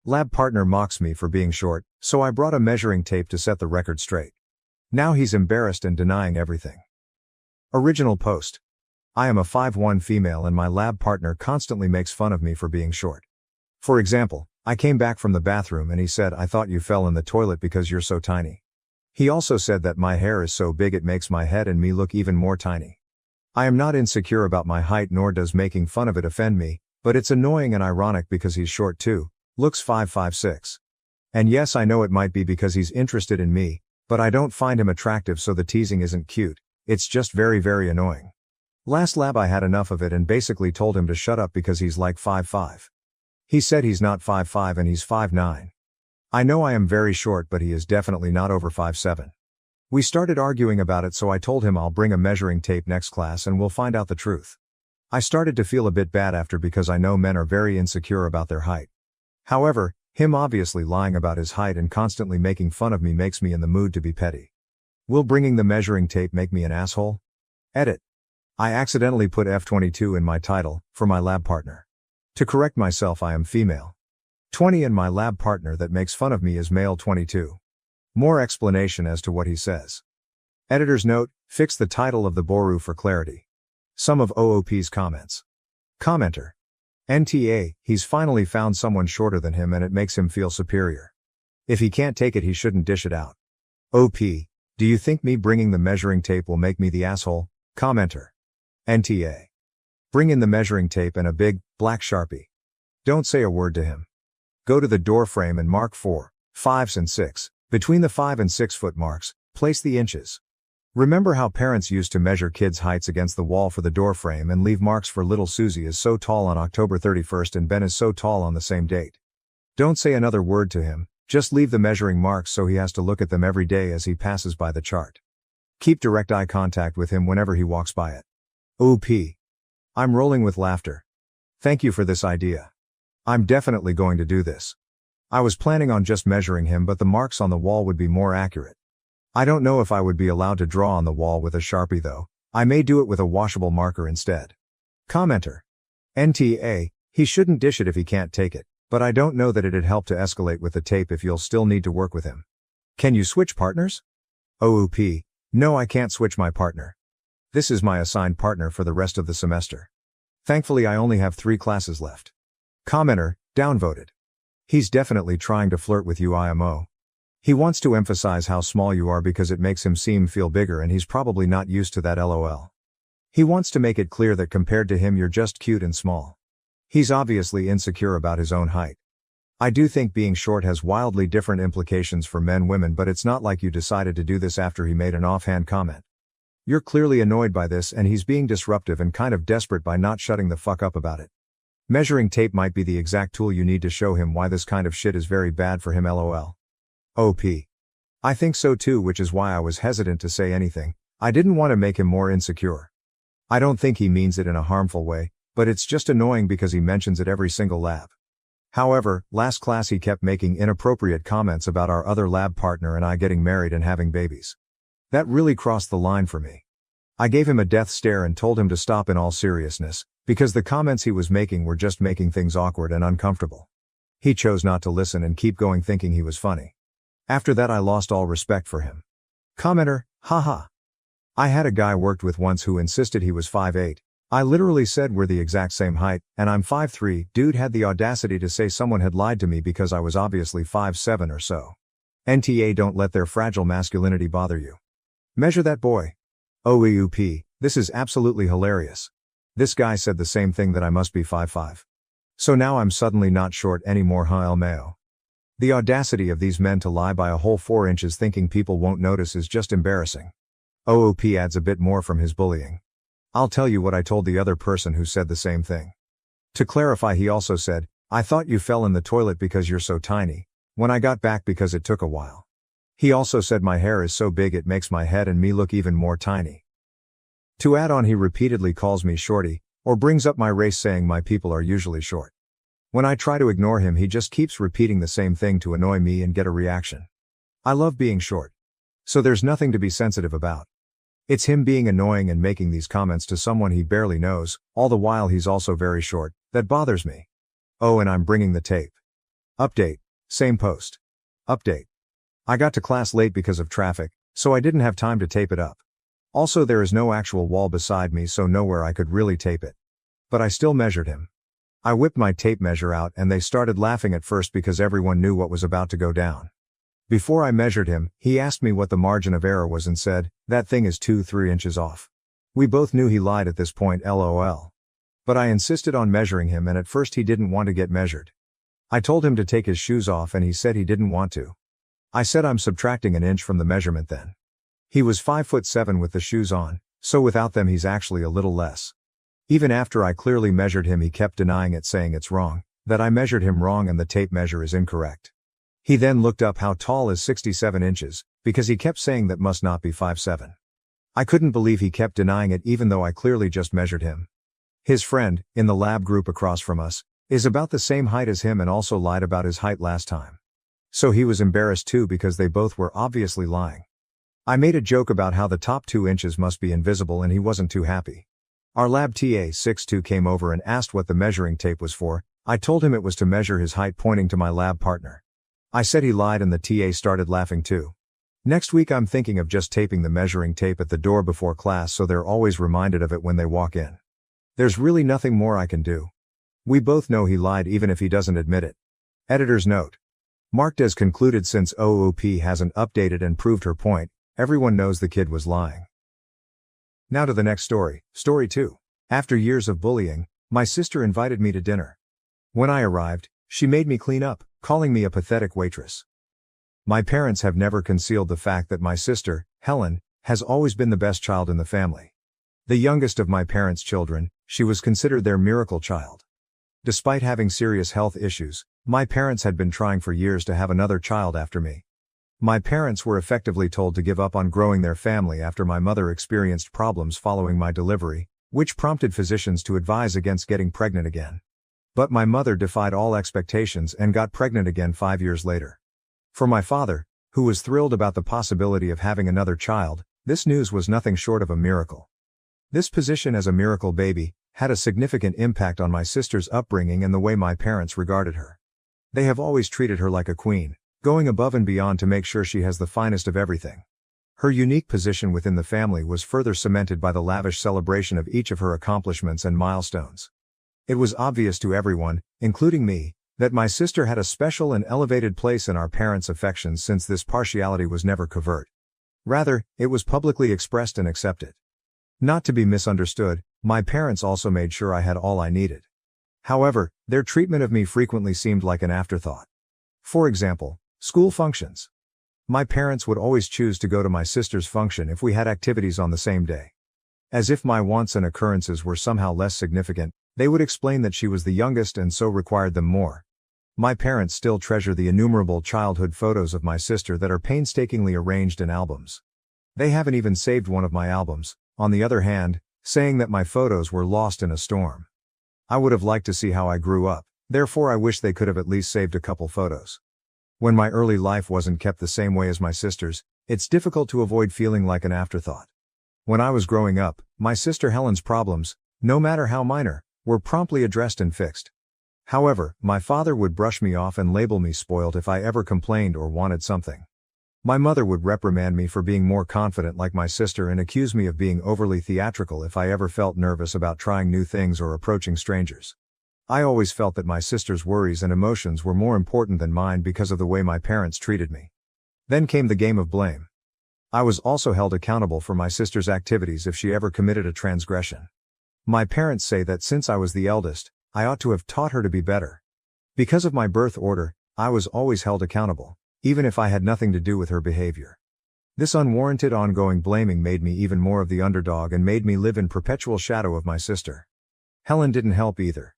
Lab partner mocks me for being short, so I brought a measuring tape to set the record straight. Now he's embarrassed and denying everything. Original post. I am a 5'1" female and my lab partner constantly makes fun of me for being short. For example, I came back from the bathroom and he said, "I thought you fell in the toilet because you're so tiny." He also said that my hair is so big it makes my head and me look even more tiny. I am not insecure about my height, nor does making fun of it offend me, but it's annoying and ironic because he's short too, looks 5'6". And yes, I know it might be because he's interested in me, but I don't find him attractive, so the teasing isn't cute, it's just very annoying. Last lab I had enough of it and basically told him to shut up because he's like 5'5". He said he's not 5'5" and he's 5'9". I know I am very short, but he is definitely not over 5'7". We started arguing about it, so I told him I'll bring a measuring tape next class and we'll find out the truth. I started to feel a bit bad after because I know men are very insecure about their height. However, him obviously lying about his height and constantly making fun of me makes me in the mood to be petty. Will bringing the measuring tape make me an asshole? Edit. I accidentally put F22 in my title, for my lab partner. To correct myself, I am female 20 and my lab partner that makes fun of me is male 22. More explanation as to what he says. Editor's note, fix the title of the Boru for clarity. Some of OOP's comments. Commenter. NTA, he's finally found someone shorter than him and it makes him feel superior. If he can't take it, he shouldn't dish it out. OP, do you think me bringing the measuring tape will make me the asshole? Commenter. NTA. Bring in the measuring tape and a big, black Sharpie. Don't say a word to him. Go to the door frame and mark 4, 5s and 6. Between the 5 and 6 foot marks, place the inches. Remember how parents used to measure kids' heights against the wall for the door frame and leave marks for little Susie is so tall on October 31st and Ben is so tall on the same date. Don't say another word to him, just leave the measuring marks so he has to look at them every day as he passes by the chart. Keep direct eye contact with him whenever he walks by it. OP. I'm rolling with laughter. Thank you for this idea. I'm definitely going to do this. I was planning on just measuring him, but the marks on the wall would be more accurate. I don't know if I would be allowed to draw on the wall with a Sharpie though. I may do it with a washable marker instead. Commenter. NTA, he shouldn't dish it if he can't take it, but I don't know that it'd help to escalate with the tape if you'll still need to work with him. Can you switch partners? OOP, no, I can't switch my partner. This is my assigned partner for the rest of the semester. Thankfully I only have 3 classes left. Commenter, downvoted. He's definitely trying to flirt with you, IMO. He wants to emphasize how small you are because it makes him feel bigger and he's probably not used to that, LOL. He wants to make it clear that compared to him you're just cute and small. He's obviously insecure about his own height. I do think being short has wildly different implications for men and women, but it's not like you decided to do this after he made an offhand comment. You're clearly annoyed by this and he's being disruptive and kind of desperate by not shutting the fuck up about it. Measuring tape might be the exact tool you need to show him why this kind of shit is very bad for him, LOL. OP. I think so too, which is why I was hesitant to say anything. I didn't want to make him more insecure. I don't think he means it in a harmful way, but it's just annoying because he mentions it every single lab. However, last class he kept making inappropriate comments about our other lab partner and I getting married and having babies. That really crossed the line for me. I gave him a death stare and told him to stop in all seriousness, because the comments he was making were just making things awkward and uncomfortable. He chose not to listen and keep going thinking he was funny. After that I lost all respect for him. Commenter, haha. I had a guy worked with once who insisted he was 5'8". I literally said we're the exact same height, and I'm 5'3". Dude had the audacity to say someone had lied to me because I was obviously 5'7" or so. NTA, don't let their fragile masculinity bother you. Measure that boy. OEUP, this is absolutely hilarious. This guy said the same thing, that I must be 5'5". So now I'm suddenly not short anymore, huh, El Mayo? The audacity of these men to lie by a whole 4 inches thinking people won't notice is just embarrassing. OOP adds a bit more from his bullying. I'll tell you what I told the other person who said the same thing. To clarify, he also said, I thought you fell in the toilet because you're so tiny, when I got back because it took a while. He also said my hair is so big it makes my head and me look even more tiny. To add on, he repeatedly calls me shorty, or brings up my race saying my people are usually short. When I try to ignore him, he just keeps repeating the same thing to annoy me and get a reaction. I love being short. So there's nothing to be sensitive about. It's him being annoying and making these comments to someone he barely knows, all the while he's also very short, that bothers me. Oh, and I'm bringing the tape. Update. Same post. Update. I got to class late because of traffic, so I didn't have time to tape it up. Also, there is no actual wall beside me, so nowhere I could really tape it. But I still measured him. I whipped my tape measure out and they started laughing at first because everyone knew what was about to go down. Before I measured him, he asked me what the margin of error was and said, "That thing is 2-3 inches off." We both knew he lied at this point, lol. But I insisted on measuring him, and at first he didn't want to get measured. I told him to take his shoes off and he said he didn't want to. I said I'm subtracting an inch from the measurement then. He was 5'7" with the shoes on, so without them he's actually a little less. Even after I clearly measured him, he kept denying it, saying it's wrong, that I measured him wrong and the tape measure is incorrect. He then looked up how tall is 67 inches, because he kept saying that must not be 5'7". I couldn't believe he kept denying it even though I clearly just measured him. His friend, in the lab group across from us, is about the same height as him and also lied about his height last time. So he was embarrassed too because they both were obviously lying. I made a joke about how the top 2 inches must be invisible and he wasn't too happy. Our lab TA 6'2" came over and asked what the measuring tape was for. I told him it was to measure his height, pointing to my lab partner. I said he lied and the TA started laughing too. Next week I'm thinking of just taping the measuring tape at the door before class so they're always reminded of it when they walk in. There's really nothing more I can do. We both know he lied even if he doesn't admit it. Editor's note. Marked as concluded since OOP hasn't updated and proved her point, everyone knows the kid was lying. Now to the next story, story 2. After years of bullying, my sister invited me to dinner. When I arrived, she made me clean up, calling me a pathetic waitress. My parents have never concealed the fact that my sister, Helen, has always been the best child in the family. The youngest of my parents' children, she was considered their miracle child. Despite having serious health issues, my parents had been trying for years to have another child after me. My parents were effectively told to give up on growing their family after my mother experienced problems following my delivery, which prompted physicians to advise against getting pregnant again. But my mother defied all expectations and got pregnant again 5 years later. For my father, who was thrilled about the possibility of having another child, this news was nothing short of a miracle. This position as a miracle baby had a significant impact on my sister's upbringing and the way my parents regarded her. They have always treated her like a queen, going above and beyond to make sure she has the finest of everything. Her unique position within the family was further cemented by the lavish celebration of each of her accomplishments and milestones. It was obvious to everyone, including me, that my sister had a special and elevated place in our parents' affections, since this partiality was never covert. Rather, it was publicly expressed and accepted. Not to be misunderstood, my parents also made sure I had all I needed. However, their treatment of me frequently seemed like an afterthought. For example, school functions. My parents would always choose to go to my sister's function if we had activities on the same day. As if my wants and occurrences were somehow less significant, they would explain that she was the youngest and so required them more. My parents still treasure the innumerable childhood photos of my sister that are painstakingly arranged in albums. They haven't even saved one of my albums, on the other hand, saying that my photos were lost in a storm. I would have liked to see how I grew up, therefore I wish they could have at least saved a couple photos. When my early life wasn't kept the same way as my sister's, it's difficult to avoid feeling like an afterthought. When I was growing up, my sister Helen's problems, no matter how minor, were promptly addressed and fixed. However, my father would brush me off and label me spoiled if I ever complained or wanted something. My mother would reprimand me for being more confident like my sister and accuse me of being overly theatrical if I ever felt nervous about trying new things or approaching strangers. I always felt that my sister's worries and emotions were more important than mine because of the way my parents treated me. Then came the game of blame. I was also held accountable for my sister's activities if she ever committed a transgression. My parents say that since I was the eldest, I ought to have taught her to be better. Because of my birth order, I was always held accountable, even if I had nothing to do with her behavior. This unwarranted ongoing blaming made me even more of the underdog and made me live in perpetual shadow of my sister. Helen didn't help either.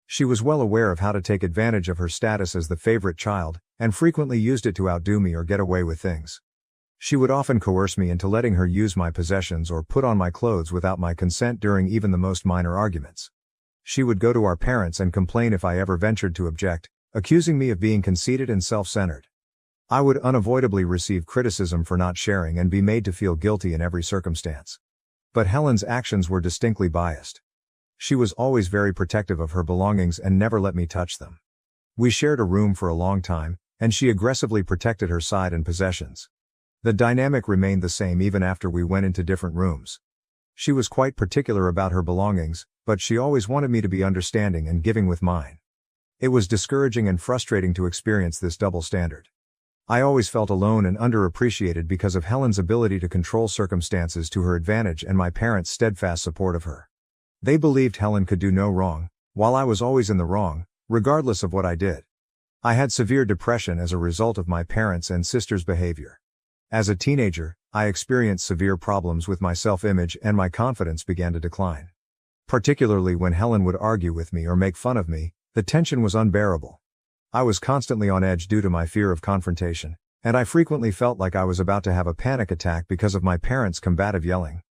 She was well aware of how to take advantage of her status as the favorite child, and frequently used it to outdo me or get away with things. She would often coerce me into letting her use my possessions or put on my clothes without my consent during even the most minor arguments. She would go to our parents and complain if I ever ventured to object, accusing me of being conceited and self-centered. I would unavoidably receive criticism for not sharing and be made to feel guilty in every circumstance. But Helen's actions were distinctly biased. She was always very protective of her belongings and never let me touch them. We shared a room for a long time, and she aggressively protected her side and possessions. The dynamic remained the same even after we went into different rooms. She was quite particular about her belongings, but she always wanted me to be understanding and giving with mine. It was discouraging and frustrating to experience this double standard. I always felt alone and underappreciated because of Helen's ability to control circumstances to her advantage and my parents' steadfast support of her. They believed Helen could do no wrong, while I was always in the wrong, regardless of what I did. I had severe depression as a result of my parents' and sister's behavior. As a teenager, I experienced severe problems with my self-image and my confidence began to decline. Particularly when Helen would argue with me or make fun of me, the tension was unbearable. I was constantly on edge due to my fear of confrontation, and I frequently felt like I was about to have a panic attack because of my parents' combative yelling.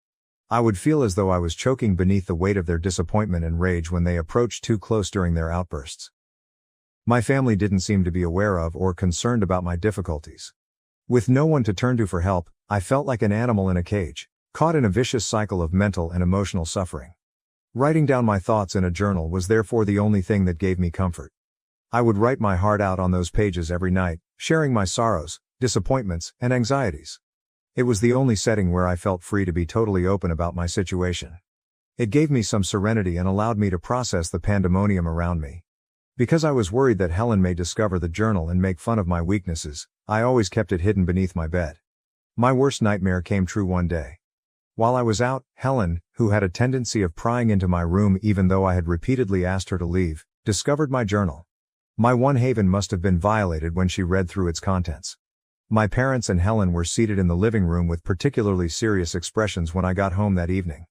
I would feel as though I was choking beneath the weight of their disappointment and rage when they approached too close during their outbursts. My family didn't seem to be aware of or concerned about my difficulties. With no one to turn to for help, I felt like an animal in a cage, caught in a vicious cycle of mental and emotional suffering. Writing down my thoughts in a journal was therefore the only thing that gave me comfort. I would write my heart out on those pages every night, sharing my sorrows, disappointments, and anxieties. It was the only setting where I felt free to be totally open about my situation. It gave me some serenity and allowed me to process the pandemonium around me. Because I was worried that Helen may discover the journal and make fun of my weaknesses, I always kept it hidden beneath my bed. My worst nightmare came true one day. While I was out, Helen, who had a tendency of prying into my room even though I had repeatedly asked her to leave, discovered my journal. My one haven must have been violated when she read through its contents. My parents and Helen were seated in the living room with particularly serious expressions when I got home that evening.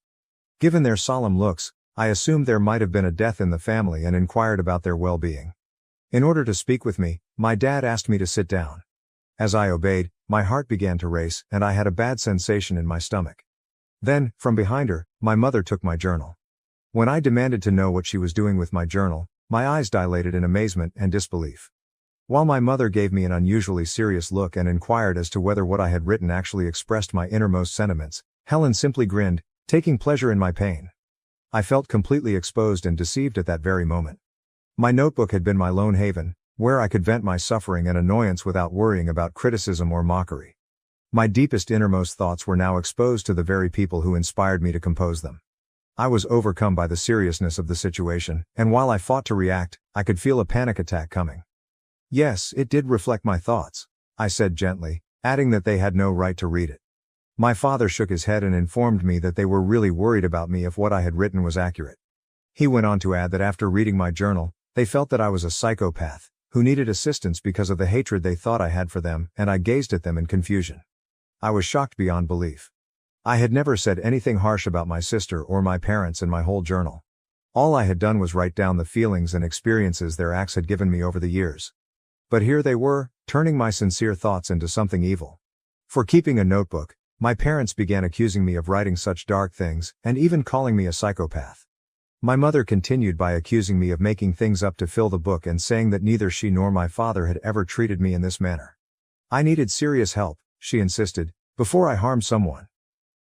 Given their solemn looks, I assumed there might have been a death in the family and inquired about their well-being. In order to speak with me, my dad asked me to sit down. As I obeyed, my heart began to race and I had a bad sensation in my stomach. Then, from behind her, my mother took my journal. When I demanded to know what she was doing with my journal, my eyes dilated in amazement and disbelief. While my mother gave me an unusually serious look and inquired as to whether what I had written actually expressed my innermost sentiments, Helen simply grinned, taking pleasure in my pain. I felt completely exposed and deceived at that very moment. My notebook had been my lone haven, where I could vent my suffering and annoyance without worrying about criticism or mockery. My deepest innermost thoughts were now exposed to the very people who inspired me to compose them. I was overcome by the seriousness of the situation, and while I fought to react, I could feel a panic attack coming. Yes, it did reflect my thoughts, I said gently, adding that they had no right to read it. My father shook his head and informed me that they were really worried about me if what I had written was accurate. He went on to add that after reading my journal, they felt that I was a psychopath, who needed assistance because of the hatred they thought I had for them, and I gazed at them in confusion. I was shocked beyond belief. I had never said anything harsh about my sister or my parents in my whole journal. All I had done was write down the feelings and experiences their acts had given me over the years. But here they were, turning my sincere thoughts into something evil. For keeping a notebook, my parents began accusing me of writing such dark things, and even calling me a psychopath. My mother continued by accusing me of making things up to fill the book and saying that neither she nor my father had ever treated me in this manner. I needed serious help, she insisted, before I harmed someone.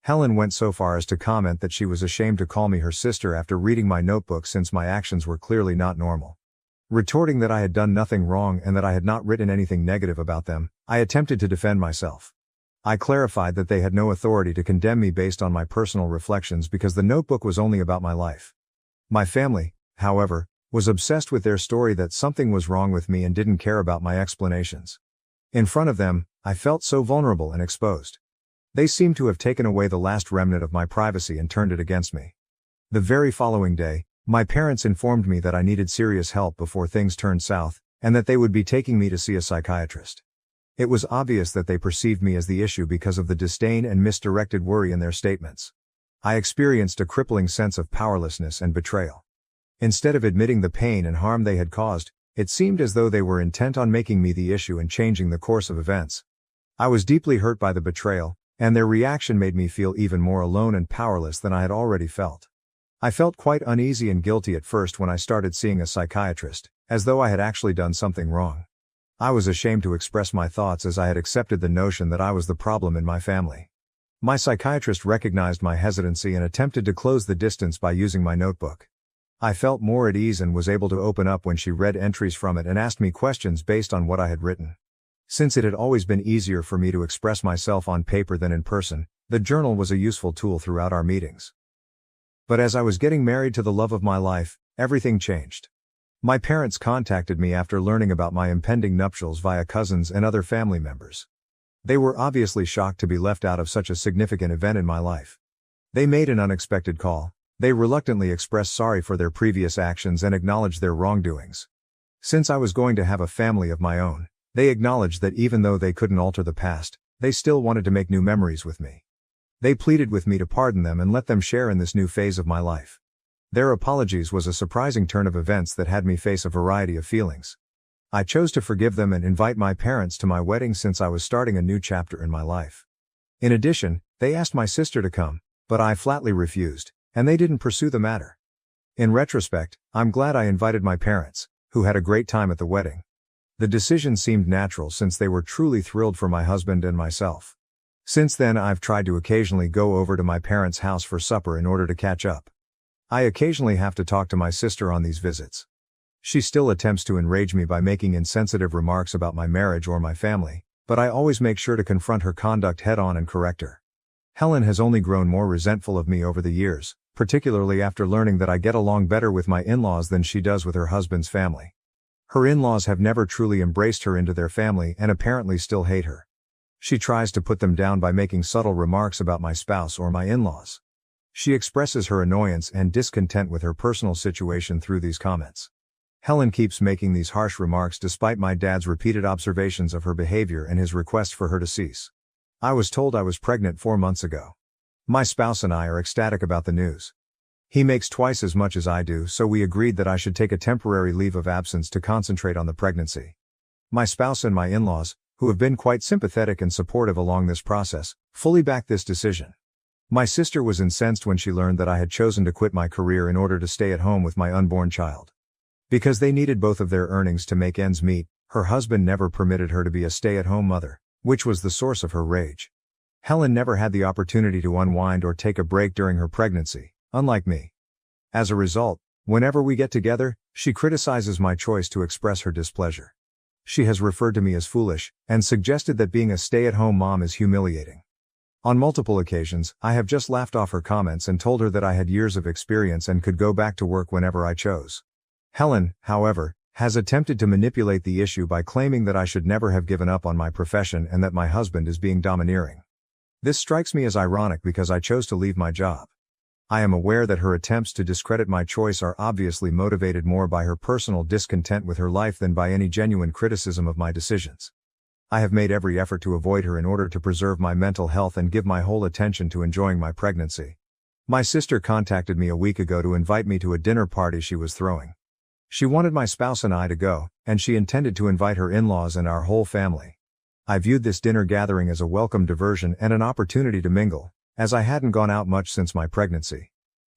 Helen went so far as to comment that she was ashamed to call me her sister after reading my notebook since my actions were clearly not normal. Retorting that I had done nothing wrong and that I had not written anything negative about them, I attempted to defend myself. I clarified that they had no authority to condemn me based on my personal reflections because the notebook was only about my life. My family, however, was obsessed with their story that something was wrong with me and didn't care about my explanations. In front of them, I felt so vulnerable and exposed. They seemed to have taken away the last remnant of my privacy and turned it against me. The very following day, my parents informed me that I needed serious help before things turned south, and that they would be taking me to see a psychiatrist. It was obvious that they perceived me as the issue because of the disdain and misdirected worry in their statements. I experienced a crippling sense of powerlessness and betrayal. Instead of admitting the pain and harm they had caused, it seemed as though they were intent on making me the issue and changing the course of events. I was deeply hurt by the betrayal, and their reaction made me feel even more alone and powerless than I had already felt. I felt quite uneasy and guilty at first when I started seeing a psychiatrist, as though I had actually done something wrong. I was ashamed to express my thoughts as I had accepted the notion that I was the problem in my family. My psychiatrist recognized my hesitancy and attempted to close the distance by using my notebook. I felt more at ease and was able to open up when she read entries from it and asked me questions based on what I had written. Since it had always been easier for me to express myself on paper than in person, the journal was a useful tool throughout our meetings. But as I was getting married to the love of my life, everything changed. My parents contacted me after learning about my impending nuptials via cousins and other family members. They were obviously shocked to be left out of such a significant event in my life. They made an unexpected call. They reluctantly expressed sorry for their previous actions and acknowledged their wrongdoings. Since I was going to have a family of my own, they acknowledged that even though they couldn't alter the past, they still wanted to make new memories with me. They pleaded with me to pardon them and let them share in this new phase of my life. Their apologies was a surprising turn of events that had me face a variety of feelings. I chose to forgive them and invite my parents to my wedding since I was starting a new chapter in my life. In addition, they asked my sister to come, but I flatly refused, and they didn't pursue the matter. In retrospect, I'm glad I invited my parents, who had a great time at the wedding. The decision seemed natural since they were truly thrilled for my husband and myself. Since then I've tried to occasionally go over to my parents' house for supper in order to catch up. I occasionally have to talk to my sister on these visits. She still attempts to enrage me by making insensitive remarks about my marriage or my family, but I always make sure to confront her conduct head-on and correct her. Helen has only grown more resentful of me over the years, particularly after learning that I get along better with my in-laws than she does with her husband's family. Her in-laws have never truly embraced her into their family and apparently still hate her. She tries to put them down by making subtle remarks about my spouse or my in-laws. She expresses her annoyance and discontent with her personal situation through these comments. Helen keeps making these harsh remarks despite my dad's repeated observations of her behavior and his request for her to cease. I was told I was pregnant 4 months ago. My spouse and I are ecstatic about the news. He makes twice as much as I do, so we agreed that I should take a temporary leave of absence to concentrate on the pregnancy. My spouse and my in-laws, who have been quite sympathetic and supportive along this process, fully back this decision. My sister was incensed when she learned that I had chosen to quit my career in order to stay at home with my unborn child. Because they needed both of their earnings to make ends meet, her husband never permitted her to be a stay-at-home mother, which was the source of her rage. Helen never had the opportunity to unwind or take a break during her pregnancy, unlike me. As a result, whenever we get together, she criticizes my choice to express her displeasure. She has referred to me as foolish, and suggested that being a stay-at-home mom is humiliating. On multiple occasions, I have just laughed off her comments and told her that I had years of experience and could go back to work whenever I chose. Helen, however, has attempted to manipulate the issue by claiming that I should never have given up on my profession and that my husband is being domineering. This strikes me as ironic because I chose to leave my job. I am aware that her attempts to discredit my choice are obviously motivated more by her personal discontent with her life than by any genuine criticism of my decisions. I have made every effort to avoid her in order to preserve my mental health and give my whole attention to enjoying my pregnancy. My sister contacted me a week ago to invite me to a dinner party she was throwing. She wanted my spouse and I to go, and she intended to invite her in-laws and our whole family. I viewed this dinner gathering as a welcome diversion and an opportunity to mingle, as I hadn't gone out much since my pregnancy.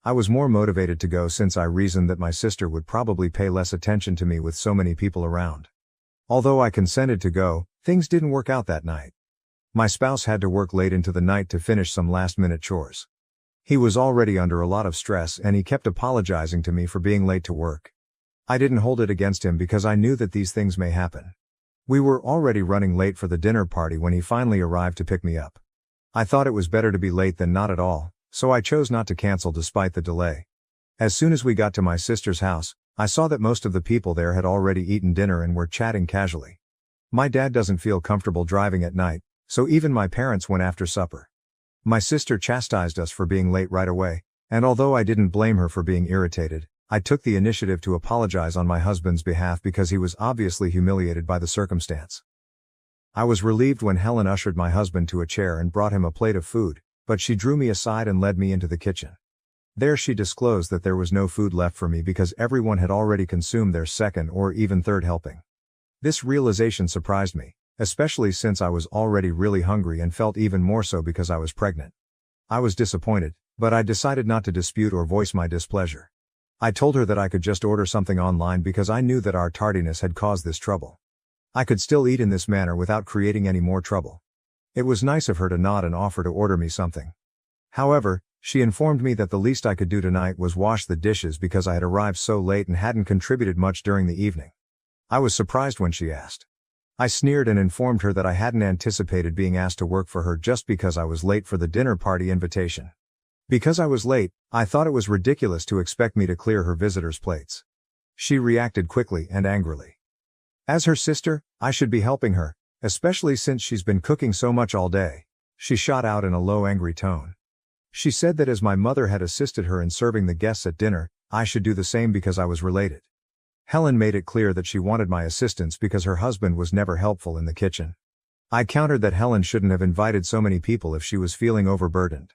I was more motivated to go since I reasoned that my sister would probably pay less attention to me with so many people around. Although I consented to go, things didn't work out that night. My spouse had to work late into the night to finish some last-minute chores. He was already under a lot of stress and he kept apologizing to me for being late to work. I didn't hold it against him because I knew that these things may happen. We were already running late for the dinner party when he finally arrived to pick me up. I thought it was better to be late than not at all, so I chose not to cancel despite the delay. As soon as we got to my sister's house, I saw that most of the people there had already eaten dinner and were chatting casually. My dad doesn't feel comfortable driving at night, so even my parents went after supper. My sister chastised us for being late right away, and although I didn't blame her for being irritated, I took the initiative to apologize on my husband's behalf because he was obviously humiliated by the circumstance. I was relieved when Helen ushered my husband to a chair and brought him a plate of food, but she drew me aside and led me into the kitchen. There she disclosed that there was no food left for me because everyone had already consumed their second or even third helping. This realization surprised me, especially since I was already really hungry and felt even more so because I was pregnant. I was disappointed, but I decided not to dispute or voice my displeasure. I told her that I could just order something online because I knew that our tardiness had caused this trouble. I could still eat in this manner without creating any more trouble. It was nice of her to nod and offer to order me something. However, She informed me that the least I could do tonight was wash the dishes because I had arrived so late and hadn't contributed much during the evening. I was surprised when she asked. I sneered and informed her that I hadn't anticipated being asked to work for her just because I was late for the dinner party invitation. Because I was late, I thought it was ridiculous to expect me to clear her visitors' plates. She reacted quickly and angrily. As her sister, I should be helping her, especially since she's been cooking so much all day, she shot out in a low, angry tone. She said that as my mother had assisted her in serving the guests at dinner, I should do the same because I was related. Helen made it clear that she wanted my assistance because her husband was never helpful in the kitchen. I countered that Helen shouldn't have invited so many people if she was feeling overburdened.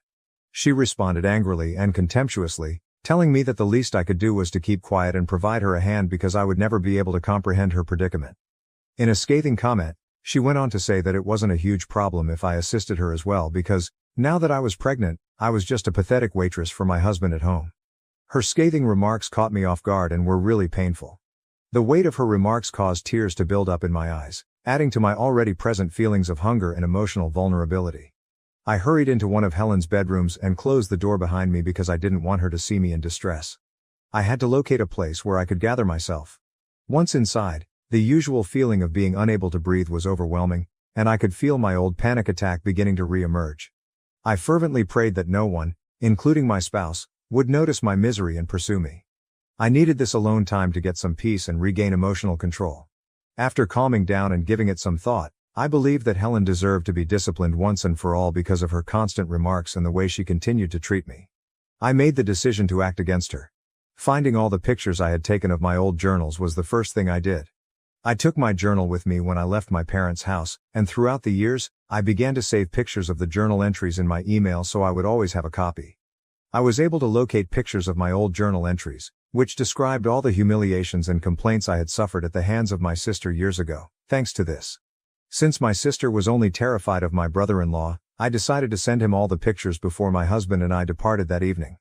She responded angrily and contemptuously, telling me that the least I could do was to keep quiet and provide her a hand because I would never be able to comprehend her predicament. In a scathing comment, she went on to say that it wasn't a huge problem if I assisted her as well because, now that I was pregnant, I was just a pathetic waitress for my husband at home. Her scathing remarks caught me off guard and were really painful. The weight of her remarks caused tears to build up in my eyes, adding to my already present feelings of hunger and emotional vulnerability. I hurried into one of Helen's bedrooms and closed the door behind me because I didn't want her to see me in distress. I had to locate a place where I could gather myself. Once inside, the usual feeling of being unable to breathe was overwhelming, and I could feel my old panic attack beginning to re-emerge. I fervently prayed that no one, including my spouse, would notice my misery and pursue me. I needed this alone time to get some peace and regain emotional control. After calming down and giving it some thought, I believed that Helen deserved to be disciplined once and for all because of her constant remarks and the way she continued to treat me. I made the decision to act against her. Finding all the pictures I had taken of my old journals was the first thing I did. I took my journal with me when I left my parents' house, and throughout the years, I began to save pictures of the journal entries in my email so I would always have a copy. I was able to locate pictures of my old journal entries, which described all the humiliations and complaints I had suffered at the hands of my sister years ago, thanks to this. Since my sister was only terrified of my brother-in-law, I decided to send him all the pictures before my husband and I departed that evening.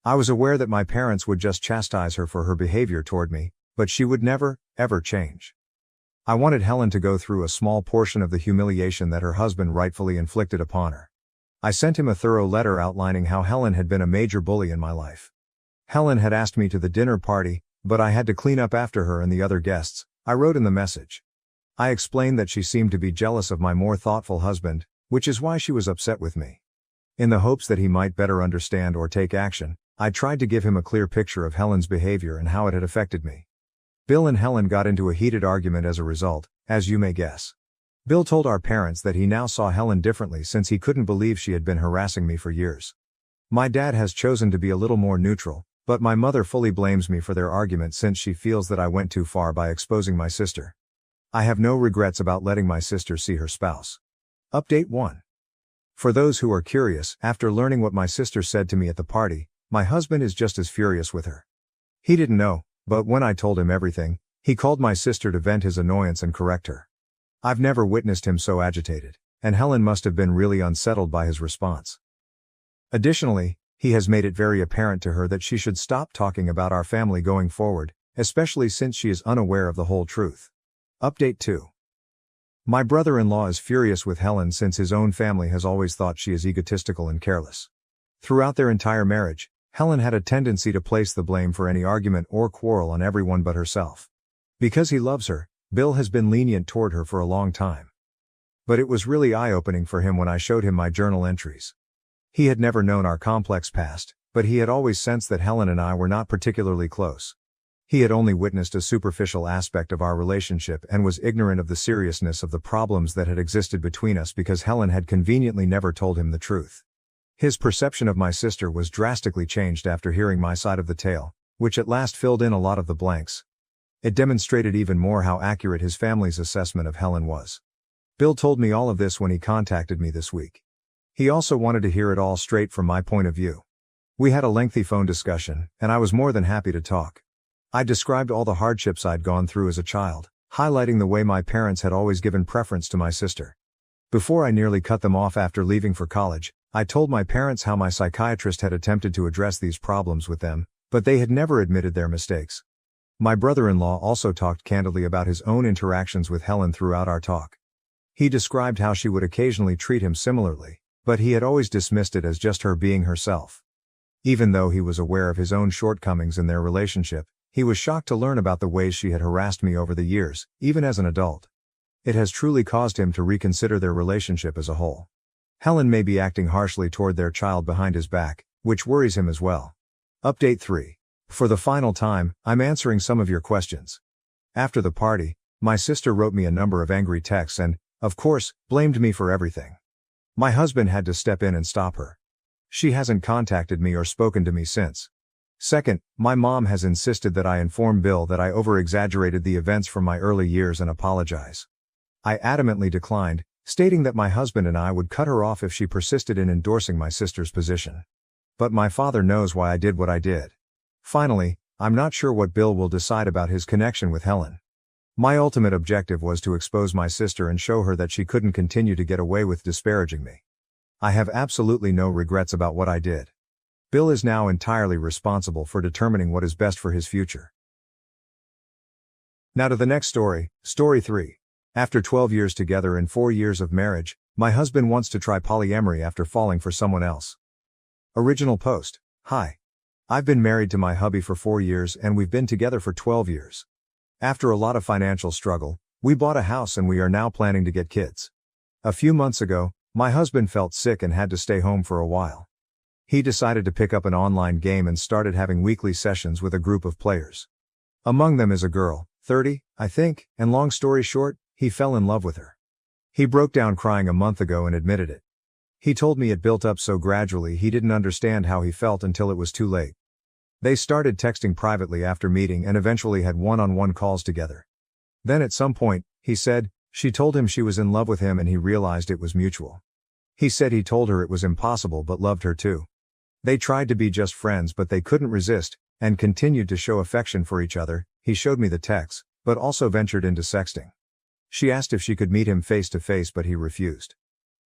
I was aware that my parents would just chastise her for her behavior toward me, but she would never, ever change. I wanted Helen to go through a small portion of the humiliation that her husband rightfully inflicted upon her. I sent him a thorough letter outlining how Helen had been a major bully in my life. Helen had asked me to the dinner party, but I had to clean up after her and the other guests, I wrote in the message. I explained that she seemed to be jealous of my more thoughtful husband, which is why she was upset with me. In the hopes that he might better understand or take action, I tried to give him a clear picture of Helen's behavior and how it had affected me. Bill and Helen got into a heated argument as a result, as you may guess. Bill told our parents that he now saw Helen differently since he couldn't believe she had been harassing me for years. My dad has chosen to be a little more neutral, but my mother fully blames me for their argument since she feels that I went too far by exposing my sister. I have no regrets about letting my sister see her spouse. Update 1. For those who are curious, after learning what my sister said to me at the party, my husband is just as furious with her. He didn't know, but when I told him everything, he called my sister to vent his annoyance and correct her. I've never witnessed him so agitated, and Helen must have been really unsettled by his response. Additionally, he has made it very apparent to her that she should stop talking about our family going forward, especially since she is unaware of the whole truth. Update 2. My brother-in-law is furious with Helen since his own family has always thought she is egotistical and careless. Throughout their entire marriage, Helen had a tendency to place the blame for any argument or quarrel on everyone but herself. Because he loves her, Bill has been lenient toward her for a long time. But it was really eye-opening for him when I showed him my journal entries. He had never known our complex past, but he had always sensed that Helen and I were not particularly close. He had only witnessed a superficial aspect of our relationship and was ignorant of the seriousness of the problems that had existed between us because Helen had conveniently never told him the truth. His perception of my sister was drastically changed after hearing my side of the tale, which at last filled in a lot of the blanks. It demonstrated even more how accurate his family's assessment of Helen was. Bill told me all of this when he contacted me this week. He also wanted to hear it all straight from my point of view. We had a lengthy phone discussion, and I was more than happy to talk. I described all the hardships I'd gone through as a child, highlighting the way my parents had always given preference to my sister. Before I nearly cut them off after leaving for college, I told my parents how my psychiatrist had attempted to address these problems with them, but they had never admitted their mistakes. My brother-in-law also talked candidly about his own interactions with Helen throughout our talk. He described how she would occasionally treat him similarly, but he had always dismissed it as just her being herself. Even though he was aware of his own shortcomings in their relationship, he was shocked to learn about the ways she had harassed me over the years, even as an adult. It has truly caused him to reconsider their relationship as a whole. Helen may be acting harshly toward their child behind his back, which worries him as well. Update 3. For the final time, I'm answering some of your questions. After the party, my sister wrote me a number of angry texts and, of course, blamed me for everything. My husband had to step in and stop her. She hasn't contacted me or spoken to me since. Second, my mom has insisted that I inform Bill that I over-exaggerated the events from my early years and apologize. I adamantly declined, stating that my husband and I would cut her off if she persisted in endorsing my sister's position. But my father knows why I did what I did. Finally, I'm not sure what Bill will decide about his connection with Helen. My ultimate objective was to expose my sister and show her that she couldn't continue to get away with disparaging me. I have absolutely no regrets about what I did. Bill is now entirely responsible for determining what is best for his future. Now to the next story, Story 3. After 12 years together and 4 years of marriage, my husband wants to try polyamory after falling for someone else. Original post. Hi. I've been married to my hubby for 4 years and we've been together for 12 years. After a lot of financial struggle, we bought a house and we are now planning to get kids. A few months ago, my husband felt sick and had to stay home for a while. He decided to pick up an online game and started having weekly sessions with a group of players. Among them is a girl, 30, I think, and long story short, he fell in love with her. He broke down crying a month ago and admitted it. He told me it built up so gradually he didn't understand how he felt until it was too late. They started texting privately after meeting and eventually had one-on-one calls together. Then at some point, he said, she told him she was in love with him and he realized it was mutual. He said he told her it was impossible but loved her too. They tried to be just friends but they couldn't resist, and continued to show affection for each other. He showed me the texts, but also ventured into sexting. She asked if she could meet him face to face but he refused.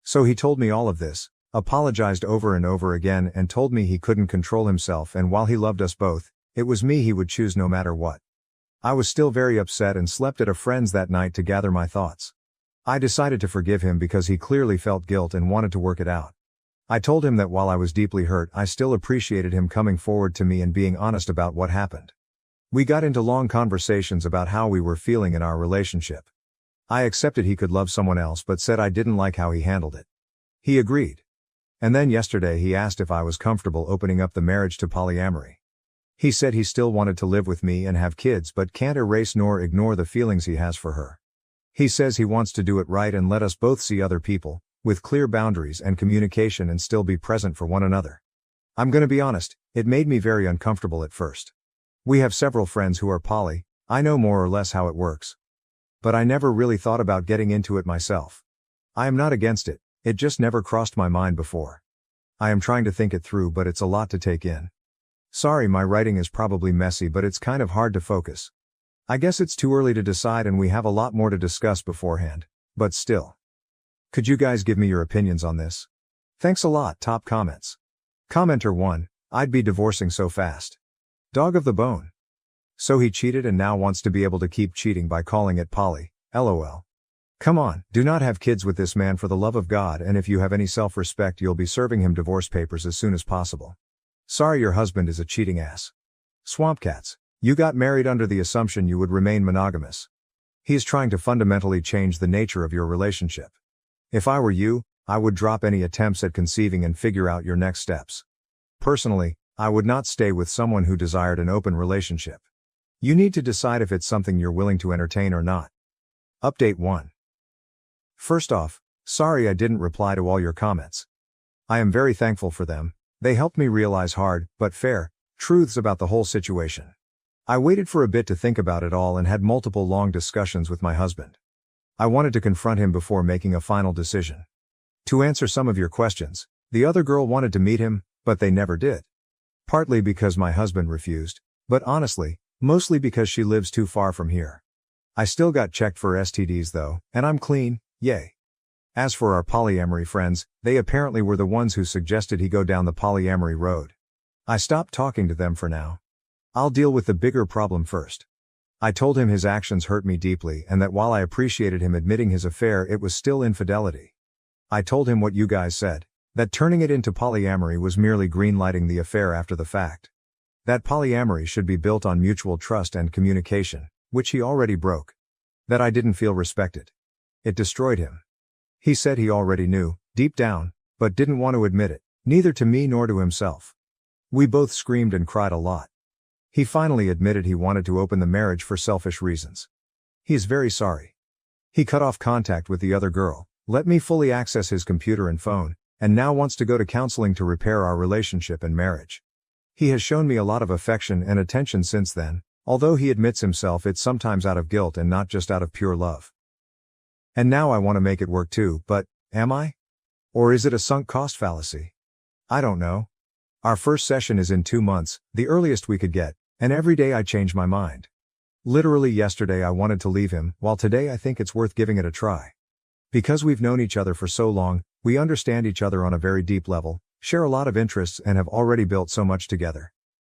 So he told me all of this, apologized over and over again and told me he couldn't control himself and while he loved us both, it was me he would choose no matter what. I was still very upset and slept at a friend's that night to gather my thoughts. I decided to forgive him because he clearly felt guilt and wanted to work it out. I told him that while I was deeply hurt, I still appreciated him coming forward to me and being honest about what happened. We got into long conversations about how we were feeling in our relationship. I accepted he could love someone else but said I didn't like how he handled it. He agreed. And then yesterday he asked if I was comfortable opening up the marriage to polyamory. He said he still wanted to live with me and have kids but can't erase nor ignore the feelings he has for her. He says he wants to do it right and let us both see other people, with clear boundaries and communication and still be present for one another. I'm gonna be honest, it made me very uncomfortable at first. We have several friends who are poly, I know more or less how it works. But I never really thought about getting into it myself. I am not against it, it just never crossed my mind before. I am trying to think it through but it's a lot to take in. Sorry my writing is probably messy but it's kind of hard to focus. I guess it's too early to decide and we have a lot more to discuss beforehand, but still. Could you guys give me your opinions on this? Thanks a lot. Top comments. Commenter 1, I'd be divorcing so fast. Dog of the bone. So he cheated and now wants to be able to keep cheating by calling it poly, lol. Come on, do not have kids with this man for the love of God and if you have any self-respect you'll be serving him divorce papers as soon as possible. Sorry your husband is a cheating ass. Swamp Cats, you got married under the assumption you would remain monogamous. He is trying to fundamentally change the nature of your relationship. If I were you, I would drop any attempts at conceiving and figure out your next steps. Personally, I would not stay with someone who desired an open relationship. You need to decide if it's something you're willing to entertain or not. Update 1. First off, sorry I didn't reply to all your comments. I am very thankful for them, they helped me realize hard, but fair, truths about the whole situation. I waited for a bit to think about it all and had multiple long discussions with my husband. I wanted to confront him before making a final decision. To answer some of your questions, the other girl wanted to meet him, but they never did. Partly because my husband refused, but honestly, mostly because she lives too far from here. I still got checked for STDs though, and I'm clean, yay. As for our polyamory friends, they apparently were the ones who suggested he go down the polyamory road. I stopped talking to them for now. I'll deal with the bigger problem first. I told him his actions hurt me deeply and that while I appreciated him admitting his affair it was still infidelity. I told him what you guys said, That turning it into polyamory was merely greenlighting the affair after the fact. That polyamory should be built on mutual trust and communication, which he already broke. That I didn't feel respected. It destroyed him. He said he already knew, deep down, but didn't want to admit it, neither to me nor to himself. We both screamed and cried a lot. He finally admitted he wanted to open the marriage for selfish reasons. He is very sorry. He cut off contact with the other girl, let me fully access his computer and phone, and now wants to go to counseling to repair our relationship and marriage. He has shown me a lot of affection and attention since then, although he admits himself it's sometimes out of guilt and not just out of pure love. And now I want to make it work too, but, am I? Or is it a sunk cost fallacy? I don't know. Our first session is in 2 months, the earliest we could get, and every day I change my mind. Literally yesterday I wanted to leave him, while today I think it's worth giving it a try. Because we've known each other for so long, we understand each other on a very deep level, share a lot of interests and have already built so much together.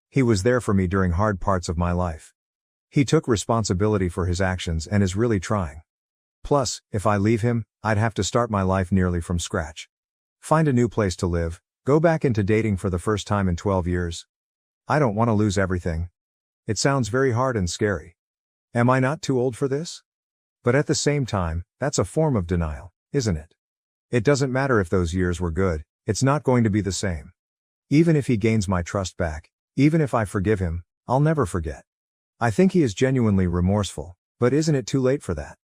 He was there for me during hard parts of my life. He took responsibility for his actions and is really trying. Plus, if I leave him, I'd have to start my life nearly from scratch. Find a new place to live, go back into dating for the first time in 12 years. I don't want to lose everything. It sounds very hard and scary. Am I not too old for this? But at the same time, that's a form of denial, isn't it? It doesn't matter if those years were good, it's not going to be the same. Even if he gains my trust back, even if I forgive him, I'll never forget. I think he is genuinely remorseful, but isn't it too late for that?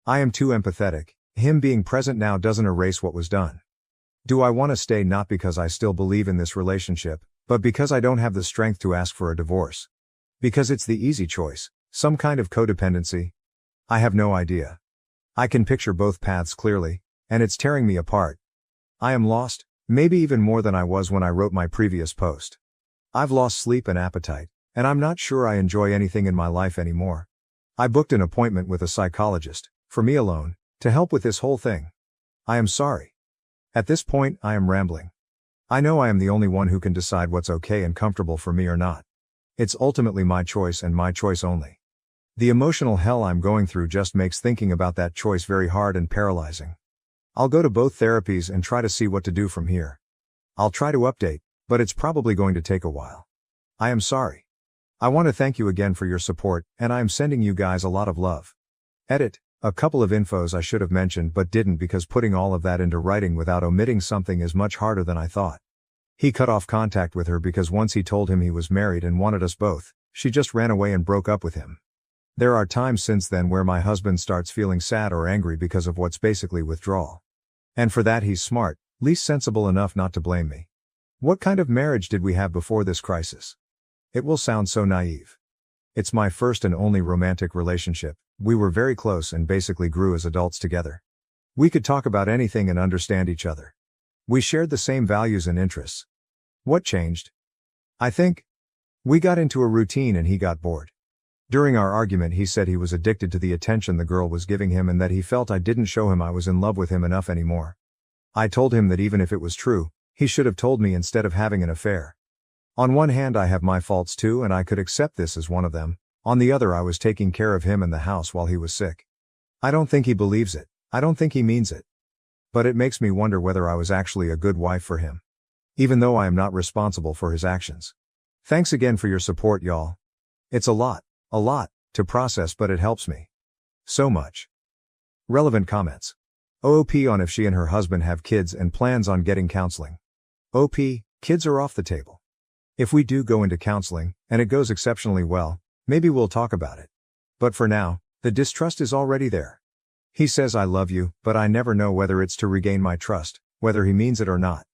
I am too empathetic, him being present now doesn't erase what was done. Do I want to stay not because I still believe in this relationship, but because I don't have the strength to ask for a divorce? Because it's the easy choice, some kind of codependency? I have no idea. I can picture both paths clearly, and it's tearing me apart. I am lost, maybe even more than I was when I wrote my previous post. I've lost sleep and appetite, and I'm not sure I enjoy anything in my life anymore. I booked an appointment with a psychologist, for me alone, to help with this whole thing. I am sorry. At this point, I am rambling. I know I am the only one who can decide what's okay and comfortable for me or not. It's ultimately my choice and my choice only. The emotional hell I'm going through just makes thinking about that choice very hard and paralyzing. I'll go to both therapies and try to see what to do from here. I'll try to update, but it's probably going to take a while. I am sorry. I want to thank you again for your support, and I am sending you guys a lot of love. Edit. A couple of infos I should have mentioned but didn't because putting all of that into writing without omitting something is much harder than I thought. He cut off contact with her because once he told him he was married and wanted us both, she just ran away and broke up with him. There are times since then where my husband starts feeling sad or angry because of what's basically withdrawal. And for that he's smart, least sensible enough not to blame me. What kind of marriage did we have before this crisis? It will sound so naive. It's my first and only romantic relationship. We were very close and basically grew as adults together. We could talk about anything and understand each other. We shared the same values and interests. What changed? I think we got into a routine and he got bored. During our argument he said he was addicted to the attention the girl was giving him and that he felt I didn't show him I was in love with him enough anymore. I told him that even if it was true, he should have told me instead of having an affair. On one hand I have my faults too and I could accept this as one of them, on the other I was taking care of him and the house while he was sick. I don't think he believes it, I don't think he means it. But it makes me wonder whether I was actually a good wife for him. Even though I am not responsible for his actions. Thanks again for your support y'all. It's a lot, to process but it helps me. So much. Relevant comments. OP on if she and her husband have kids and plans on getting counseling. OP, kids are off the table. If we do go into counseling, and it goes exceptionally well, maybe we'll talk about it. But for now, the distrust is already there. He says I love you, but I never know whether it's to regain my trust, whether he means it or not.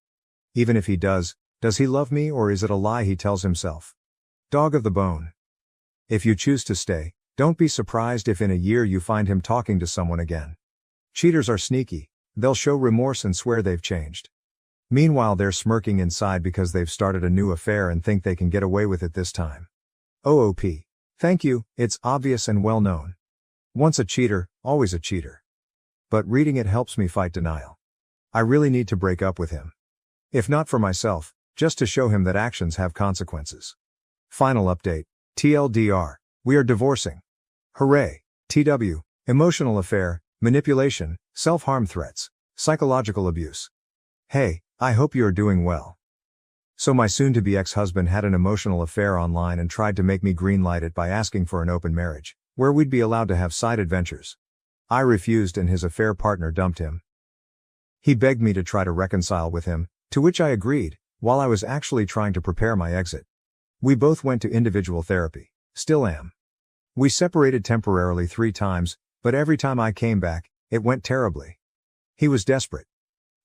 Even if he does he love me or is it a lie he tells himself? Dog of the bone. If you choose to stay, don't be surprised if in a year you find him talking to someone again. Cheaters are sneaky, they'll show remorse and swear they've changed. Meanwhile they're smirking inside because they've started a new affair and think they can get away with it this time. OOP. Thank you, it's obvious and well known. Once a cheater, always a cheater. But reading it helps me fight denial. I really need to break up with him. If not for myself, just to show him that actions have consequences. Final update. TLDR. We are divorcing. Hooray. TW. Emotional affair, manipulation, self-harm threats, psychological abuse. Hey, I hope you are doing well. So my soon-to-be ex-husband had an emotional affair online and tried to make me greenlight it by asking for an open marriage, where we'd be allowed to have side adventures. I refused and his affair partner dumped him. He begged me to try to reconcile with him, to which I agreed, while I was actually trying to prepare my exit. We both went to individual therapy, still am. We separated temporarily 3 times, but every time I came back, it went terribly. He was desperate.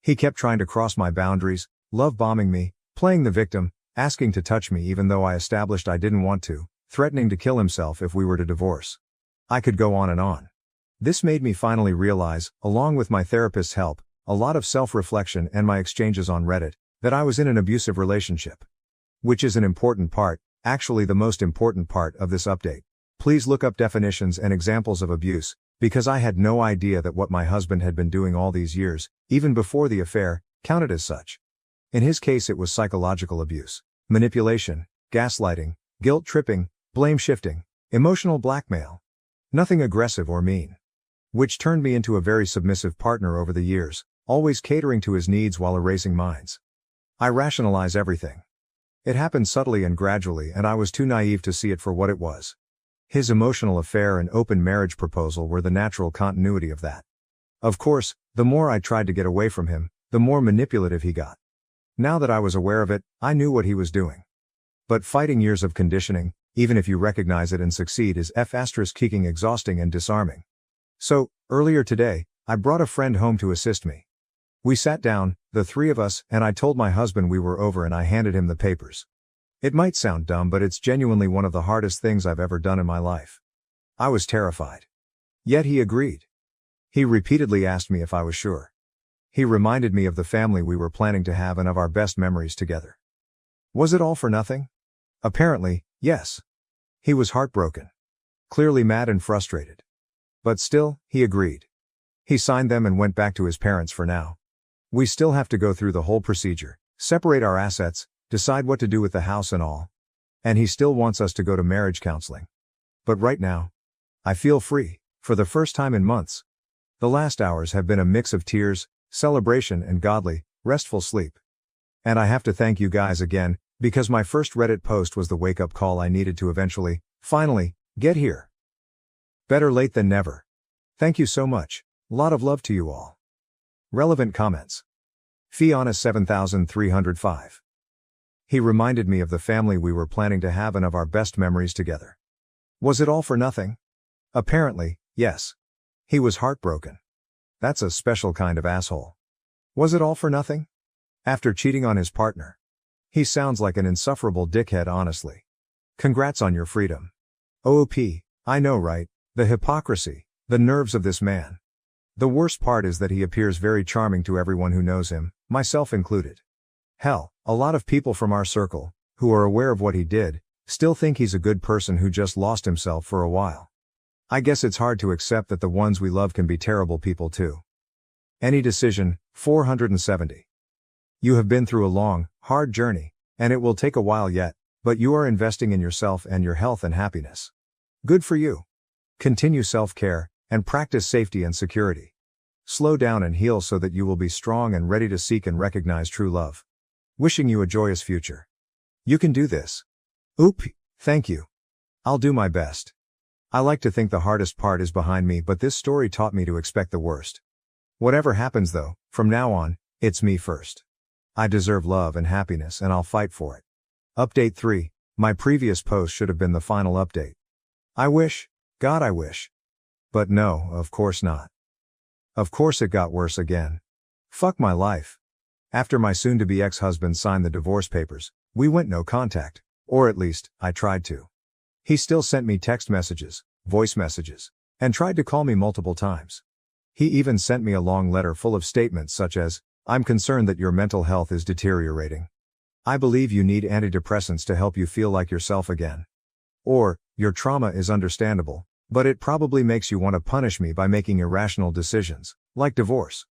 He kept trying to cross my boundaries, love bombing me, playing the victim, asking to touch me even though I established I didn't want to, threatening to kill himself if we were to divorce. I could go on and on. This made me finally realize, along with my therapist's help, a lot of self-reflection and my exchanges on Reddit, that I was in an abusive relationship. Which is an important part, actually the most important part of this update. Please look up definitions and examples of abuse, because I had no idea that what my husband had been doing all these years, even before the affair, counted as such. In his case it was psychological abuse, manipulation, gaslighting, guilt tripping, blame shifting, emotional blackmail. Nothing aggressive or mean. Which turned me into a very submissive partner over the years, always catering to his needs while erasing mine. I rationalize everything. It happened subtly and gradually and I was too naive to see it for what it was. His emotional affair and open marriage proposal were the natural continuity of that. Of course, the more I tried to get away from him, the more manipulative he got. Now that I was aware of it, I knew what he was doing. But fighting years of conditioning, even if you recognize it and succeed, is kicking exhausting and disarming. So, earlier today, I brought a friend home to assist me. We sat down, the 3 of us, and I told my husband we were over and I handed him the papers. It might sound dumb, but it's genuinely one of the hardest things I've ever done in my life. I was terrified. Yet he agreed. He repeatedly asked me if I was sure. He reminded me of the family we were planning to have and of our best memories together. Was it all for nothing? Apparently, yes. He was heartbroken. Clearly mad and frustrated. But still, he agreed. He signed them and went back to his parents for now. We still have to go through the whole procedure, separate our assets, decide what to do with the house and all. And he still wants us to go to marriage counseling. But right now, I feel free, for the first time in months. The last hours have been a mix of tears, celebration and godly, restful sleep. And I have to thank you guys again, because my first Reddit post was the wake-up call I needed to eventually, finally, get here. Better late than never. Thank you so much. Lot of love to you all. Relevant comments. Fiona 7305. He reminded me of the family we were planning to have and of our best memories together. Was it all for nothing? Apparently, yes. He was heartbroken. That's a special kind of asshole. Was it all for nothing? After cheating on his partner. He sounds like an insufferable dickhead, honestly. Congrats on your freedom. OOP, I know, right? The hypocrisy, the nerves of this man. The worst part is that he appears very charming to everyone who knows him, myself included. Hell, a lot of people from our circle, who are aware of what he did, still think he's a good person who just lost himself for a while. I guess it's hard to accept that the ones we love can be terrible people too. Any decision, 470. You have been through a long, hard journey, and it will take a while yet, but you are investing in yourself and your health and happiness. Good for you. Continue self-care, and practice safety and security. Slow down and heal so that you will be strong and ready to seek and recognize true love. Wishing you a joyous future. You can do this. Oop, thank you. I'll do my best. I like to think the hardest part is behind me, but this story taught me to expect the worst. Whatever happens though, from now on, it's me first. I deserve love and happiness and I'll fight for it. Update 3, my previous post should have been the final update. I wish, God I wish. But no, of course not. Of course it got worse again. Fuck my life. After my soon-to-be ex-husband signed the divorce papers, we went no contact, or at least, I tried to. He still sent me text messages, voice messages, and tried to call me multiple times. He even sent me a long letter full of statements such as, I'm concerned that your mental health is deteriorating. I believe you need antidepressants to help you feel like yourself again. Or, your trauma is understandable, but it probably makes you want to punish me by making irrational decisions, like divorce.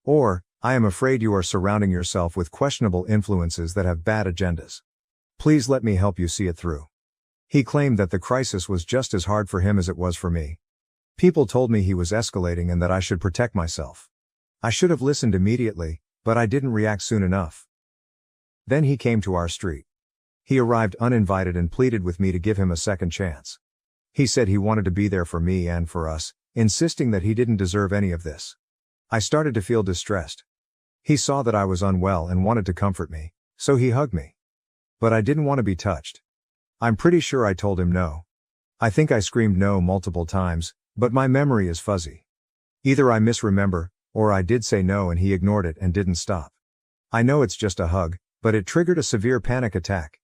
Or, I am afraid you are surrounding yourself with questionable influences that have bad agendas. Please let me help you see it through. He claimed that the crisis was just as hard for him as it was for me. People told me he was escalating and that I should protect myself. I should have listened immediately, but I didn't react soon enough. Then he came to our street. He arrived uninvited and pleaded with me to give him a second chance. He said he wanted to be there for me and for us, insisting that he didn't deserve any of this. I started to feel distressed. He saw that I was unwell and wanted to comfort me, so he hugged me. But I didn't want to be touched. I'm pretty sure I told him no. I think I screamed no multiple times, but my memory is fuzzy. Either I misremember, or I did say no and he ignored it and didn't stop. I know it's just a hug, but it triggered a severe panic attack.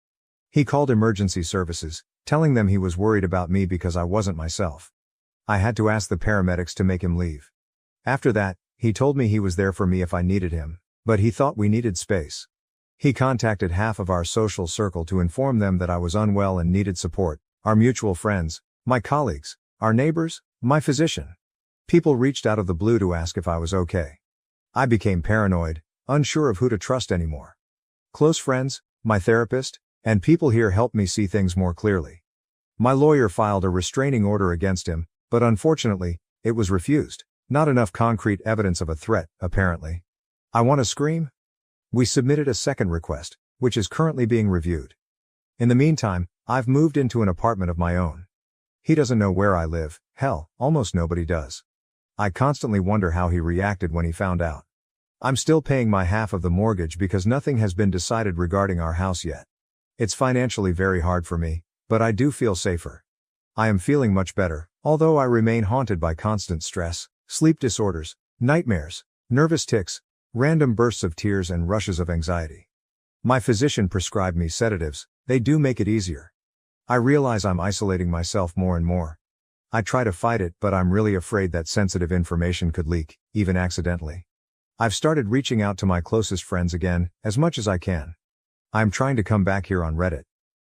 He called emergency services, telling them he was worried about me because I wasn't myself. I had to ask the paramedics to make him leave. After that, he told me he was there for me if I needed him, but he thought we needed space. He contacted half of our social circle to inform them that I was unwell and needed support, our mutual friends, my colleagues, our neighbors, my physician. People reached out of the blue to ask if I was okay. I became paranoid, unsure of who to trust anymore. Close friends, my therapist, and people here helped me see things more clearly. My lawyer filed a restraining order against him, but unfortunately, it was refused. Not enough concrete evidence of a threat, apparently. I want to scream? We submitted a second request, which is currently being reviewed. In the meantime, I've moved into an apartment of my own. He doesn't know where I live, hell, almost nobody does. I constantly wonder how he reacted when he found out. I'm still paying my half of the mortgage because nothing has been decided regarding our house yet. It's financially very hard for me, but I do feel safer. I am feeling much better, although I remain haunted by constant stress, sleep disorders, nightmares, nervous tics, random bursts of tears and rushes of anxiety. My physician prescribed me sedatives, they do make it easier. I realize I'm isolating myself more and more. I try to fight it, but I'm really afraid that sensitive information could leak, even accidentally. I've started reaching out to my closest friends again, as much as I can. I'm trying to come back here on Reddit.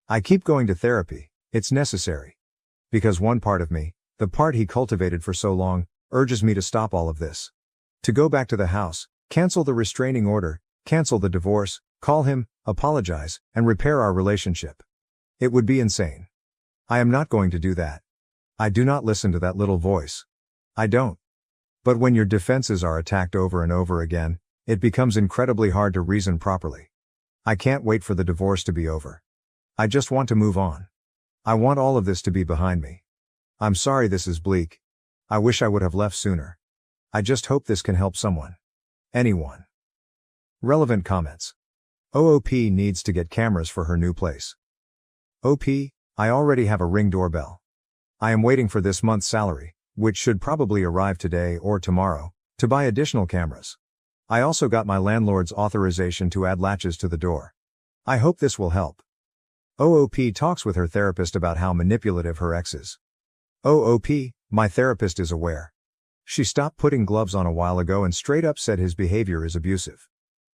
I keep going to therapy, it's necessary. Because one part of me, the part he cultivated for so long, urges me to stop all of this. To go back to the house, cancel the restraining order, cancel the divorce, call him, apologize, and repair our relationship. It would be insane. I am not going to do that. I do not listen to that little voice. I don't. But when your defenses are attacked over and over again, it becomes incredibly hard to reason properly. I can't wait for the divorce to be over. I just want to move on. I want all of this to be behind me. I'm sorry this is bleak. I wish I would have left sooner. I just hope this can help someone. Anyone. Relevant comments. OOP needs to get cameras for her new place. OP, I already have a Ring doorbell. I am waiting for this month's salary, which should probably arrive today or tomorrow, to buy additional cameras. I also got my landlord's authorization to add latches to the door. I hope this will help. OOP talks with her therapist about how manipulative her ex is. OOP, my therapist is aware. She stopped putting gloves on a while ago and straight up said his behavior is abusive.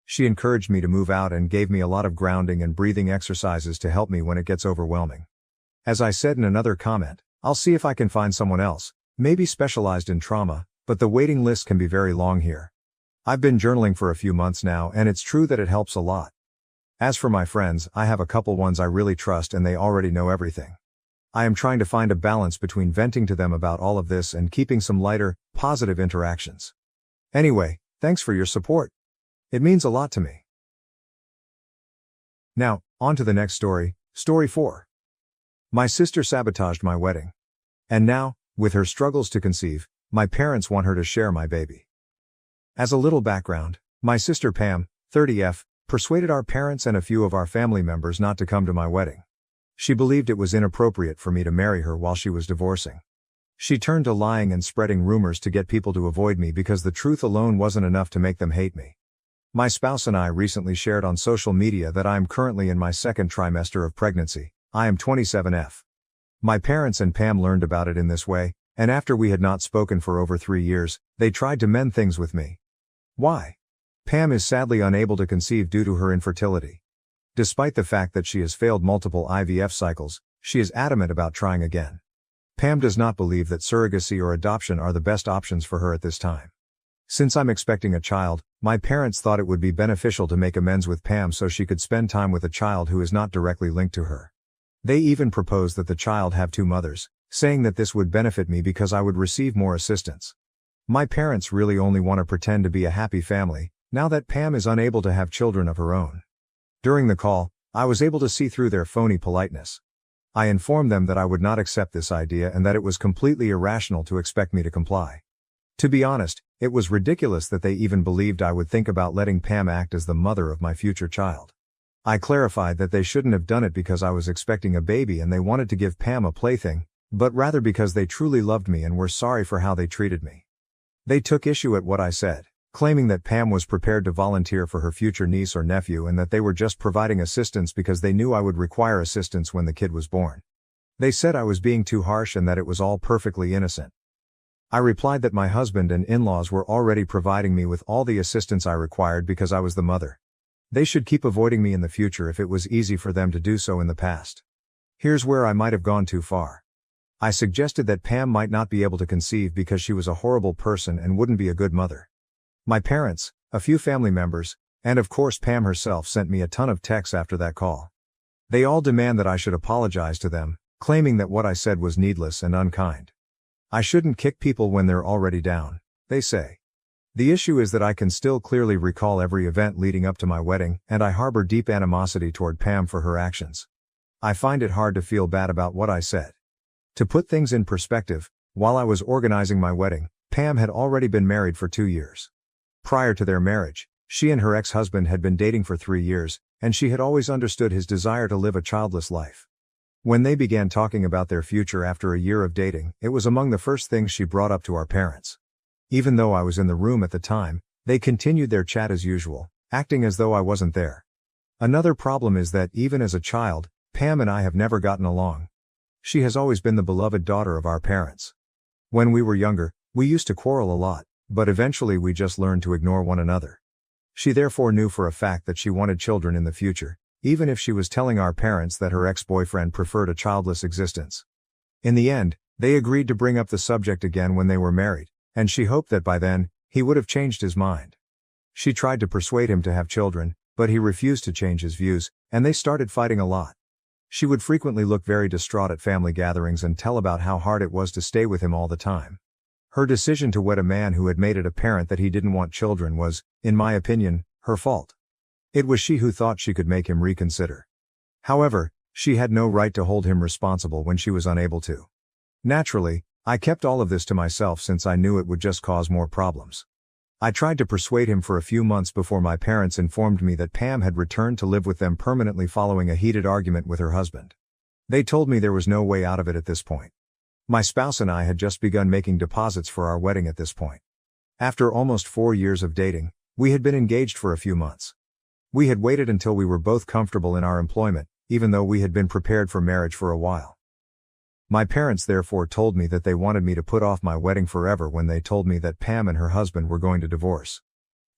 She encouraged me to move out and gave me a lot of grounding and breathing exercises to help me when it gets overwhelming. As I said in another comment, I'll see if I can find someone else, maybe specialized in trauma, but the waiting list can be very long here. I've been journaling for a few months now and it's true that it helps a lot. As for my friends, I have a couple ones I really trust and they already know everything. I am trying to find a balance between venting to them about all of this and keeping some lighter, positive interactions. Anyway, thanks for your support. It means a lot to me. Now, on to the next story, story 4. My sister sabotaged my wedding. And now, with her struggles to conceive, my parents want her to share my baby. As a little background, my sister Pam, 30F, persuaded our parents and a few of our family members not to come to my wedding. She believed it was inappropriate for me to marry her while she was divorcing. She turned to lying and spreading rumors to get people to avoid me because the truth alone wasn't enough to make them hate me. My spouse and I recently shared on social media that I am currently in my second trimester of pregnancy. I am 27F. My parents and Pam learned about it in this way, and after we had not spoken for over 3 years, they tried to mend things with me. Why? Pam is sadly unable to conceive due to her infertility. Despite the fact that she has failed multiple IVF cycles, she is adamant about trying again. Pam does not believe that surrogacy or adoption are the best options for her at this time. Since I'm expecting a child, my parents thought it would be beneficial to make amends with Pam so she could spend time with a child who is not directly linked to her. They even proposed that the child have 2 mothers, saying that this would benefit me because I would receive more assistance. My parents really only want to pretend to be a happy family, now that Pam is unable to have children of her own. During the call, I was able to see through their phony politeness. I informed them that I would not accept this idea and that it was completely irrational to expect me to comply. To be honest, it was ridiculous that they even believed I would think about letting Pam act as the mother of my future child. I clarified that they shouldn't have done it because I was expecting a baby and they wanted to give Pam a plaything, but rather because they truly loved me and were sorry for how they treated me. They took issue at what I said, claiming that Pam was prepared to volunteer for her future niece or nephew and that they were just providing assistance because they knew I would require assistance when the kid was born. They said I was being too harsh and that it was all perfectly innocent. I replied that my husband and in-laws were already providing me with all the assistance I required because I was the mother. They should keep avoiding me in the future if it was easy for them to do so in the past. Here's where I might have gone too far. I suggested that Pam might not be able to conceive because she was a horrible person and wouldn't be a good mother. My parents, a few family members, and of course Pam herself sent me a ton of texts after that call. They all demand that I should apologize to them, claiming that what I said was needless and unkind. I shouldn't kick people when they're already down, they say. The issue is that I can still clearly recall every event leading up to my wedding, and I harbor deep animosity toward Pam for her actions. I find it hard to feel bad about what I said. To put things in perspective, while I was organizing my wedding, Pam had already been married for 2 years. Prior to their marriage, she and her ex-husband had been dating for 3 years, and she had always understood his desire to live a childless life. When they began talking about their future after a year of dating, it was among the first things she brought up to our parents. Even though I was in the room at the time, they continued their chat as usual, acting as though I wasn't there. Another problem is that even as a child, Pam and I have never gotten along. She has always been the beloved daughter of our parents. When we were younger, we used to quarrel a lot, but eventually we just learned to ignore one another. She therefore knew for a fact that she wanted children in the future, even if she was telling our parents that her ex-boyfriend preferred a childless existence. In the end, they agreed to bring up the subject again when they were married, and she hoped that by then, he would have changed his mind. She tried to persuade him to have children, but he refused to change his views, and they started fighting a lot. She would frequently look very distraught at family gatherings and tell about how hard it was to stay with him all the time. Her decision to wed a man who had made it apparent that he didn't want children was, in my opinion, her fault. It was she who thought she could make him reconsider. However, she had no right to hold him responsible when she was unable to. Naturally, I kept all of this to myself since I knew it would just cause more problems. I tried to persuade him for a few months before my parents informed me that Pam had returned to live with them permanently following a heated argument with her husband. They told me there was no way out of it at this point. My spouse and I had just begun making deposits for our wedding at this point. After almost 4 years of dating, we had been engaged for a few months. We had waited until we were both comfortable in our employment, even though we had been prepared for marriage for a while. My parents therefore told me that they wanted me to put off my wedding forever when they told me that Pam and her husband were going to divorce.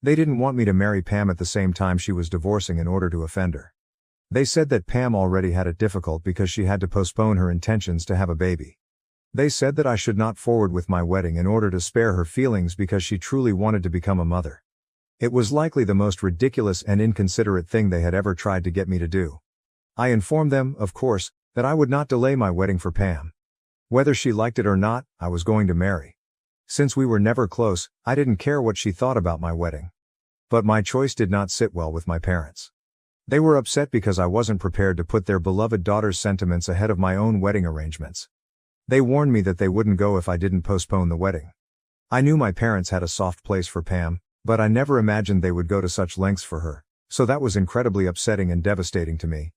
They didn't want me to marry Pam at the same time she was divorcing in order to offend her. They said that Pam already had it difficult because she had to postpone her intentions to have a baby. They said that I should not forward with my wedding in order to spare her feelings because she truly wanted to become a mother. It was likely the most ridiculous and inconsiderate thing they had ever tried to get me to do. I informed them, of course, that I would not delay my wedding for Pam. Whether she liked it or not, I was going to marry. Since we were never close, I didn't care what she thought about my wedding. But my choice did not sit well with my parents. They were upset because I wasn't prepared to put their beloved daughter's sentiments ahead of my own wedding arrangements. They warned me that they wouldn't go if I didn't postpone the wedding. I knew my parents had a soft place for Pam, but I never imagined they would go to such lengths for her, so that was incredibly upsetting and devastating to me.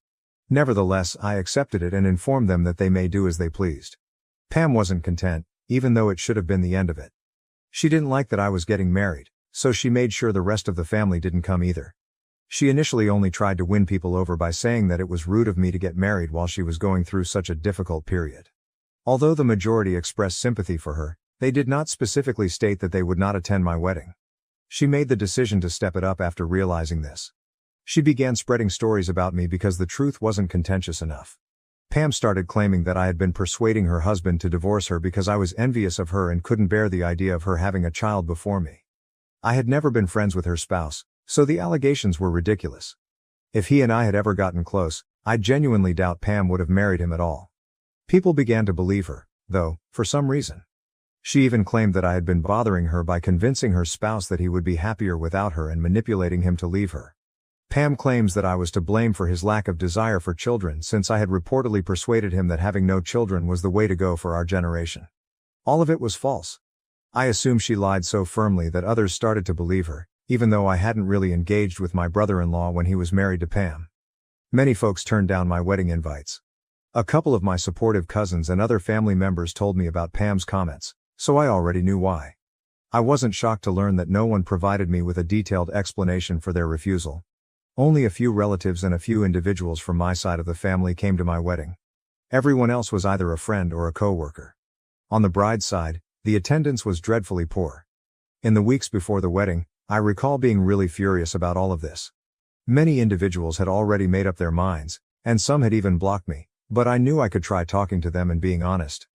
Nevertheless, I accepted it and informed them that they may do as they pleased. Pam wasn't content, even though it should have been the end of it. She didn't like that I was getting married, so she made sure the rest of the family didn't come either. She initially only tried to win people over by saying that it was rude of me to get married while she was going through such a difficult period. Although the majority expressed sympathy for her, they did not specifically state that they would not attend my wedding. She made the decision to step it up after realizing this. She began spreading stories about me because the truth wasn't contentious enough. Pam started claiming that I had been persuading her husband to divorce her because I was envious of her and couldn't bear the idea of her having a child before me. I had never been friends with her spouse, so the allegations were ridiculous. If he and I had ever gotten close, I genuinely doubt Pam would have married him at all. People began to believe her, though, for some reason. She even claimed that I had been bothering her by convincing her spouse that he would be happier without her and manipulating him to leave her. Pam claims that I was to blame for his lack of desire for children since I had reportedly persuaded him that having no children was the way to go for our generation. All of it was false. I assume she lied so firmly that others started to believe her, even though I hadn't really engaged with my brother-in-law when he was married to Pam. Many folks turned down my wedding invites. A couple of my supportive cousins and other family members told me about Pam's comments, so I already knew why. I wasn't shocked to learn that no one provided me with a detailed explanation for their refusal. Only a few relatives and a few individuals from my side of the family came to my wedding. Everyone else was either a friend or a co-worker. On the bride's side, the attendance was dreadfully poor. In the weeks before the wedding, I recall being really furious about all of this. Many individuals had already made up their minds, and some had even blocked me, but I knew I could try talking to them and being honest.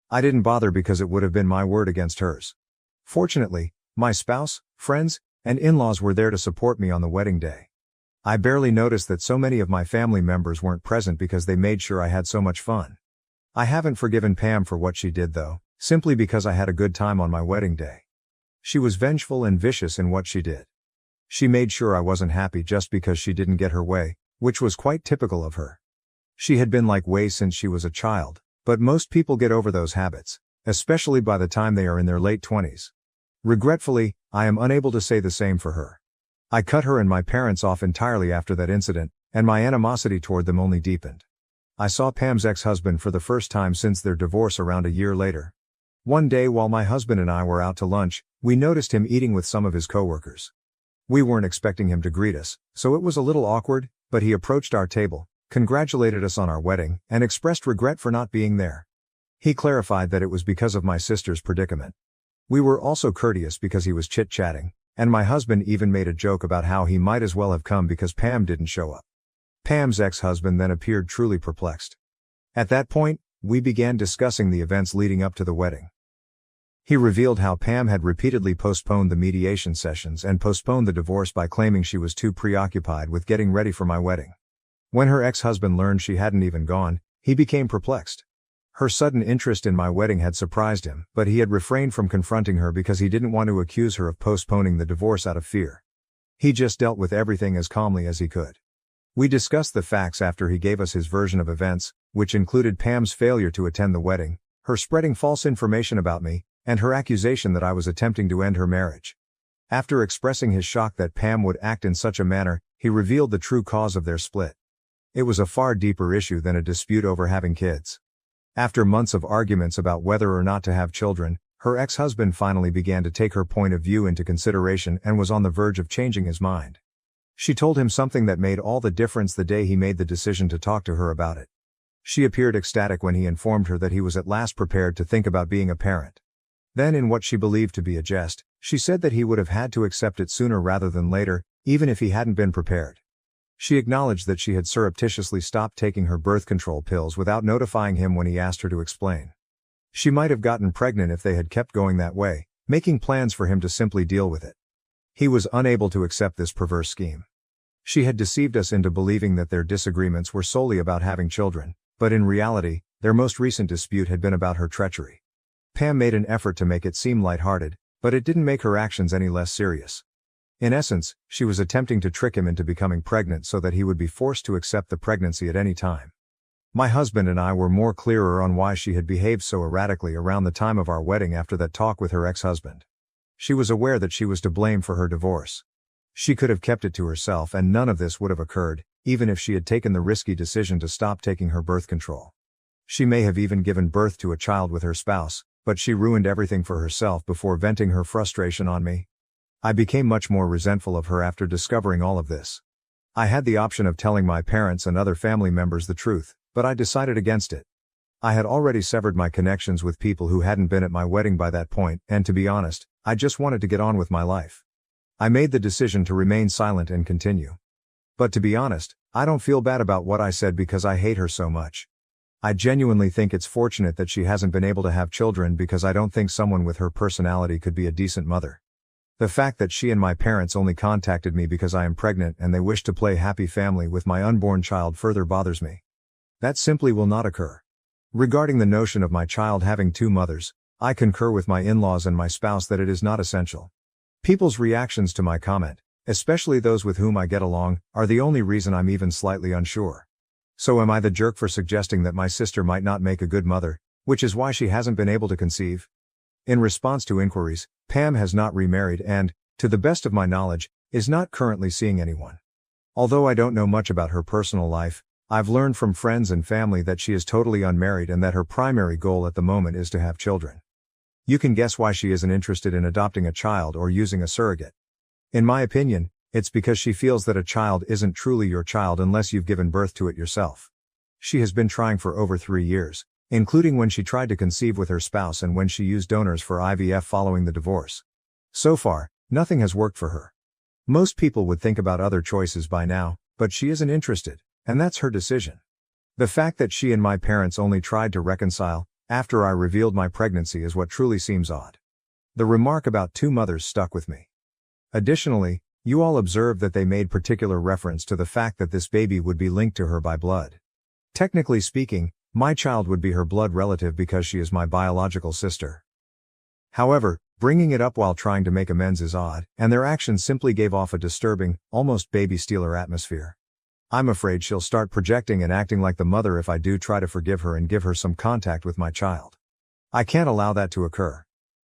I didn't bother because it would have been my word against hers. Fortunately, my spouse, friends, and in-laws were there to support me on the wedding day. I barely noticed that so many of my family members weren't present because they made sure I had so much fun. I haven't forgiven Pam for what she did though, simply because I had a good time on my wedding day. She was vengeful and vicious in what she did. She made sure I wasn't happy just because she didn't get her way, which was quite typical of her. She had been like way since she was a child, but most people get over those habits, especially by the time they are in their late 20s. Regretfully, I am unable to say the same for her. I cut her and my parents off entirely after that incident, and my animosity toward them only deepened. I saw Pam's ex-husband for the first time since their divorce around a year later. One day while my husband and I were out to lunch, we noticed him eating with some of his coworkers. We weren't expecting him to greet us, so it was a little awkward, but he approached our table, congratulated us on our wedding, and expressed regret for not being there. He clarified that it was because of my sister's predicament. We were also courteous because he was chit-chatting, and my husband even made a joke about how he might as well have come because Pam didn't show up. Pam's ex-husband then appeared truly perplexed. At that point, we began discussing the events leading up to the wedding. He revealed how Pam had repeatedly postponed the mediation sessions and postponed the divorce by claiming she was too preoccupied with getting ready for my wedding. When her ex-husband learned she hadn't even gone, he became perplexed. Her sudden interest in my wedding had surprised him, but he had refrained from confronting her because he didn't want to accuse her of postponing the divorce out of fear. He just dealt with everything as calmly as he could. We discussed the facts after he gave us his version of events, which included Pam's failure to attend the wedding, her spreading false information about me, and her accusation that I was attempting to end her marriage. After expressing his shock that Pam would act in such a manner, he revealed the true cause of their split. It was a far deeper issue than a dispute over having kids. After months of arguments about whether or not to have children, her ex-husband finally began to take her point of view into consideration and was on the verge of changing his mind. She told him something that made all the difference the day he made the decision to talk to her about it. She appeared ecstatic when he informed her that he was at last prepared to think about being a parent. Then, in what she believed to be a jest, she said that he would have had to accept it sooner rather than later, even if he hadn't been prepared. She acknowledged that she had surreptitiously stopped taking her birth control pills without notifying him when he asked her to explain. She might have gotten pregnant if they had kept going that way, making plans for him to simply deal with it. He was unable to accept this perverse scheme. She had deceived us into believing that their disagreements were solely about having children, but in reality, their most recent dispute had been about her treachery. Pam made an effort to make it seem lighthearted, but it didn't make her actions any less serious. In essence, she was attempting to trick him into becoming pregnant so that he would be forced to accept the pregnancy at any time. My husband and I were more clearer on why she had behaved so erratically around the time of our wedding after that talk with her ex-husband. She was aware that she was to blame for her divorce. She could have kept it to herself and none of this would have occurred, even if she had taken the risky decision to stop taking her birth control. She may have even given birth to a child with her spouse, but she ruined everything for herself before venting her frustration on me. I became much more resentful of her after discovering all of this. I had the option of telling my parents and other family members the truth, but I decided against it. I had already severed my connections with people who hadn't been at my wedding by that point, and to be honest, I just wanted to get on with my life. I made the decision to remain silent and continue. But to be honest, I don't feel bad about what I said because I hate her so much. I genuinely think it's fortunate that she hasn't been able to have children because I don't think someone with her personality could be a decent mother. The fact that she and my parents only contacted me because I am pregnant and they wish to play happy family with my unborn child further bothers me. That simply will not occur. Regarding the notion of my child having two mothers, I concur with my in-laws and my spouse that it is not essential. People's reactions to my comment, especially those with whom I get along, are the only reason I'm even slightly unsure. So am I the jerk for suggesting that my sister might not make a good mother, which is why she hasn't been able to conceive? In response to inquiries, Pam has not remarried and, to the best of my knowledge, is not currently seeing anyone. Although I don't know much about her personal life, I've learned from friends and family that she is totally unmarried and that her primary goal at the moment is to have children. You can guess why she isn't interested in adopting a child or using a surrogate. In my opinion, it's because she feels that a child isn't truly your child unless you've given birth to it yourself. She has been trying for over 3 years, including when she tried to conceive with her spouse and when she used donors for IVF following the divorce. So far, nothing has worked for her. Most people would think about other choices by now, but she isn't interested, and that's her decision. The fact that she and my parents only tried to reconcile after I revealed my pregnancy is what truly seems odd. The remark about 2 mothers stuck with me. Additionally, you all observed that they made particular reference to the fact that this baby would be linked to her by blood. Technically speaking, my child would be her blood relative because she is my biological sister. However, bringing it up while trying to make amends is odd, and their actions simply gave off a disturbing, almost baby stealer atmosphere. I'm afraid she'll start projecting and acting like the mother if I do try to forgive her and give her some contact with my child. I can't allow that to occur.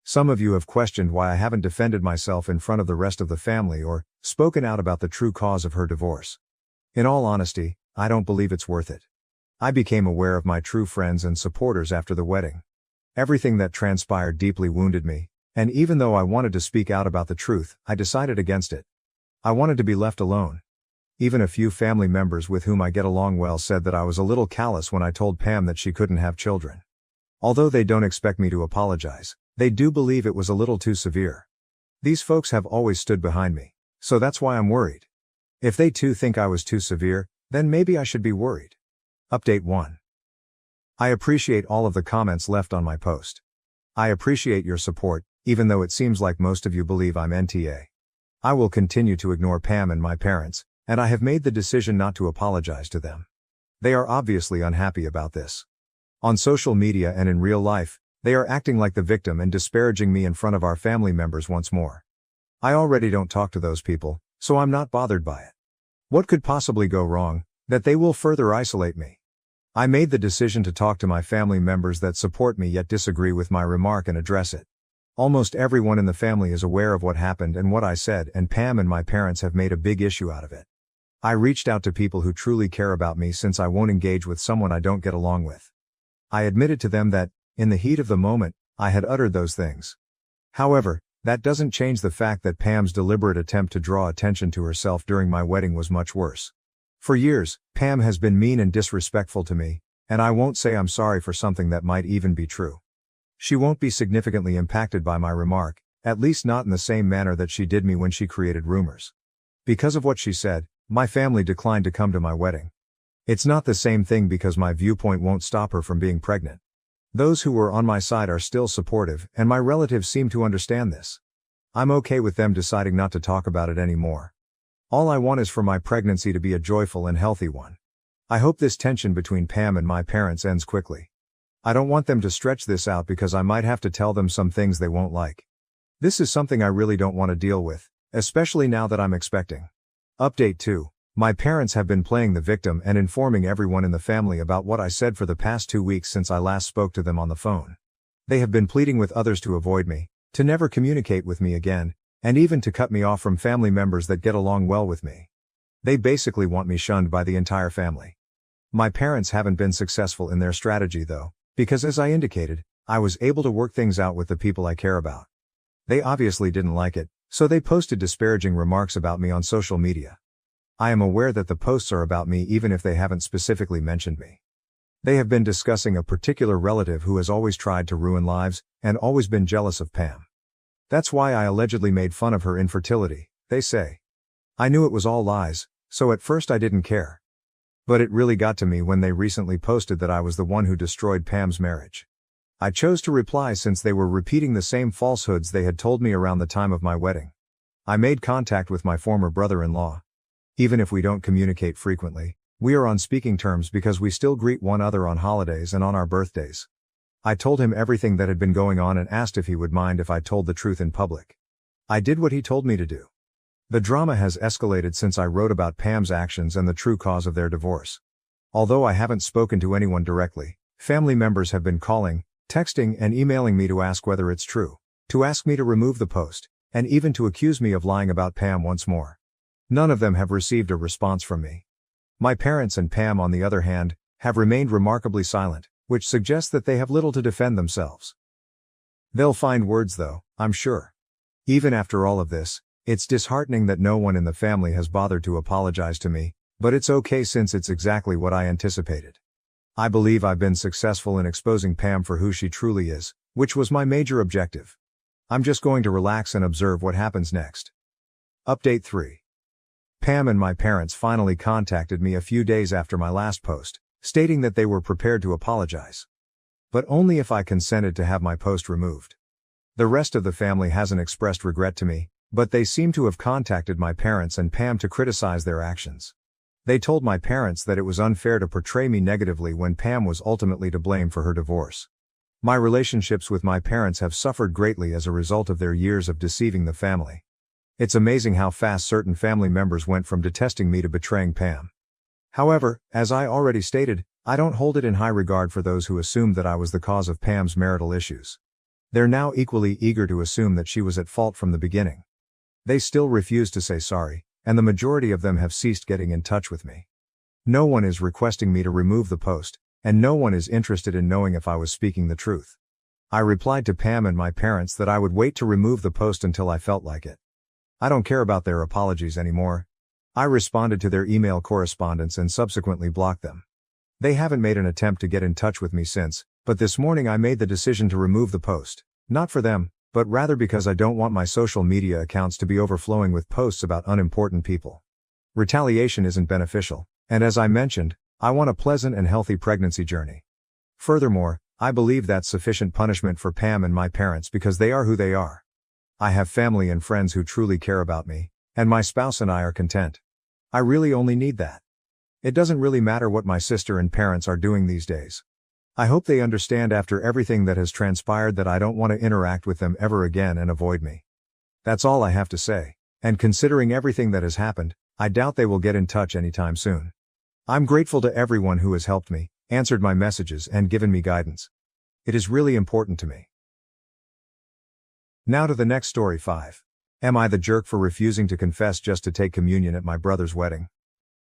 Some of you have questioned why I haven't defended myself in front of the rest of the family or spoken out about the true cause of her divorce. In all honesty, I don't believe it's worth it. I became aware of my true friends and supporters after the wedding. Everything that transpired deeply wounded me, and even though I wanted to speak out about the truth, I decided against it. I wanted to be left alone. Even a few family members with whom I get along well said that I was a little callous when I told Pam that she couldn't have children. Although they don't expect me to apologize, they do believe it was a little too severe. These folks have always stood behind me, so that's why I'm worried. If they too think I was too severe, then maybe I should be worried. Update 1. I appreciate all of the comments left on my post. I appreciate your support, even though it seems like most of you believe I'm NTA. I will continue to ignore Pam and my parents, and I have made the decision not to apologize to them. They are obviously unhappy about this. On social media and in real life, they are acting like the victim and disparaging me in front of our family members once more. I already don't talk to those people, so I'm not bothered by it. What could possibly go wrong? That they will further isolate me. I made the decision to talk to my family members that support me yet disagree with my remark and address it. Almost everyone in the family is aware of what happened and what I said, and Pam and my parents have made a big issue out of it. I reached out to people who truly care about me since I won't engage with someone I don't get along with. I admitted to them that, in the heat of the moment, I had uttered those things. However, that doesn't change the fact that Pam's deliberate attempt to draw attention to herself during my wedding was much worse. For years, Pam has been mean and disrespectful to me, and I won't say I'm sorry for something that might even be true. She won't be significantly impacted by my remark, at least not in the same manner that she did me when she created rumors. Because of what she said, my family declined to come to my wedding. It's not the same thing because my viewpoint won't stop her from being pregnant. Those who were on my side are still supportive, and my relatives seem to understand this. I'm okay with them deciding not to talk about it anymore. All I want is for my pregnancy to be a joyful and healthy one. I hope this tension between Pam and my parents ends quickly. I don't want them to stretch this out because I might have to tell them some things they won't like. This is something I really don't want to deal with, especially now that I'm expecting. Update 2. My parents have been playing the victim and informing everyone in the family about what I said for the past 2 weeks since I last spoke to them on the phone. They have been pleading with others to avoid me, to never communicate with me again, and even to cut me off from family members that get along well with me. They basically want me shunned by the entire family. My parents haven't been successful in their strategy though, because as I indicated, I was able to work things out with the people I care about. They obviously didn't like it, so they posted disparaging remarks about me on social media. I am aware that the posts are about me even if they haven't specifically mentioned me. They have been discussing a particular relative who has always tried to ruin lives, and always been jealous of Pam. That's why I allegedly made fun of her infertility, they say. I knew it was all lies, so at first I didn't care. But it really got to me when they recently posted that I was the one who destroyed Pam's marriage. I chose to reply since they were repeating the same falsehoods they had told me around the time of my wedding. I made contact with my former brother-in-law. Even if we don't communicate frequently, we are on speaking terms because we still greet one another on holidays and on our birthdays. I told him everything that had been going on and asked if he would mind if I told the truth in public. I did what he told me to do. The drama has escalated since I wrote about Pam's actions and the true cause of their divorce. Although I haven't spoken to anyone directly, family members have been calling, texting, and emailing me to ask whether it's true, to ask me to remove the post, and even to accuse me of lying about Pam once more. None of them have received a response from me. My parents and Pam, on the other hand, have remained remarkably silent, which suggests that they have little to defend themselves. They'll find words though, I'm sure. Even after all of this, it's disheartening that no one in the family has bothered to apologize to me, but it's okay since it's exactly what I anticipated. I believe I've been successful in exposing Pam for who she truly is, which was my major objective. I'm just going to relax and observe what happens next. Update 3. Pam and my parents finally contacted me a few days after my last post, stating that they were prepared to apologize. But only if I consented to have my post removed. The rest of the family hasn't expressed regret to me, but they seem to have contacted my parents and Pam to criticize their actions. They told my parents that it was unfair to portray me negatively when Pam was ultimately to blame for her divorce. My relationships with my parents have suffered greatly as a result of their years of deceiving the family. It's amazing how fast certain family members went from detesting me to betraying Pam. However, as I already stated, I don't hold it in high regard for those who assumed that I was the cause of Pam's marital issues. They're now equally eager to assume that she was at fault from the beginning. They still refuse to say sorry, and the majority of them have ceased getting in touch with me. No one is requesting me to remove the post, and no one is interested in knowing if I was speaking the truth. I replied to Pam and my parents that I would wait to remove the post until I felt like it. I don't care about their apologies anymore. I responded to their email correspondence and subsequently blocked them. They haven't made an attempt to get in touch with me since, but this morning I made the decision to remove the post, not for them, but rather because I don't want my social media accounts to be overflowing with posts about unimportant people. Retaliation isn't beneficial, and as I mentioned, I want a pleasant and healthy pregnancy journey. Furthermore, I believe that's sufficient punishment for Pam and my parents because they are who they are. I have family and friends who truly care about me, and my spouse and I are content. I really only need that. It doesn't really matter what my sister and parents are doing these days. I hope they understand after everything that has transpired that I don't want to interact with them ever again and avoid me. That's all I have to say, and considering everything that has happened, I doubt they will get in touch anytime soon. I'm grateful to everyone who has helped me, answered my messages and given me guidance. It is really important to me. Now to the next story 5. Am I the jerk for refusing to confess just to take communion at my brother's wedding?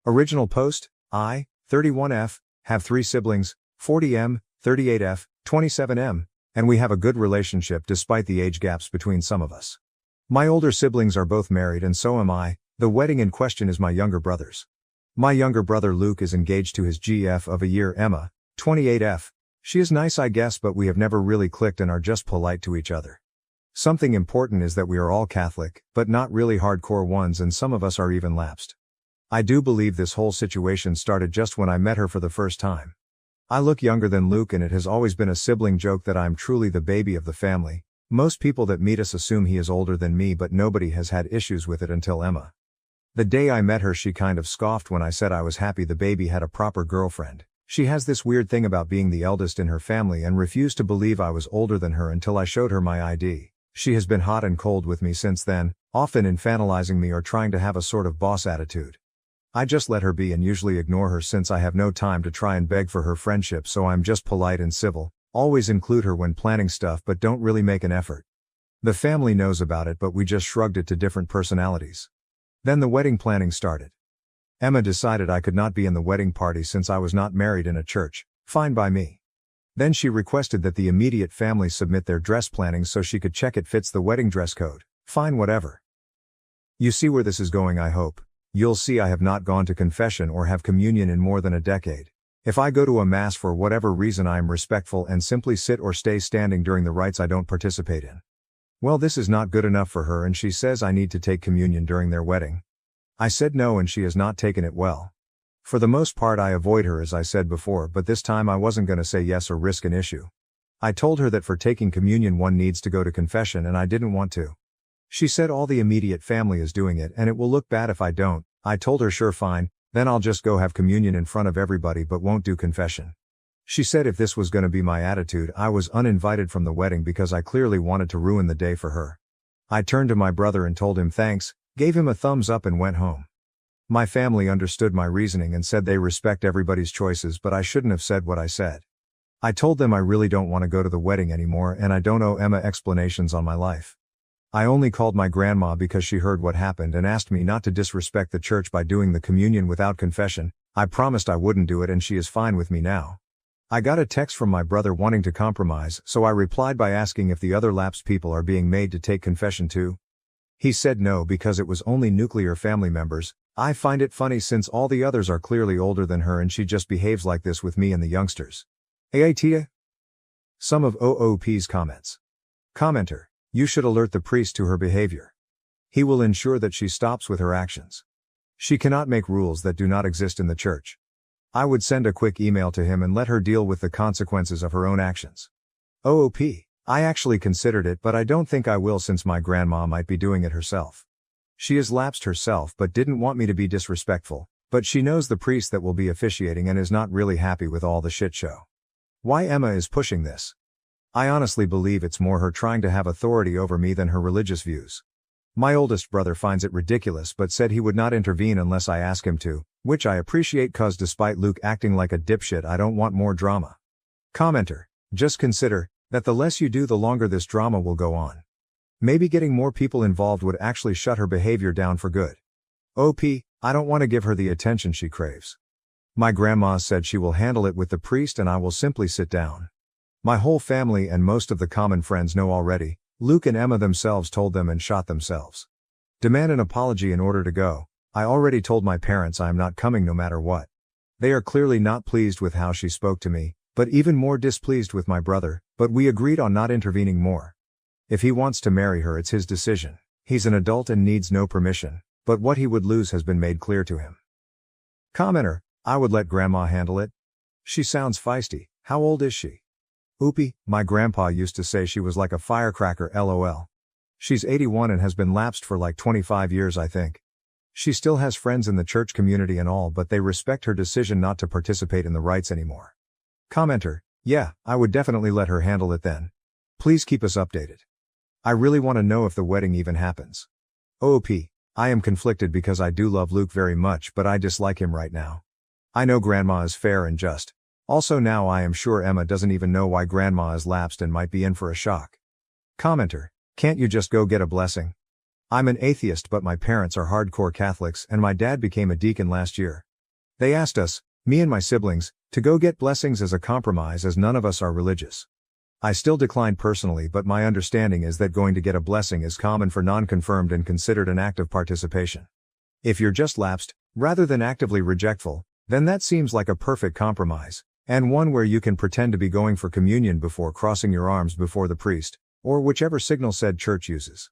Original post, I, 31F, have 3 siblings, 40M, 38F, 27M, and we have a good relationship despite the age gaps between some of us. My older siblings are both married and so am I. The wedding in question is my younger brother's. My younger brother Luke is engaged to his GF of a year Emma, 28F. She is nice I guess, but we have never really clicked and are just polite to each other. Something important is that we are all Catholic, but not really hardcore ones, and some of us are even lapsed. I do believe this whole situation started just when I met her for the first time. I look younger than Luke and it has always been a sibling joke that I'm truly the baby of the family. Most people that meet us assume he is older than me, but nobody has had issues with it until Emma. The day I met her she kind of scoffed when I said I was happy the baby had a proper girlfriend. She has this weird thing about being the eldest in her family and refused to believe I was older than her until I showed her my ID. She has been hot and cold with me since then, often infantilizing me or trying to have a sort of boss attitude. I just let her be and usually ignore her since I have no time to try and beg for her friendship, so I'm just polite and civil, always include her when planning stuff but don't really make an effort. The family knows about it but we just shrugged it to different personalities. Then the wedding planning started. Emma decided I could not be in the wedding party since I was not married in a church, fine by me. Then she requested that the immediate family submit their dress planning so she could check it fits the wedding dress code, fine whatever. You see where this is going, I hope. You'll see I have not gone to confession or have communion in more than a decade. If I go to a mass for whatever reason I am respectful and simply sit or stay standing during the rites I don't participate in. Well, this is not good enough for her and she says I need to take communion during their wedding. I said no and she has not taken it well. For the most part I avoid her as I said before, but this time I wasn't gonna say yes or risk an issue. I told her that for taking communion one needs to go to confession and I didn't want to. She said all the immediate family is doing it and it will look bad if I don't. I told her sure fine, then I'll just go have communion in front of everybody but won't do confession. She said if this was gonna be my attitude, I was uninvited from the wedding because I clearly wanted to ruin the day for her. I turned to my brother and told him thanks, gave him a thumbs up and went home. My family understood my reasoning and said they respect everybody's choices, but I shouldn't have said what I said. I told them I really don't want to go to the wedding anymore and I don't owe Emma explanations on my life. I only called my grandma because she heard what happened and asked me not to disrespect the church by doing the communion without confession. I promised I wouldn't do it and she is fine with me now. I got a text from my brother wanting to compromise, so I replied by asking if the other lapsed people are being made to take confession too. He said no because it was only nuclear family members. I find it funny since all the others are clearly older than her and she just behaves like this with me and the youngsters. AITA? Some of OOP's comments. Commenter: you should alert the priest to her behavior. He will ensure that she stops with her actions. She cannot make rules that do not exist in the church. I would send a quick email to him and let her deal with the consequences of her own actions. OOP: I actually considered it, but I don't think I will since my grandma might be doing it herself. She is lapsed herself but didn't want me to be disrespectful, but she knows the priest that will be officiating and is not really happy with all the shit show. Why Emma is pushing this? I honestly believe it's more her trying to have authority over me than her religious views. My oldest brother finds it ridiculous but said he would not intervene unless I ask him to, which I appreciate cause despite Luke acting like a dipshit I don't want more drama. Commenter: just consider that the less you do the longer this drama will go on. Maybe getting more people involved would actually shut her behavior down for good. OP: I don't want to give her the attention she craves. My grandma said she will handle it with the priest and I will simply sit down. My whole family and most of the common friends know already. Luke and Emma themselves told them and shot themselves. Demand an apology in order to go. I already told my parents I am not coming no matter what. They are clearly not pleased with how she spoke to me, but even more displeased with my brother, but we agreed on not intervening more. If he wants to marry her, it's his decision. He's an adult and needs no permission, but what he would lose has been made clear to him. Commenter: I would let grandma handle it. She sounds feisty. How old is she? Oopie: my grandpa used to say she was like a firecracker, lol. She's 81 and has been lapsed for like 25 years I think. She still has friends in the church community and all, but they respect her decision not to participate in the rites anymore. Commenter: yeah, I would definitely let her handle it then. Please keep us updated. I really want to know if the wedding even happens. OOP: I am conflicted because I do love Luke very much but I dislike him right now. I know grandma is fair and just. Also now I am sure Emma doesn't even know why grandma is lapsed and might be in for a shock. Commenter: can't you just go get a blessing? I'm an atheist but my parents are hardcore Catholics and my dad became a deacon last year. They asked us, me and my siblings, to go get blessings as a compromise as none of us are religious. I still declined personally, but my understanding is that going to get a blessing is common for non-confirmed and considered an act of participation. If you're just lapsed, rather than actively rejectful, then that seems like a perfect compromise, and one where you can pretend to be going for communion before crossing your arms before the priest, or whichever signal said church uses.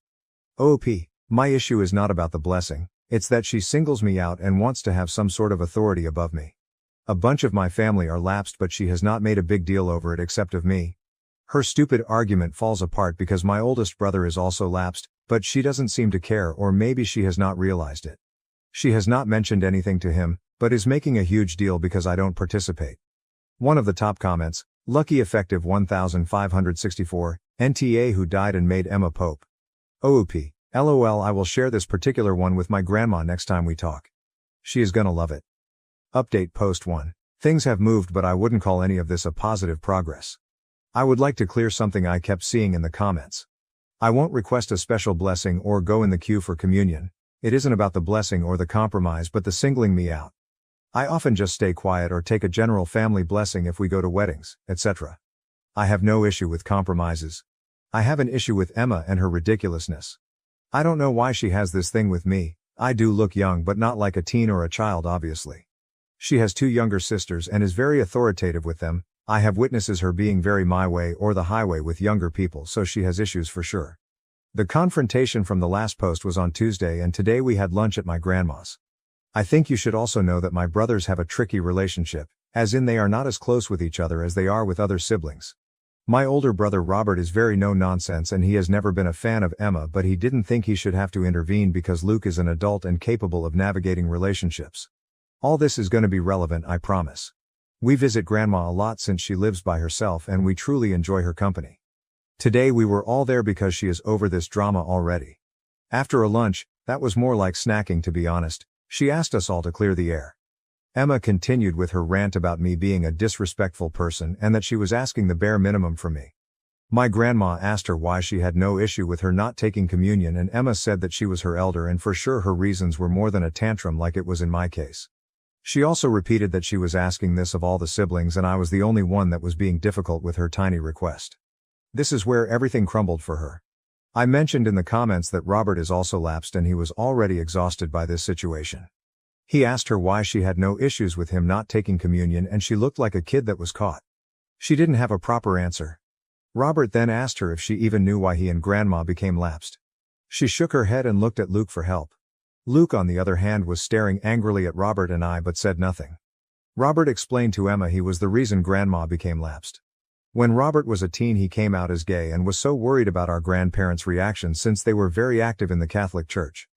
OP: my issue is not about the blessing, it's that she singles me out and wants to have some sort of authority above me. A bunch of my family are lapsed but she has not made a big deal over it except of me. Her stupid argument falls apart because my oldest brother is also lapsed, but she doesn't seem to care, or maybe she has not realized it. She has not mentioned anything to him, but is making a huge deal because I don't participate. One of the top comments: lucky effective 1564, NTA who died and made Emma Pope. OOP: LOL, I will share this particular one with my grandma next time we talk. She is gonna love it. Update post 1. Things have moved but I wouldn't call any of this a positive progress. I would like to clear something I kept seeing in the comments. I won't request a special blessing or go in the queue for communion. It isn't about the blessing or the compromise but the singling me out. I often just stay quiet or take a general family blessing if we go to weddings, etc. I have no issue with compromises. I have an issue with Emma and her ridiculousness. I don't know why she has this thing with me. I do look young but not like a teen or a child obviously. She has 2 younger sisters and is very authoritative with them. I have witnesses her being very my way or the highway with younger people, so she has issues for sure. The confrontation from the last post was on Tuesday and today we had lunch at my grandma's. I think you should also know that my brothers have a tricky relationship, as in they are not as close with each other as they are with other siblings. My older brother Robert is very no nonsense and he has never been a fan of Emma, but he didn't think he should have to intervene because Luke is an adult and capable of navigating relationships. All this is going to be relevant, I promise. We visit Grandma a lot since she lives by herself and we truly enjoy her company. Today we were all there because she is over this drama already. After a lunch, that was more like snacking to be honest, she asked us all to clear the air. Emma continued with her rant about me being a disrespectful person and that she was asking the bare minimum from me. My grandma asked her why she had no issue with her not taking communion and Emma said that she was her elder and for sure her reasons were more than a tantrum like it was in my case. She also repeated that she was asking this of all the siblings and I was the only one that was being difficult with her tiny request. This is where everything crumbled for her. I mentioned in the comments that Robert is also lapsed and he was already exhausted by this situation. He asked her why she had no issues with him not taking communion and she looked like a kid that was caught. She didn't have a proper answer. Robert then asked her if she even knew why he and Grandma became lapsed. She shook her head and looked at Luke for help. Luke on the other hand was staring angrily at Robert and I but said nothing. Robert explained to Emma he was the reason Grandma became lapsed. When Robert was a teen he came out as gay and was so worried about our grandparents' reaction since they were very active in the Catholic Church.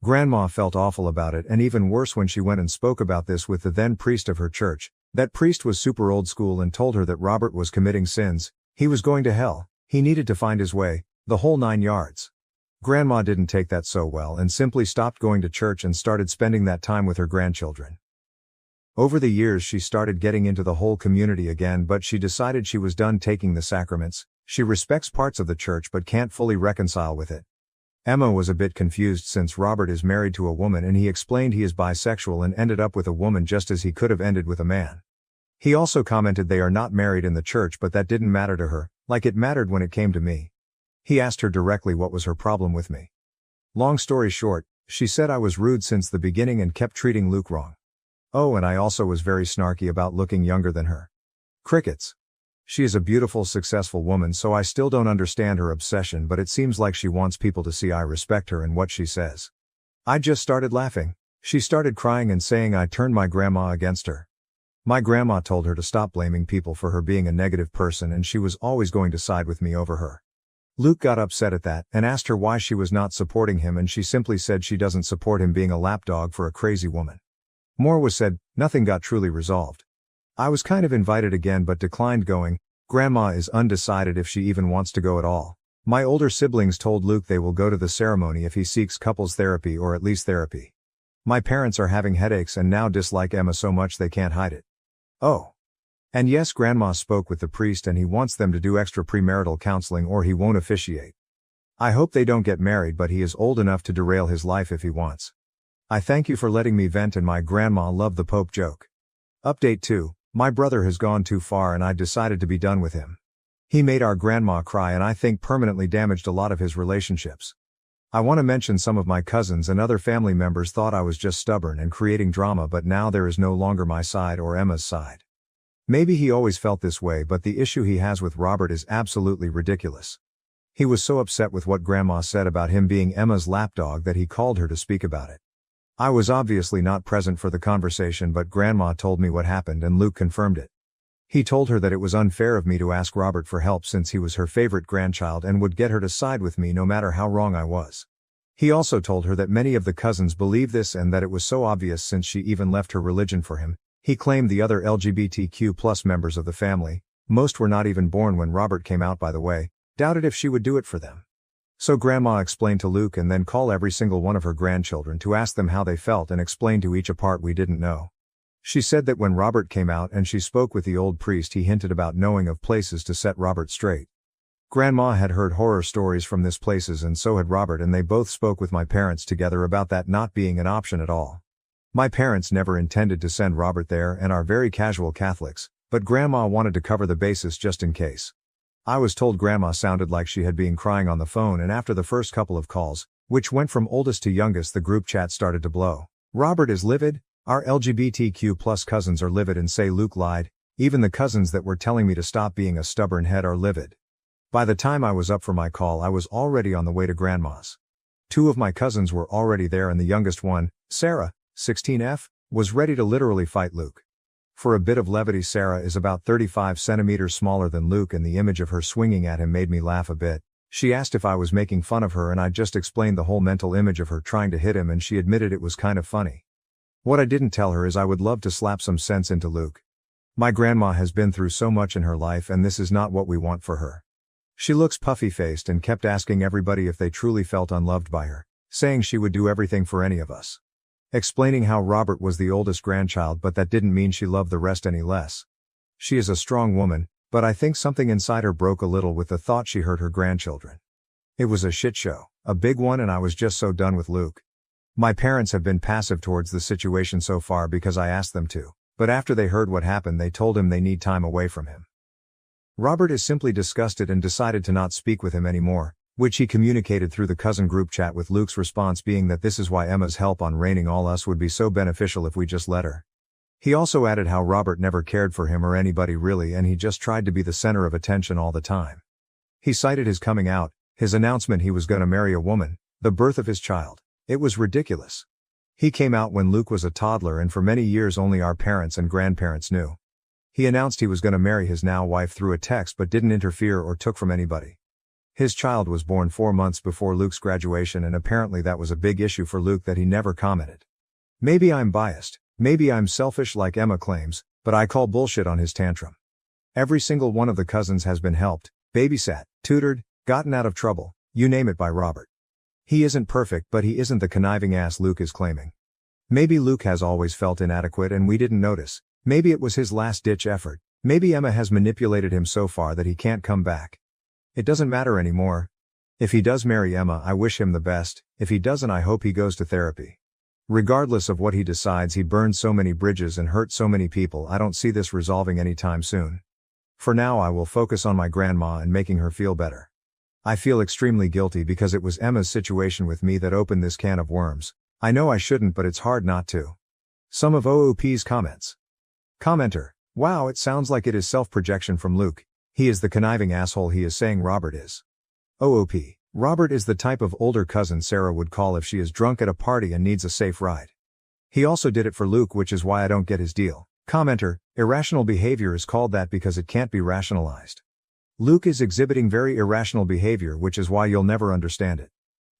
Grandma felt awful about it and even worse when she went and spoke about this with the then priest of her church. That priest was super old school and told her that Robert was committing sins. He was going to hell, he needed to find his way, the whole 9 yards. Grandma didn't take that so well and simply stopped going to church and started spending that time with her grandchildren. Over the years she started getting into the whole community again but she decided she was done taking the sacraments. She respects parts of the church but can't fully reconcile with it. Emma was a bit confused since Robert is married to a woman and he explained he is bisexual and ended up with a woman just as he could have ended with a man. He also commented they are not married in the church but that didn't matter to her, like it mattered when it came to me. He asked her directly what was her problem with me. Long story short, she said I was rude since the beginning and kept treating Luke wrong. Oh, and I also was very snarky about looking younger than her. Crickets. She is a beautiful, successful woman so I still don't understand her obsession but it seems like she wants people to see I respect her and what she says. I just started laughing. She started crying and saying I turned my grandma against her. My grandma told her to stop blaming people for her being a negative person and she was always going to side with me over her. Luke got upset at that and asked her why she was not supporting him and she simply said she doesn't support him being a lapdog for a crazy woman. More was said, nothing got truly resolved. I was kind of invited again but declined going. Grandma is undecided if she even wants to go at all. My older siblings told Luke they will go to the ceremony if he seeks couples therapy or at least therapy. My parents are having headaches and now dislike Emma so much they can't hide it. Oh. And yes, Grandma spoke with the priest and he wants them to do extra premarital counseling or he won't officiate. I hope they don't get married but he is old enough to derail his life if he wants. I thank you for letting me vent and my grandma loved the Pope joke. Update 2. My brother has gone too far and I decided to be done with him. He made our grandma cry and I think permanently damaged a lot of his relationships. I want to mention some of my cousins and other family members thought I was just stubborn and creating drama but now there is no longer my side or Emma's side. Maybe he always felt this way but the issue he has with Robert is absolutely ridiculous. He was so upset with what Grandma said about him being Emma's lapdog that he called her to speak about it. I was obviously not present for the conversation but Grandma told me what happened and Luke confirmed it. He told her that it was unfair of me to ask Robert for help since he was her favorite grandchild and would get her to side with me no matter how wrong I was. He also told her that many of the cousins believe this and that it was so obvious since she even left her religion for him. He claimed the other LGBTQ+ members of the family, most were not even born when Robert came out by the way, doubted if she would do it for them. So Grandma explained to Luke and then call every single one of her grandchildren to ask them how they felt and explain to each a part we didn't know. She said that when Robert came out and she spoke with the old priest he hinted about knowing of places to set Robert straight. Grandma had heard horror stories from these places and so had Robert and they both spoke with my parents together about that not being an option at all. My parents never intended to send Robert there and are very casual Catholics, but Grandma wanted to cover the basis just in case. I was told Grandma sounded like she had been crying on the phone and after the first couple of calls, which went from oldest to youngest the group chat started to blow. Robert is livid, our LGBTQ+ cousins are livid and say Luke lied, even the cousins that were telling me to stop being a stubborn head are livid. By the time I was up for my call I was already on the way to Grandma's. 2 of my cousins were already there and the youngest one, Sarah, 16F, was ready to literally fight Luke. For a bit of levity, Sarah is about 35 centimeters smaller than Luke and the image of her swinging at him made me laugh a bit. She asked if I was making fun of her and I just explained the whole mental image of her trying to hit him and she admitted it was kind of funny. What I didn't tell her is I would love to slap some sense into Luke. My grandma has been through so much in her life and this is not what we want for her. She looks puffy-faced and kept asking everybody if they truly felt unloved by her, saying she would do everything for any of us. Explaining how Robert was the oldest grandchild but that didn't mean she loved the rest any less. She is a strong woman, but I think something inside her broke a little with the thought she hurt her grandchildren. It was a shit show, a big one, and I was just so done with Luke. My parents have been passive towards the situation so far because I asked them to, but after they heard what happened they told him they need time away from him. Robert is simply disgusted and decided to not speak with him anymore, which he communicated through the cousin group chat, with Luke's response being that this is why Emma's help on reining all us would be so beneficial if we just let her. He also added how Robert never cared for him or anybody really, and he just tried to be the center of attention all the time. He cited his coming out, his announcement he was gonna marry a woman, the birth of his child. It was ridiculous. He came out when Luke was a toddler and for many years only our parents and grandparents knew. He announced he was gonna marry his now wife through a text but didn't interfere or took from anybody. His child was born 4 months before Luke's graduation, and apparently that was a big issue for Luke that he never commented. Maybe I'm biased, maybe I'm selfish like Emma claims, but I call bullshit on his tantrum. Every single one of the cousins has been helped, babysat, tutored, gotten out of trouble, you name it, by Robert. He isn't perfect, but he isn't the conniving ass Luke is claiming. Maybe Luke has always felt inadequate and we didn't notice. Maybe it was his last-ditch effort. Maybe Emma has manipulated him so far that he can't come back. It doesn't matter anymore. If he does marry Emma, I wish him the best. If he doesn't, I hope he goes to therapy. Regardless of what he decides, he burned so many bridges and hurt so many people. I don't see this resolving anytime soon. For now, I will focus on my grandma and making her feel better. I feel extremely guilty because it was Emma's situation with me that opened this can of worms. I know I shouldn't, but it's hard not to. Some of OOP's comments. Commenter: wow, it sounds like it is self-projection from Luke. He is the conniving asshole he is saying Robert is. OOP: Robert is the type of older cousin Sarah would call if she is drunk at a party and needs a safe ride. He also did it for Luke, which is why I don't get his deal. Commenter: irrational behavior is called that because it can't be rationalized. Luke is exhibiting very irrational behavior, which is why you'll never understand it.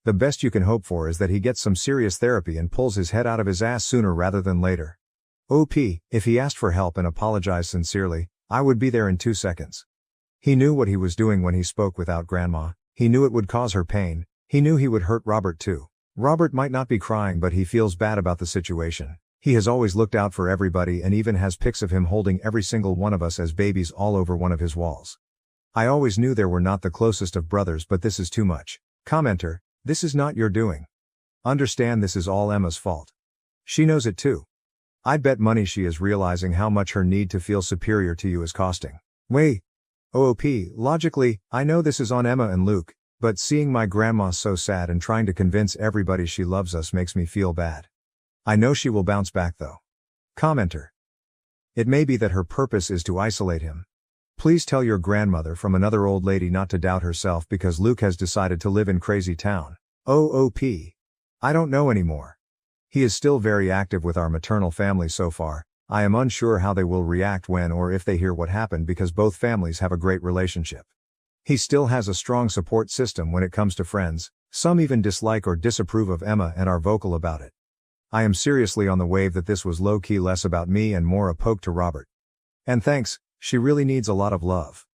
The best you can hope for is that he gets some serious therapy and pulls his head out of his ass sooner rather than later. OP: if he asked for help and apologized sincerely, I would be there in 2 seconds. He knew what he was doing when he spoke without grandma. He knew it would cause her pain. He knew he would hurt Robert too. Robert might not be crying, but he feels bad about the situation. He has always looked out for everybody and even has pics of him holding every single one of us as babies all over one of his walls. I always knew they were not the closest of brothers, but this is too much. Commenter: this is not your doing. Understand, this is all Emma's fault. She knows it too. I'd bet money she is realizing how much her need to feel superior to you is costing. Wait. OOP: logically, I know this is on Emma and Luke, but seeing my grandma so sad and trying to convince everybody she loves us makes me feel bad. I know she will bounce back though. Commenter: it may be that her purpose is to isolate him. Please tell your grandmother from another old lady not to doubt herself because Luke has decided to live in crazy town. OOP: I don't know anymore. He is still very active with our maternal family so far. I am unsure how they will react when or if they hear what happened because both families have a great relationship. He still has a strong support system when it comes to friends. Some even dislike or disapprove of Emma and are vocal about it. I am seriously on the wave that this was low-key less about me and more a poke to Robert. And thanks. She really needs a lot of love.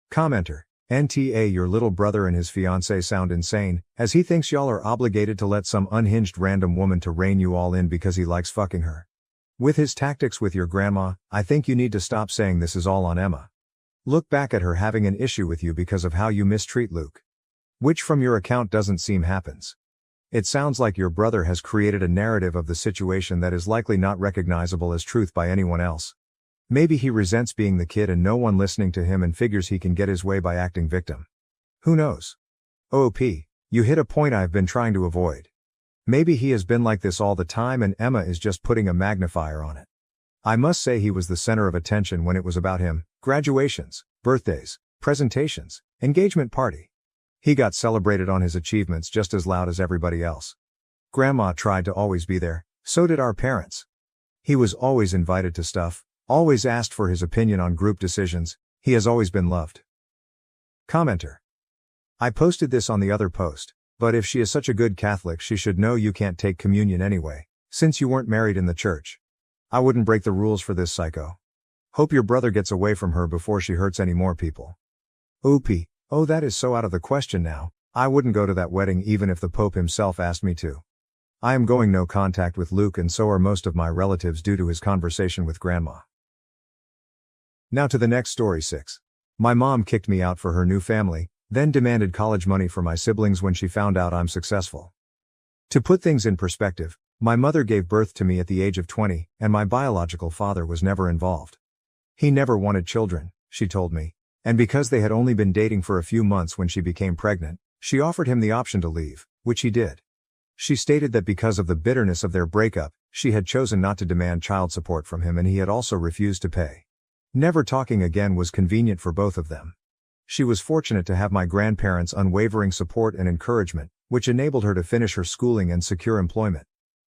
Commenter: NTA, your little brother and his fiancée sound insane, as he thinks y'all are obligated to let some unhinged random woman to rein you all in because he likes fucking her. With his tactics with your grandma, I think you need to stop saying this is all on Emma. Look back at her having an issue with you because of how you mistreat Luke. Which from your account doesn't seem happens. It sounds like your brother has created a narrative of the situation that is likely not recognizable as truth by anyone else. Maybe he resents being the kid and no one listening to him and figures he can get his way by acting victim. Who knows? OOP: you hit a point I've been trying to avoid. Maybe he has been like this all the time and Emma is just putting a magnifier on it. I must say he was the center of attention when it was about him. Graduations, birthdays, presentations, engagement party. He got celebrated on his achievements just as loud as everybody else. Grandma tried to always be there, so did our parents. He was always invited to stuff. Always asked for his opinion on group decisions. He has always been loved. Commenter: I posted this on the other post, but if she is such a good Catholic, she should know you can't take communion anyway, since you weren't married in the church. I wouldn't break the rules for this psycho. Hope your brother gets away from her before she hurts any more people. Oopie, oh that is so out of the question now, I wouldn't go to that wedding even if the Pope himself asked me to. I am going no contact with Luke and so are most of my relatives due to his conversation with Grandma. Now to the next story 6. My mom kicked me out for her new family, then demanded college money for my siblings when she found out I'm successful. To put things in perspective, my mother gave birth to me at the age of 20, and my biological father was never involved. He never wanted children, she told me, and because they had only been dating for a few months when she became pregnant, she offered him the option to leave, which he did. She stated that because of the bitterness of their breakup, she had chosen not to demand child support from him and he had also refused to pay. Never talking again was convenient for both of them. She was fortunate to have my grandparents' unwavering support and encouragement, which enabled her to finish her schooling and secure employment.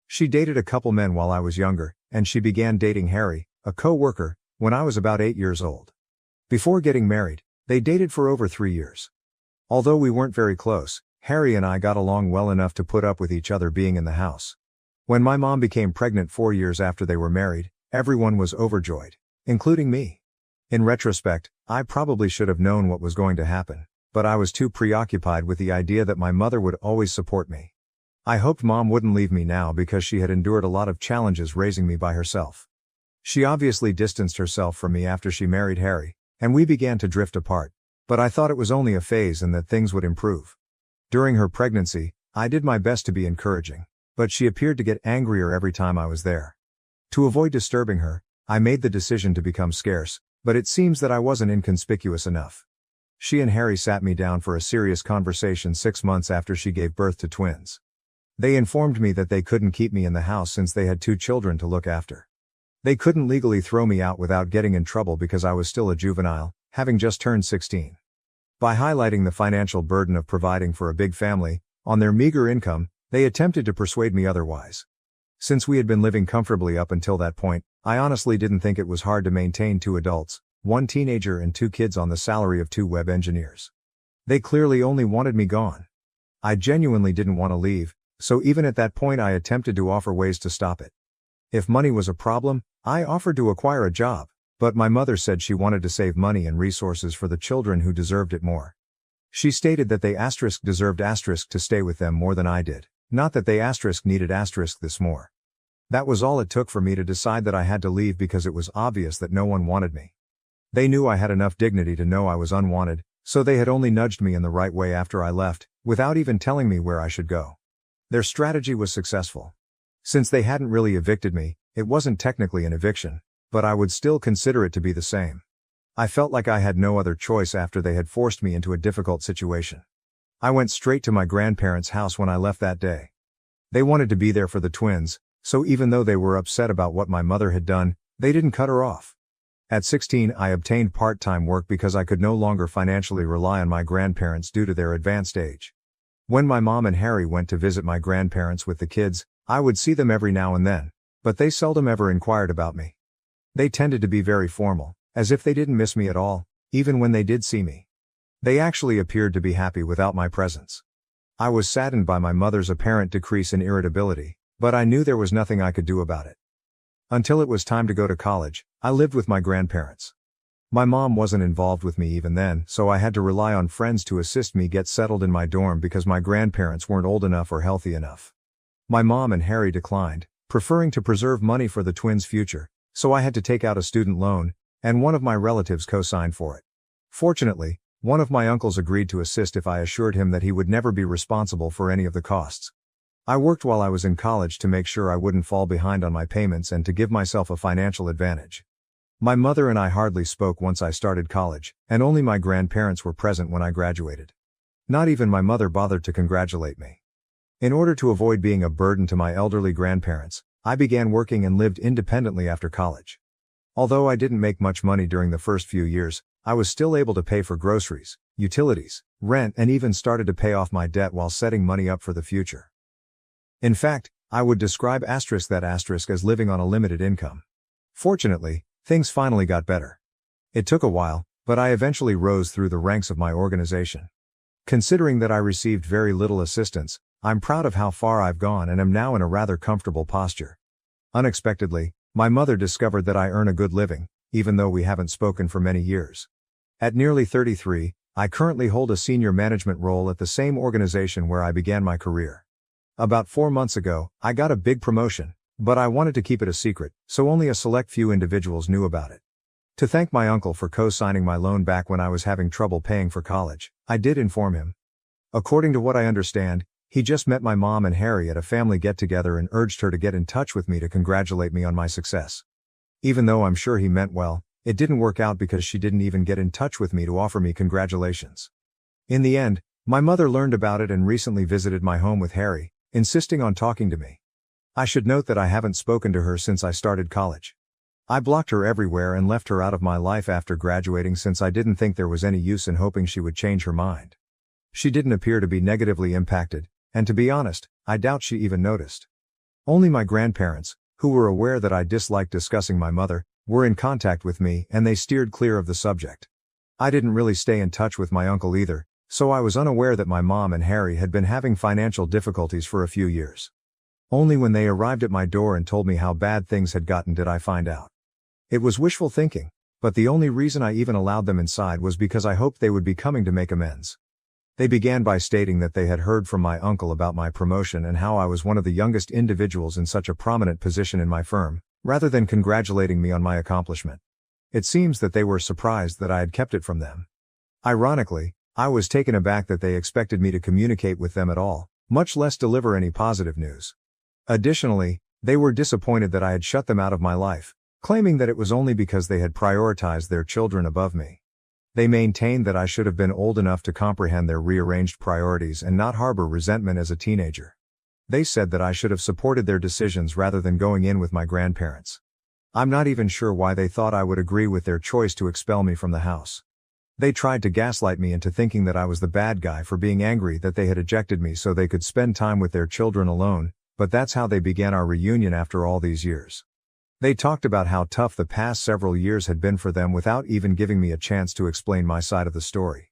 She dated a couple men while I was younger, and she began dating Harry, a co-worker, when I was about 8 years old. Before getting married, they dated for over 3 years. Although we weren't very close, Harry and I got along well enough to put up with each other being in the house. When my mom became pregnant 4 years after they were married, everyone was overjoyed, including me. In retrospect, I probably should have known what was going to happen, but I was too preoccupied with the idea that my mother would always support me. I hoped Mom wouldn't leave me now because she had endured a lot of challenges raising me by herself. She obviously distanced herself from me after she married Harry, and we began to drift apart, but I thought it was only a phase and that things would improve. During her pregnancy, I did my best to be encouraging, but she appeared to get angrier every time I was there. To avoid disturbing her, I made the decision to become scarce, but it seems that I wasn't inconspicuous enough. She and Harry sat me down for a serious conversation 6 months after she gave birth to twins. They informed me that they couldn't keep me in the house since they had 2 children to look after. They couldn't legally throw me out without getting in trouble because I was still a juvenile, having just turned 16. By highlighting the financial burden of providing for a big family, on their meager income, they attempted to persuade me otherwise. Since we had been living comfortably up until that point, I honestly didn't think it was hard to maintain 2 adults, 1 teenager and 2 kids on the salary of 2 web engineers. They clearly only wanted me gone. I genuinely didn't want to leave, so even at that point I attempted to offer ways to stop it. If money was a problem, I offered to acquire a job, but my mother said she wanted to save money and resources for the children who deserved it more. She stated that they deserved to stay with them more than I did, not that they needed this more. That was all it took for me to decide that I had to leave because it was obvious that no one wanted me. They knew I had enough dignity to know I was unwanted, so they had only nudged me in the right way after I left, without even telling me where I should go. Their strategy was successful. Since they hadn't really evicted me, it wasn't technically an eviction, but I would still consider it to be the same. I felt like I had no other choice after they had forced me into a difficult situation. I went straight to my grandparents' house when I left that day. They wanted to be there for the twins, so even though they were upset about what my mother had done, they didn't cut her off. At 16, I obtained part-time work because I could no longer financially rely on my grandparents due to their advanced age. When my mom and Harry went to visit my grandparents with the kids, I would see them every now and then, but they seldom ever inquired about me. They tended to be very formal, as if they didn't miss me at all, even when they did see me. They actually appeared to be happy without my presence. I was saddened by my mother's apparent decrease in irritability, but I knew there was nothing I could do about it. Until it was time to go to college, I lived with my grandparents. My mom wasn't involved with me even then, so I had to rely on friends to assist me get settled in my dorm because my grandparents weren't old enough or healthy enough. My mom and Harry declined, preferring to preserve money for the twins' future, so I had to take out a student loan, and one of my relatives co-signed for it. Fortunately, one of my uncles agreed to assist if I assured him that he would never be responsible for any of the costs. I worked while I was in college to make sure I wouldn't fall behind on my payments and to give myself a financial advantage. My mother and I hardly spoke once I started college, and only my grandparents were present when I graduated. Not even my mother bothered to congratulate me. In order to avoid being a burden to my elderly grandparents, I began working and lived independently after college. Although I didn't make much money during the first few years, I was still able to pay for groceries, utilities, rent, and even started to pay off my debt while setting money up for the future. In fact, I would describe that as living on a limited income. Fortunately, things finally got better. It took a while, but I eventually rose through the ranks of my organization. Considering that I received very little assistance, I'm proud of how far I've gone and am now in a rather comfortable posture. Unexpectedly, my mother discovered that I earn a good living, even though we haven't spoken for many years. At nearly 33, I currently hold a senior management role at the same organization where I began my career. About 4 months ago, I got a big promotion, but I wanted to keep it a secret, so only a select few individuals knew about it. To thank my uncle for co-signing my loan back when I was having trouble paying for college, I did inform him. According to what I understand, he just met my mom and Harry at a family get-together and urged her to get in touch with me to congratulate me on my success. Even though I'm sure he meant well, it didn't work out because she didn't even get in touch with me to offer me congratulations. In the end, my mother learned about it and recently visited my home with Harry, insisting on talking to me. I should note that I haven't spoken to her since I started college. I blocked her everywhere and left her out of my life after graduating since I didn't think there was any use in hoping she would change her mind. She didn't appear to be negatively impacted, and to be honest, I doubt she even noticed. Only my grandparents, who were aware that I disliked discussing my mother, were in contact with me and they steered clear of the subject. I didn't really stay in touch with my uncle either, so I was unaware that my mom and Harry had been having financial difficulties for a few years. Only when they arrived at my door and told me how bad things had gotten did I find out. It was wishful thinking, but the only reason I even allowed them inside was because I hoped they would be coming to make amends. They began by stating that they had heard from my uncle about my promotion and how I was one of the youngest individuals in such a prominent position in my firm, rather than congratulating me on my accomplishment. It seems that they were surprised that I had kept it from them. Ironically, I was taken aback that they expected me to communicate with them at all, much less deliver any positive news. Additionally, they were disappointed that I had shut them out of my life, claiming that it was only because they had prioritized their children above me. They maintained that I should have been old enough to comprehend their rearranged priorities and not harbor resentment as a teenager. They said that I should have supported their decisions rather than going in with my grandparents. I'm not even sure why they thought I would agree with their choice to expel me from the house. They tried to gaslight me into thinking that I was the bad guy for being angry that they had ejected me so they could spend time with their children alone, but that's how they began our reunion after all these years. They talked about how tough the past several years had been for them without even giving me a chance to explain my side of the story.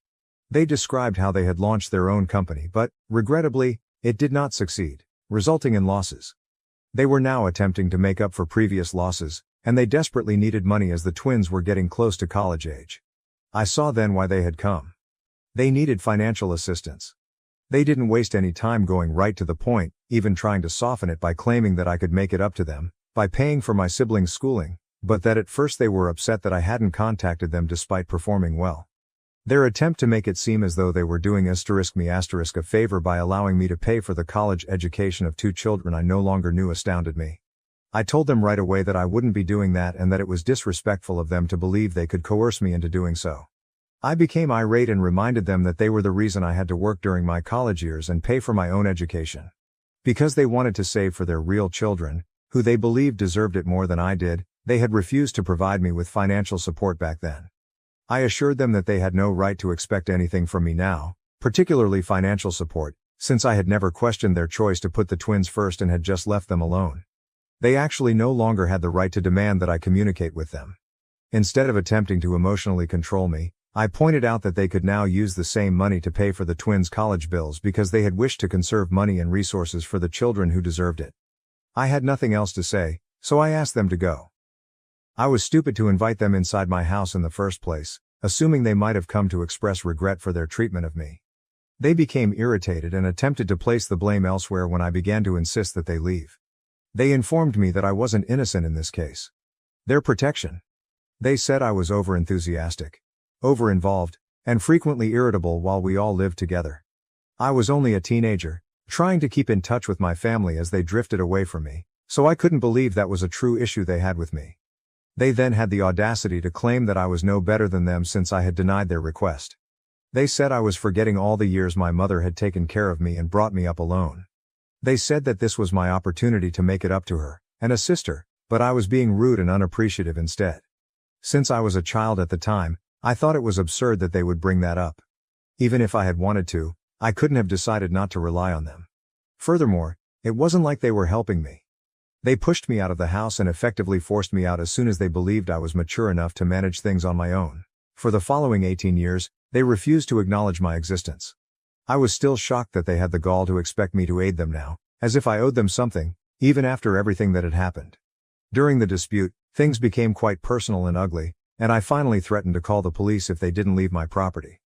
They described how they had launched their own company but, regrettably, it did not succeed, resulting in losses. They were now attempting to make up for previous losses, and they desperately needed money as the twins were getting close to college age. I saw then why they had come. They needed financial assistance. They didn't waste any time going right to the point, even trying to soften it by claiming that I could make it up to them by paying for my siblings' schooling, but that at first they were upset that I hadn't contacted them despite performing well. Their attempt to make it seem as though they were doing me a favor by allowing me to pay for the college education of 2 children I no longer knew astounded me. I told them right away that I wouldn't be doing that and that it was disrespectful of them to believe they could coerce me into doing so. I became irate and reminded them that they were the reason I had to work during my college years and pay for my own education. Because they wanted to save for their real children, who they believed deserved it more than I did, they had refused to provide me with financial support back then. I assured them that they had no right to expect anything from me now, particularly financial support, since I had never questioned their choice to put the twins first and had just left them alone. They actually no longer had the right to demand that I communicate with them. Instead of attempting to emotionally control me, I pointed out that they could now use the same money to pay for the twins' college bills because they had wished to conserve money and resources for the children who deserved it. I had nothing else to say, so I asked them to go. I was stupid to invite them inside my house in the first place, assuming they might have come to express regret for their treatment of me. They became irritated and attempted to place the blame elsewhere when I began to insist that they leave. They informed me that I wasn't innocent in this case. Their protection. They said I was overenthusiastic, over-involved, and frequently irritable while we all lived together. I was only a teenager, trying to keep in touch with my family as they drifted away from me, so I couldn't believe that was a true issue they had with me. They then had the audacity to claim that I was no better than them since I had denied their request. They said I was forgetting all the years my mother had taken care of me and brought me up alone. They said that this was my opportunity to make it up to her, and assist her, but I was being rude and unappreciative instead. Since I was a child at the time, I thought it was absurd that they would bring that up. Even if I had wanted to, I couldn't have decided not to rely on them. Furthermore, it wasn't like they were helping me. They pushed me out of the house and effectively forced me out as soon as they believed I was mature enough to manage things on my own. For the following 18 years, they refused to acknowledge my existence. I was still shocked that they had the gall to expect me to aid them now, as if I owed them something, even after everything that had happened. During the dispute, Things became quite personal and ugly, and I finally threatened to call the police if they didn't leave my property.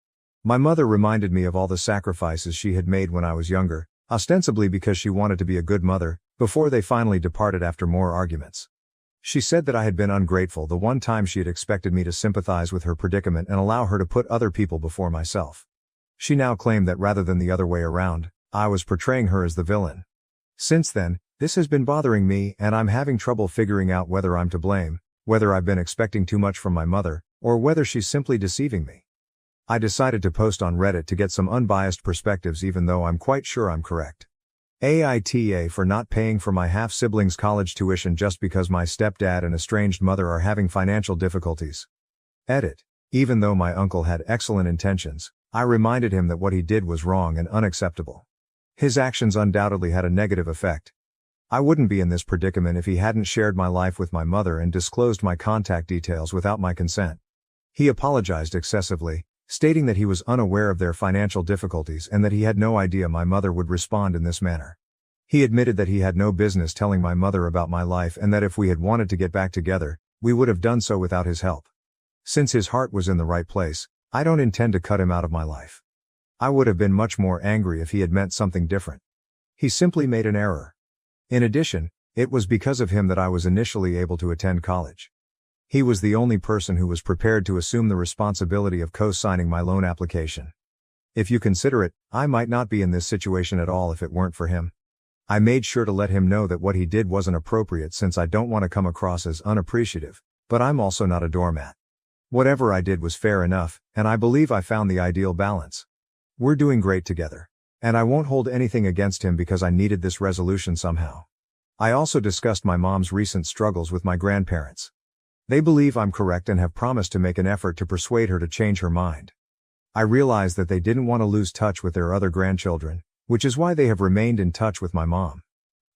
My mother reminded me of all the sacrifices she had made when I was younger, ostensibly because she wanted to be a good mother, before they finally departed after more arguments. She said that I had been ungrateful the one time she had expected me to sympathize with her predicament and allow her to put other people before myself. She now claimed that rather than the other way around, I was portraying her as the villain. Since then, this has been bothering me and I'm having trouble figuring out whether I'm to blame, whether I've been expecting too much from my mother, or whether she's simply deceiving me. I decided to post on Reddit to get some unbiased perspectives even though I'm quite sure I'm correct. AITA for not paying for my half-sibling's college tuition just because my stepdad and estranged mother are having financial difficulties. Edit. Even though my uncle had excellent intentions, I reminded him that what he did was wrong and unacceptable. His actions undoubtedly had a negative effect. I wouldn't be in this predicament if he hadn't shared my life with my mother and disclosed my contact details without my consent. He apologized excessively, stating that he was unaware of their financial difficulties and that he had no idea my mother would respond in this manner. He admitted that he had no business telling my mother about my life and that if we had wanted to get back together, we would have done so without his help. Since his heart was in the right place, I don't intend to cut him out of my life. I would have been much more angry if he had meant something different. He simply made an error. In addition, it was because of him that I was initially able to attend college. He was the only person who was prepared to assume the responsibility of co-signing my loan application. If you consider it, I might not be in this situation at all if it weren't for him. I made sure to let him know that what he did wasn't appropriate since I don't want to come across as unappreciative, but I'm also not a doormat. Whatever I did was fair enough, and I believe I found the ideal balance. We're doing great together. And I won't hold anything against him because I needed this resolution somehow. I also discussed my mom's recent struggles with my grandparents. They believe I'm correct and have promised to make an effort to persuade her to change her mind. I realized that they didn't want to lose touch with their other grandchildren, which is why they have remained in touch with my mom.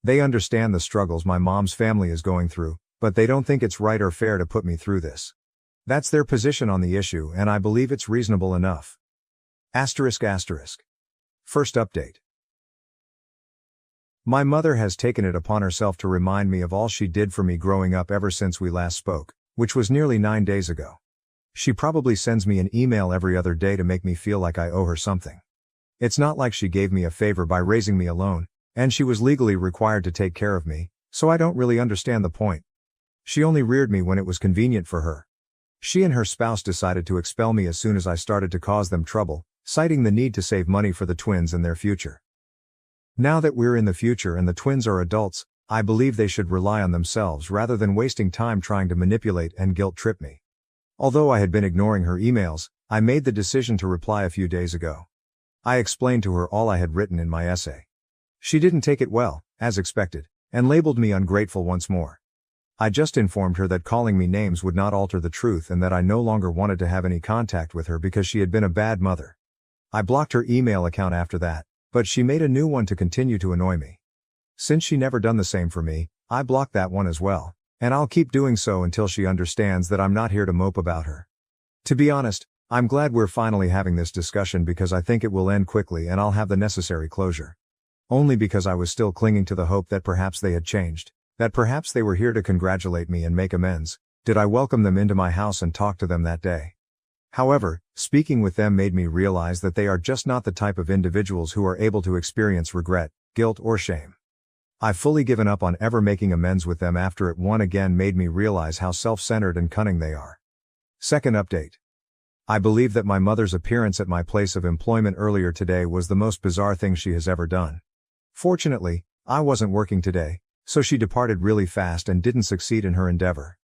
They understand the struggles my mom's family is going through, but they don't think it's right or fair to put me through this. That's their position on the issue and I believe it's reasonable enough. Asterisk. First update. My mother has taken it upon herself to remind me of all she did for me growing up ever since we last spoke, which was nearly 9 days ago. She probably sends me an email every other day to make me feel like I owe her something. It's not like she gave me a favor by raising me alone, and she was legally required to take care of me, so I don't really understand the point. She only reared me when it was convenient for her. She and her spouse decided to expel me as soon as I started to cause them trouble, citing the need to save money for the twins and their future. Now that we're in the future and the twins are adults, I believe they should rely on themselves rather than wasting time trying to manipulate and guilt-trip me. Although I had been ignoring her emails, I made the decision to reply a few days ago. I explained to her all I had written in my essay. She didn't take it well, as expected, and labeled me ungrateful once more. I just informed her that calling me names would not alter the truth and that I no longer wanted to have any contact with her because she had been a bad mother. I blocked her email account after that, but she made a new one to continue to annoy me. Since she never done the same for me, I blocked that one as well, and I'll keep doing so until she understands that I'm not here to mope about her. To be honest, I'm glad we're finally having this discussion because I think it will end quickly and I'll have the necessary closure. Only because I was still clinging to the hope that perhaps they had changed, that perhaps they were here to congratulate me and make amends, did I welcome them into my house and talk to them that day. However, speaking with them made me realize that they are just not the type of individuals who are able to experience regret, guilt or shame. I've fully given up on ever making amends with them after it once again made me realize how self-centered and cunning they are. Second update. I believe that my mother's appearance at my place of employment earlier today was the most bizarre thing she has ever done. Fortunately, I wasn't working today, so she departed really fast and didn't succeed in her endeavor.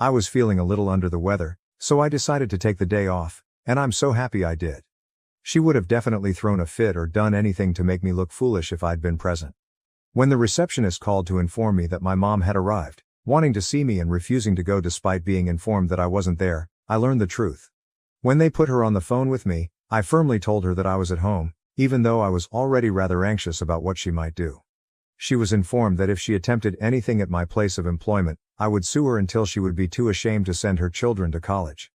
I was feeling a little under the weather, so I decided to take the day off, and I'm so happy I did. She would have definitely thrown a fit or done anything to make me look foolish if I'd been present. When the receptionist called to inform me that my mom had arrived, wanting to see me and refusing to go despite being informed that I wasn't there, I learned the truth. When they put her on the phone with me, I firmly told her that I was at home, even though I was already rather anxious about what she might do. She was informed that if she attempted anything at my place of employment, I would sue her until she would be too ashamed to send her children to college.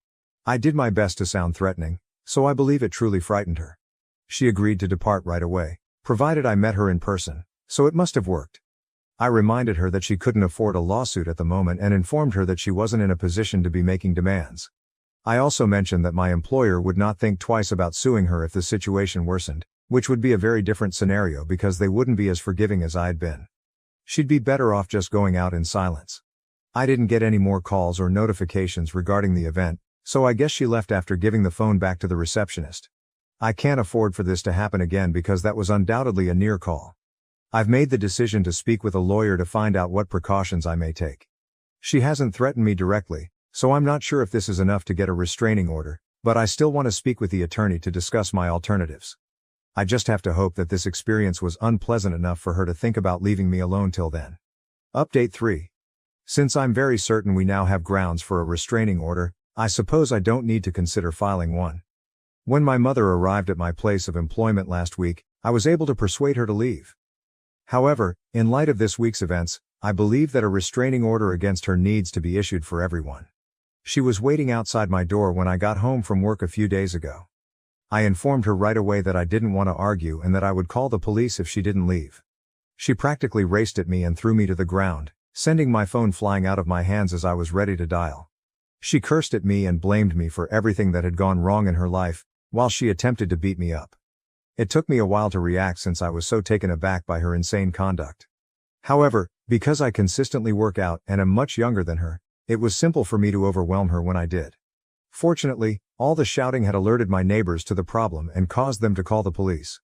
I did my best to sound threatening, so I believe it truly frightened her. She agreed to depart right away, provided I met her in person, so it must have worked. I reminded her that she couldn't afford a lawsuit at the moment and informed her that she wasn't in a position to be making demands. I also mentioned that my employer would not think twice about suing her if the situation worsened, which would be a very different scenario because they wouldn't be as forgiving as I'd been. She'd be better off just going out in silence. I didn't get any more calls or notifications regarding the event, so I guess she left after giving the phone back to the receptionist. I can't afford for this to happen again because that was undoubtedly a near call. I've made the decision to speak with a lawyer to find out what precautions I may take. She hasn't threatened me directly, so I'm not sure if this is enough to get a restraining order, but I still want to speak with the attorney to discuss my alternatives. I just have to hope that this experience was unpleasant enough for her to think about leaving me alone till then. Update 3. Since I'm very certain we now have grounds for a restraining order, I suppose I don't need to consider filing one. When my mother arrived at my place of employment last week, I was able to persuade her to leave. However, in light of this week's events, I believe that a restraining order against her needs to be issued for everyone. She was waiting outside my door when I got home from work a few days ago. I informed her right away that I didn't want to argue and that I would call the police if she didn't leave. She practically raced at me and threw me to the ground, sending my phone flying out of my hands as I was ready to dial. She cursed at me and blamed me for everything that had gone wrong in her life, while she attempted to beat me up. It took me a while to react since I was so taken aback by her insane conduct. However, because I consistently work out and am much younger than her, it was simple for me to overwhelm her when I did. Fortunately, all the shouting had alerted my neighbors to the problem and caused them to call the police.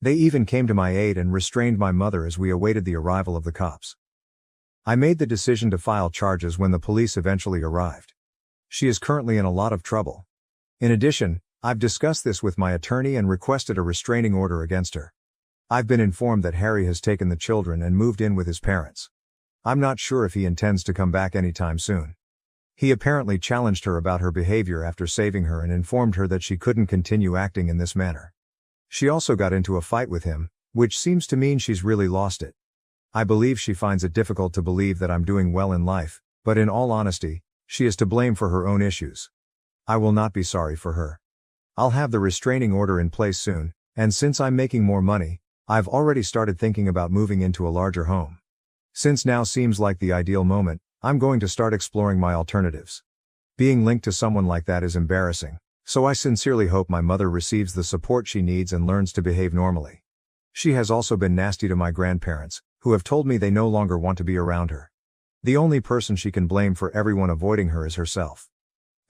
They even came to my aid and restrained my mother as we awaited the arrival of the cops. I made the decision to file charges when the police eventually arrived. She is currently in a lot of trouble. In addition, I've discussed this with my attorney and requested a restraining order against her. I've been informed that Harry has taken the children and moved in with his parents. I'm not sure if he intends to come back anytime soon. He apparently challenged her about her behavior after saving her and informed her that she couldn't continue acting in this manner. She also got into a fight with him, which seems to mean she's really lost it. I believe she finds it difficult to believe that I'm doing well in life, but in all honesty, she is to blame for her own issues. I will not be sorry for her. I'll have the restraining order in place soon, and since I'm making more money, I've already started thinking about moving into a larger home. Since now seems like the ideal moment, I'm going to start exploring my alternatives. Being linked to someone like that is embarrassing, so I sincerely hope my mother receives the support she needs and learns to behave normally. She has also been nasty to my grandparents, who have told me they no longer want to be around her. The only person she can blame for everyone avoiding her is herself.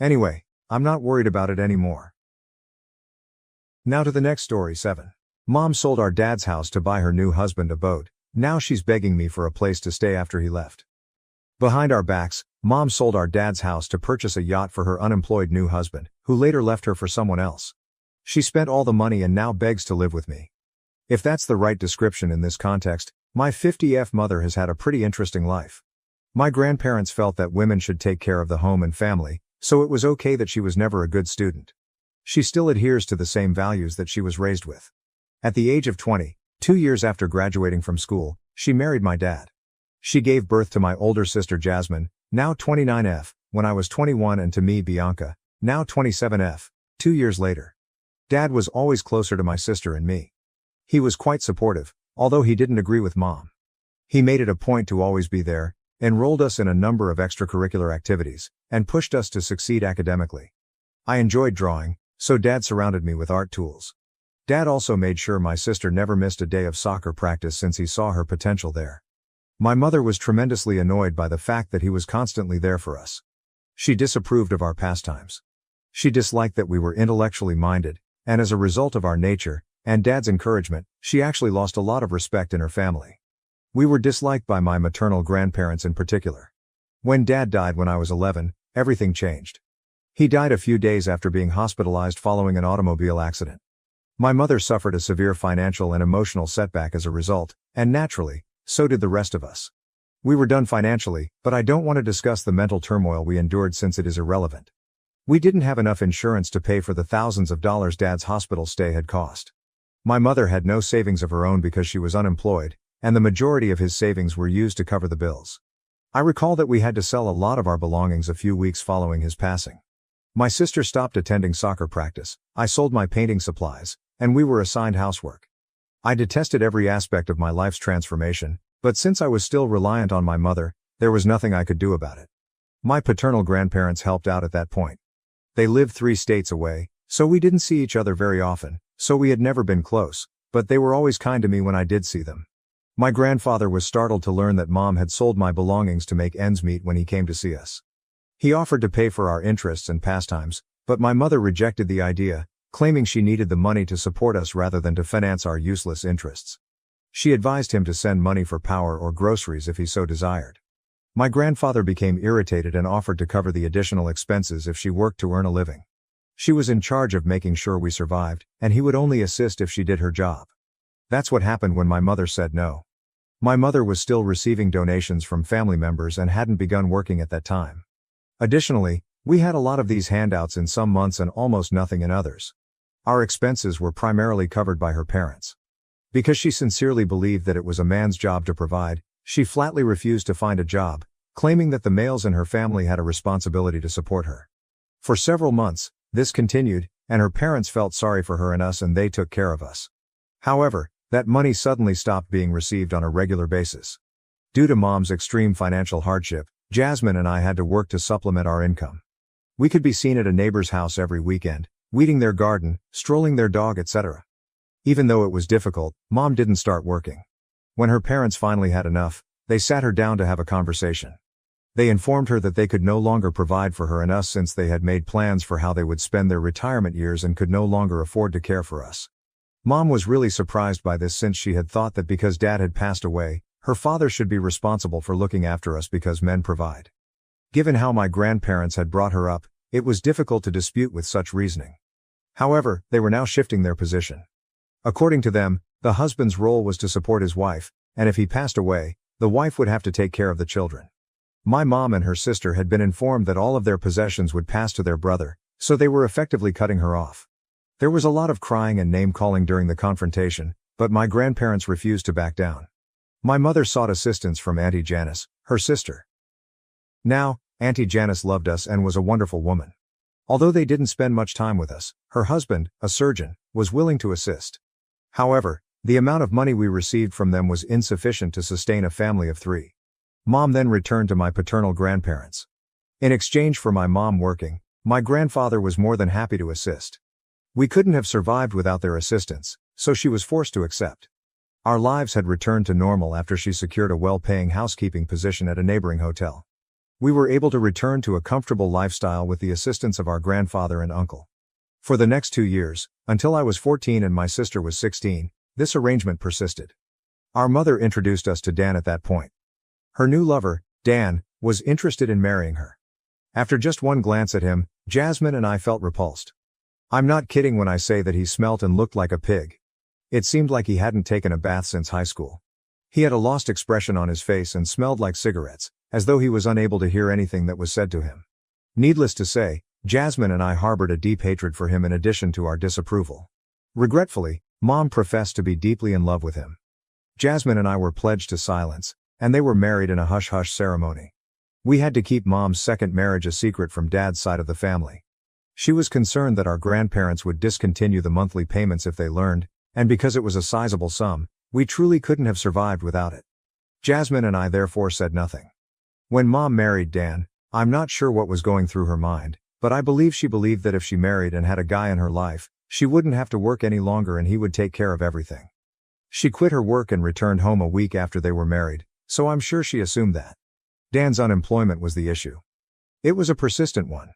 Anyway, I'm not worried about it anymore. Now to the next story 7. Mom sold our dad's house to buy her new husband a boat. Now she's begging me for a place to stay after he left. Behind our backs, Mom sold our dad's house to purchase a yacht for her unemployed new husband, who later left her for someone else. She spent all the money and now begs to live with me. If that's the right description in this context, my 50F mother has had a pretty interesting life. My grandparents felt that women should take care of the home and family, so it was okay that she was never a good student. She still adheres to the same values that she was raised with. At the age of 20, 2 years after graduating from school, she married my dad. She gave birth to my older sister Jasmine, now 29F, when I was 21, and to me Bianca, now 27F, 2 years later. Dad was always closer to my sister and me. He was quite supportive, although he didn't agree with Mom. He made it a point to always be there, enrolled us in a number of extracurricular activities, and pushed us to succeed academically. I enjoyed drawing, so Dad surrounded me with art tools. Dad also made sure my sister never missed a day of soccer practice since he saw her potential there. My mother was tremendously annoyed by the fact that he was constantly there for us. She disapproved of our pastimes. She disliked that we were intellectually minded, and as a result of our nature, and Dad's encouragement, she actually lost a lot of respect in her family. We were disliked by my maternal grandparents in particular. When Dad died when I was 11, everything changed. He died a few days after being hospitalized following an automobile accident. My mother suffered a severe financial and emotional setback as a result, and naturally, so did the rest of us. We were done financially, but I don't want to discuss the mental turmoil we endured since it is irrelevant. We didn't have enough insurance to pay for the thousands of dollars Dad's hospital stay had cost. My mother had no savings of her own because she was unemployed, and the majority of his savings were used to cover the bills. I recall that we had to sell a lot of our belongings a few weeks following his passing. My sister stopped attending soccer practice, I sold my painting supplies, and we were assigned housework. I detested every aspect of my life's transformation, But since I was still reliant on my mother, there was nothing I could do about it. My paternal grandparents helped out at that point. They lived 3 states away, so we didn't see each other very often, so we had never been close, but they were always kind to me when I did see them. My grandfather was startled to learn that Mom had sold my belongings to make ends meet when he came to see us. He offered to pay for our interests and pastimes, but my mother rejected the idea, claiming she needed the money to support us rather than to finance our useless interests. She advised him to send money for power or groceries if he so desired. My grandfather became irritated and offered to cover the additional expenses if she worked to earn a living. She was in charge of making sure we survived, and he would only assist if she did her job. That's what happened when my mother said no. My mother was still receiving donations from family members and hadn't begun working at that time. Additionally, we had a lot of these handouts in some months and almost nothing in others. Our expenses were primarily covered by her parents. Because she sincerely believed that it was a man's job to provide, she flatly refused to find a job, claiming that the males in her family had a responsibility to support her. For several months, this continued, and her parents felt sorry for her and us and they took care of us. However, that money suddenly stopped being received on a regular basis. Due to Mom's extreme financial hardship, Jasmine and I had to work to supplement our income. We could be seen at a neighbor's house every weekend, weeding their garden, strolling their dog, etc. Even though it was difficult, Mom didn't start working. When her parents finally had enough, they sat her down to have a conversation. They informed her that they could no longer provide for her and us since they had made plans for how they would spend their retirement years and could no longer afford to care for us. Mom was really surprised by this since she had thought that because Dad had passed away, her father should be responsible for looking after us because men provide. Given how my grandparents had brought her up, it was difficult to dispute with such reasoning. However, they were now shifting their position. According to them, the husband's role was to support his wife, and if he passed away, the wife would have to take care of the children. My mom and her sister had been informed that all of their possessions would pass to their brother, so they were effectively cutting her off. There was a lot of crying and name-calling during the confrontation, but my grandparents refused to back down. My mother sought assistance from Auntie Janice, her sister. Now, Auntie Janice loved us and was a wonderful woman. Although they didn't spend much time with us, her husband, a surgeon, was willing to assist. However, the amount of money we received from them was insufficient to sustain a family of 3. Mom then returned to my paternal grandparents. In exchange for my mom working, my grandfather was more than happy to assist. We couldn't have survived without their assistance, so she was forced to accept. Our lives had returned to normal after she secured a well-paying housekeeping position at a neighboring hotel. We were able to return to a comfortable lifestyle with the assistance of our grandfather and uncle. For the next 2 years, until I was 14 and my sister was 16, this arrangement persisted. Our mother introduced us to Dan at that point. Her new lover, Dan, was interested in marrying her. After just one glance at him, Jasmine and I felt repulsed. I'm not kidding when I say that he smelt and looked like a pig. It seemed like he hadn't taken a bath since high school. He had a lost expression on his face and smelled like cigarettes, as though he was unable to hear anything that was said to him. Needless to say, Jasmine and I harbored a deep hatred for him in addition to our disapproval. Regretfully, Mom professed to be deeply in love with him. Jasmine and I were pledged to silence, and they were married in a hush-hush ceremony. We had to keep Mom's second marriage a secret from Dad's side of the family. She was concerned that our grandparents would discontinue the monthly payments if they learned, and because it was a sizable sum, we truly couldn't have survived without it. Jasmine and I therefore said nothing. When Mom married Dan, I'm not sure what was going through her mind, but I believe she believed that if she married and had a guy in her life, she wouldn't have to work any longer and he would take care of everything. She quit her work and returned home a week after they were married, so I'm sure she assumed that. Dan's unemployment was the issue. It was a persistent one.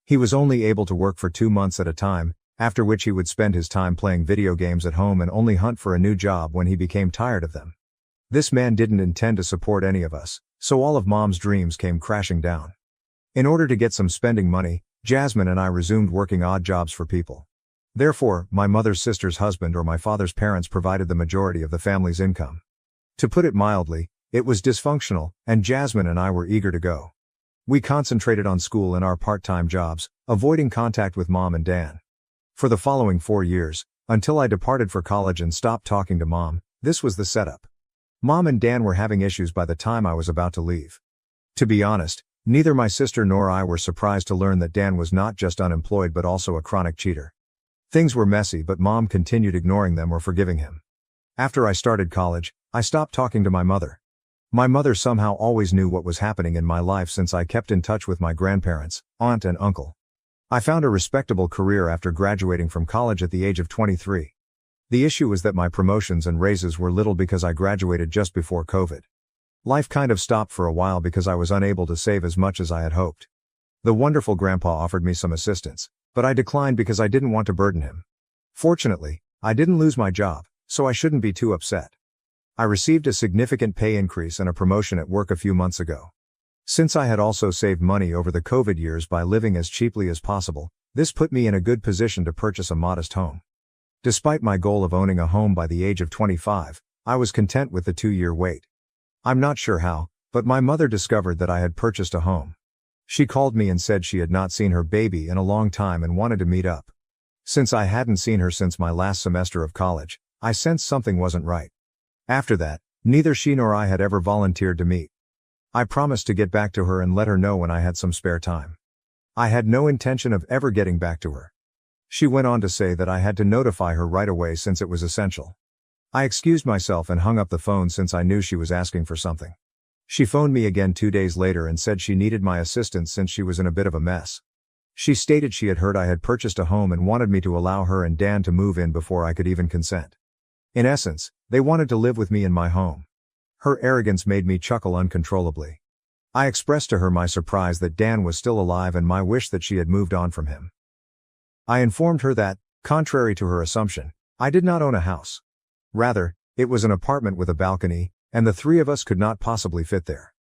He was only able to work for 2 months at a time, after which he would spend his time playing video games at home and only hunt for a new job when he became tired of them. This man didn't intend to support any of us, so all of Mom's dreams came crashing down. In order to get some spending money, Jasmine and I resumed working odd jobs for people. Therefore, my mother's sister's husband or my father's parents provided the majority of the family's income. To put it mildly, it was dysfunctional, and Jasmine and I were eager to go. We concentrated on school and our part-time jobs, avoiding contact with Mom and Dan. For the following 4 years, until I departed for college and stopped talking to Mom, this was the setup. Mom and Dan were having issues by the time I was about to leave. To be honest, neither my sister nor I were surprised to learn that Dan was not just unemployed but also a chronic cheater. Things were messy, but Mom continued ignoring them or forgiving him. After I started college, I stopped talking to my mother. My mother somehow always knew what was happening in my life since I kept in touch with my grandparents, aunt and uncle. I found a respectable career after graduating from college at the age of 23. The issue was that my promotions and raises were little because I graduated just before COVID. Life kind of stopped for a while because I was unable to save as much as I had hoped. The wonderful grandpa offered me some assistance, but I declined because I didn't want to burden him. Fortunately, I didn't lose my job, so I shouldn't be too upset. I received a significant pay increase and a promotion at work a few months ago. Since I had also saved money over the COVID years by living as cheaply as possible, this put me in a good position to purchase a modest home. Despite my goal of owning a home by the age of 25, I was content with the 2-year wait. I'm not sure how, but my mother discovered that I had purchased a home. She called me and said she had not seen her baby in a long time and wanted to meet up. Since I hadn't seen her since my last semester of college, I sensed something wasn't right. After that, neither she nor I had ever volunteered to meet. I promised to get back to her and let her know when I had some spare time. I had no intention of ever getting back to her. She went on to say that I had to notify her right away since it was essential. I excused myself and hung up the phone since I knew she was asking for something. She phoned me again 2 days later and said she needed my assistance since she was in a bit of a mess. She stated she had heard I had purchased a home and wanted me to allow her and Dan to move in before I could even consent. In essence, they wanted to live with me in my home. Her arrogance made me chuckle uncontrollably. I expressed to her my surprise that Dan was still alive and my wish that she had moved on from him. I informed her that, contrary to her assumption, I did not own a house. Rather, it was an apartment with a balcony, and the 3 of us could not possibly fit there.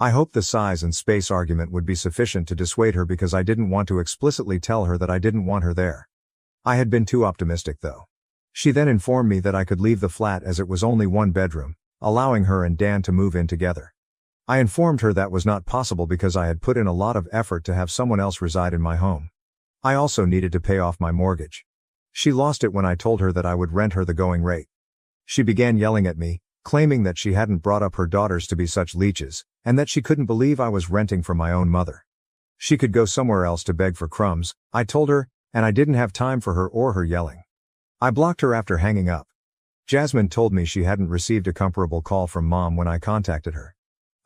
I hoped the size and space argument would be sufficient to dissuade her because I didn't want to explicitly tell her that I didn't want her there. I had been too optimistic though. She then informed me that I could leave the flat as it was only 1 bedroom, allowing her and Dan to move in together. I informed her that was not possible because I had put in a lot of effort to have someone else reside in my home. I also needed to pay off my mortgage. She lost it when I told her that I would rent her the going rate. She began yelling at me, claiming that she hadn't brought up her daughters to be such leeches, and that she couldn't believe I was renting from my own mother. She could go somewhere else to beg for crumbs, I told her, and I didn't have time for her or her yelling. I blocked her after hanging up. Jasmine told me she hadn't received a comparable call from Mom when I contacted her.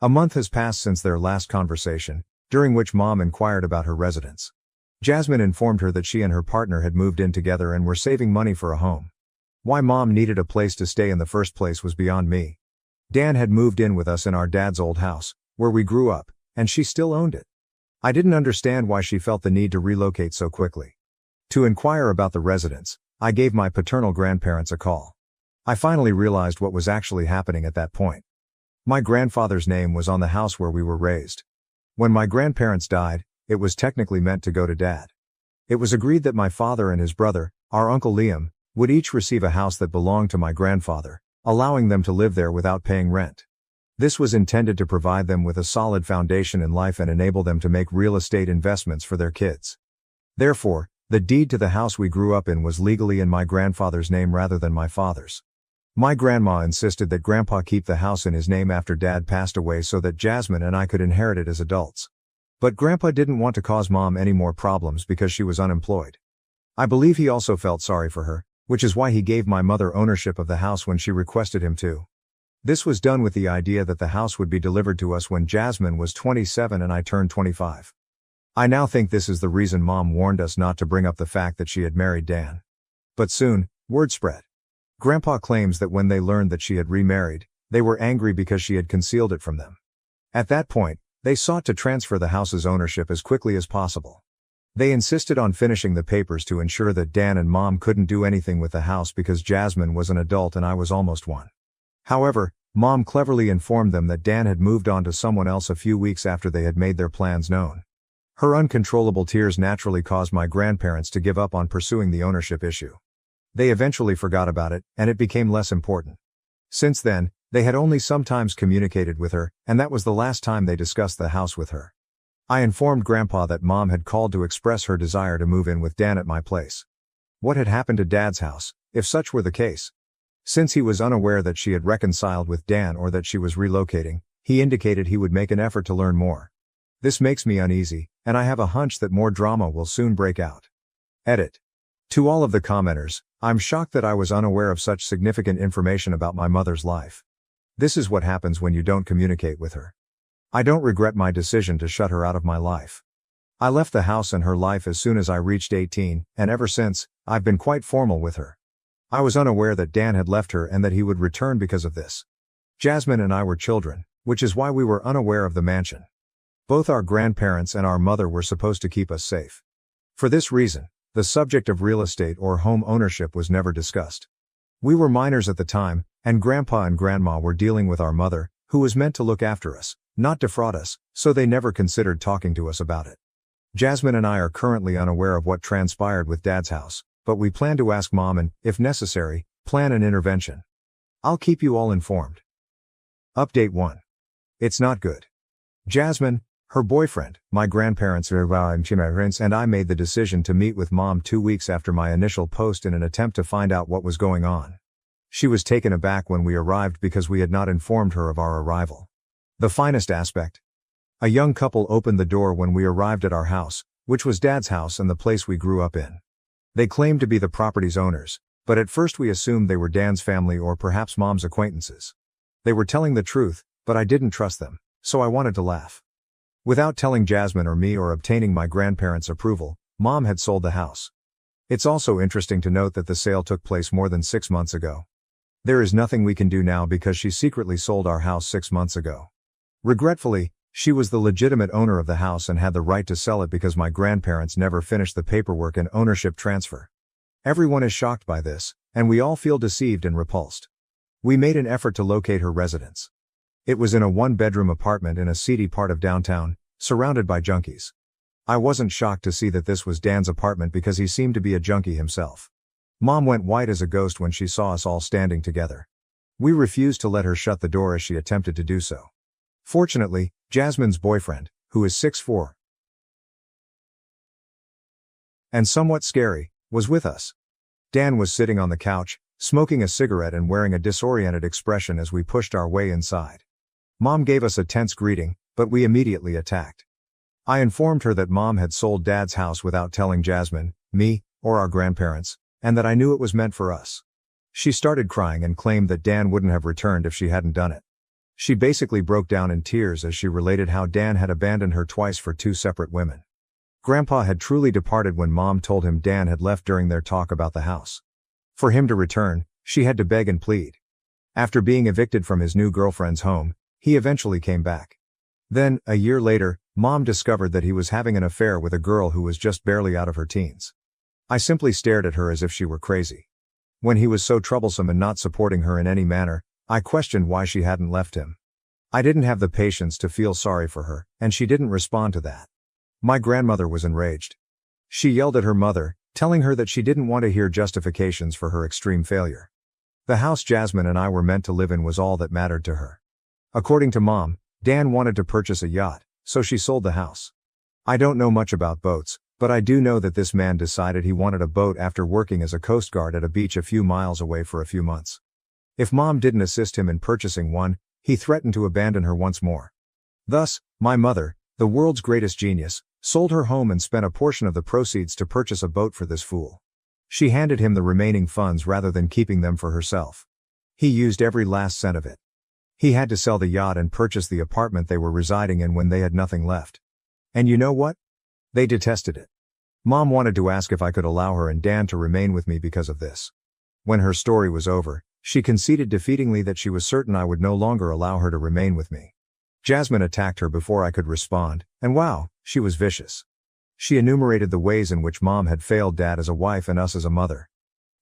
A month has passed since their last conversation, during which Mom inquired about her residence. Jasmine informed her that she and her partner had moved in together and were saving money for a home. Why Mom needed a place to stay in the first place was beyond me. Dan had moved in with us in our dad's old house, where we grew up, and she still owned it. I didn't understand why she felt the need to relocate so quickly. To inquire about the residence, I gave my paternal grandparents a call. I finally realized what was actually happening at that point. My grandfather's name was on the house where we were raised. When my grandparents died, it was technically meant to go to Dad. It was agreed that my father and his brother, our Uncle Liam, would each receive a house that belonged to my grandfather, allowing them to live there without paying rent. This was intended to provide them with a solid foundation in life and enable them to make real estate investments for their kids. Therefore, the deed to the house we grew up in was legally in my grandfather's name rather than my father's. My grandma insisted that Grandpa keep the house in his name after Dad passed away so that Jasmine and I could inherit it as adults. But Grandpa didn't want to cause Mom any more problems because she was unemployed. I believe he also felt sorry for her, which is why he gave my mother ownership of the house when she requested him to. This was done with the idea that the house would be delivered to us when Jasmine was 27 and I turned 25. I now think this is the reason Mom warned us not to bring up the fact that she had married Dan. But soon, word spread. Grandpa claims that when they learned that she had remarried, they were angry because she had concealed it from them. At that point, they sought to transfer the house's ownership as quickly as possible. They insisted on finishing the papers to ensure that Dan and Mom couldn't do anything with the house because Jasmine was an adult and I was almost one. However, Mom cleverly informed them that Dan had moved on to someone else a few weeks after they had made their plans known. Her uncontrollable tears naturally caused my grandparents to give up on pursuing the ownership issue. They eventually forgot about it, and it became less important. Since then, they had only sometimes communicated with her, and that was the last time they discussed the house with her. I informed Grandpa that Mom had called to express her desire to move in with Dan at my place. What had happened to Dad's house, if such were the case? Since he was unaware that she had reconciled with Dan or that she was relocating, he indicated he would make an effort to learn more. This makes me uneasy, and I have a hunch that more drama will soon break out. Edit. To all of the commenters, I'm shocked that I was unaware of such significant information about my mother's life. This is what happens when you don't communicate with her. I don't regret my decision to shut her out of my life. I left the house and her life as soon as I reached 18, and ever since, I've been quite formal with her. I was unaware that Dan had left her and that he would return because of this. Jasmine and I were children, which is why we were unaware of the mansion. Both our grandparents and our mother were supposed to keep us safe. For this reason, the subject of real estate or home ownership was never discussed. We were minors at the time, and Grandpa and Grandma were dealing with our mother, who was meant to look after us, not defraud us, so they never considered talking to us about it. Jasmine and I are currently unaware of what transpired with Dad's house, but we plan to ask Mom and, if necessary, plan an intervention. I'll keep you all informed. Update 1. It's not good. Jasmine, her boyfriend, my grandparents and I made the decision to meet with Mom 2 weeks after my initial post in an attempt to find out what was going on. She was taken aback when we arrived because we had not informed her of our arrival. The finest aspect. A young couple opened the door when we arrived at our house, which was Dad's house and the place we grew up in. They claimed to be the property's owners, but at first we assumed they were Dan's family or perhaps Mom's acquaintances. They were telling the truth, but I didn't trust them, so I wanted to laugh. Without telling Jasmine or me or obtaining my grandparents' approval, Mom had sold the house. It's also interesting to note that the sale took place more than 6 months ago. There is nothing we can do now because she secretly sold our house 6 months ago. Regretfully, she was the legitimate owner of the house and had the right to sell it because my grandparents never finished the paperwork and ownership transfer. Everyone is shocked by this, and we all feel deceived and repulsed. We made an effort to locate her residence. It was in a 1-bedroom apartment in a seedy part of downtown, surrounded by junkies. I wasn't shocked to see that this was Dan's apartment because he seemed to be a junkie himself. Mom went white as a ghost when she saw us all standing together. We refused to let her shut the door as she attempted to do so. Fortunately, Jasmine's boyfriend, who is 6'4" and somewhat scary, was with us. Dan was sitting on the couch, smoking a cigarette and wearing a disoriented expression as we pushed our way inside. Mom gave us a tense greeting, but we immediately attacked. I informed her that Mom had sold Dad's house without telling Jasmine, me, or our grandparents, and that I knew it was meant for us. She started crying and claimed that Dan wouldn't have returned if she hadn't done it. She basically broke down in tears as she related how Dan had abandoned her twice for 2 separate women. Grandpa had truly departed when Mom told him Dan had left during their talk about the house. For him to return, she had to beg and plead. After being evicted from his new girlfriend's home, he eventually came back. Then, a year later, Mom discovered that he was having an affair with a girl who was just barely out of her teens. I simply stared at her as if she were crazy. When he was so troublesome and not supporting her in any manner, I questioned why she hadn't left him. I didn't have the patience to feel sorry for her, and she didn't respond to that. My grandmother was enraged. She yelled at her mother, telling her that she didn't want to hear justifications for her extreme failure. The house Jasmine and I were meant to live in was all that mattered to her. According to Mom, Dan wanted to purchase a yacht, so she sold the house. I don't know much about boats, but I do know that this man decided he wanted a boat after working as a coast guard at a beach a few miles away for a few months. If Mom didn't assist him in purchasing one, he threatened to abandon her once more. Thus, my mother, the world's greatest genius, sold her home and spent a portion of the proceeds to purchase a boat for this fool. She handed him the remaining funds rather than keeping them for herself. He used every last cent of it. He had to sell the yacht and purchase the apartment they were residing in when they had nothing left. And you know what? They detested it. Mom wanted to ask if I could allow her and Dan to remain with me because of this. When her story was over, she conceded defeatingly that she was certain I would no longer allow her to remain with me. Jasmine attacked her before I could respond, and wow, she was vicious. She enumerated the ways in which Mom had failed Dad as a wife and us as a mother.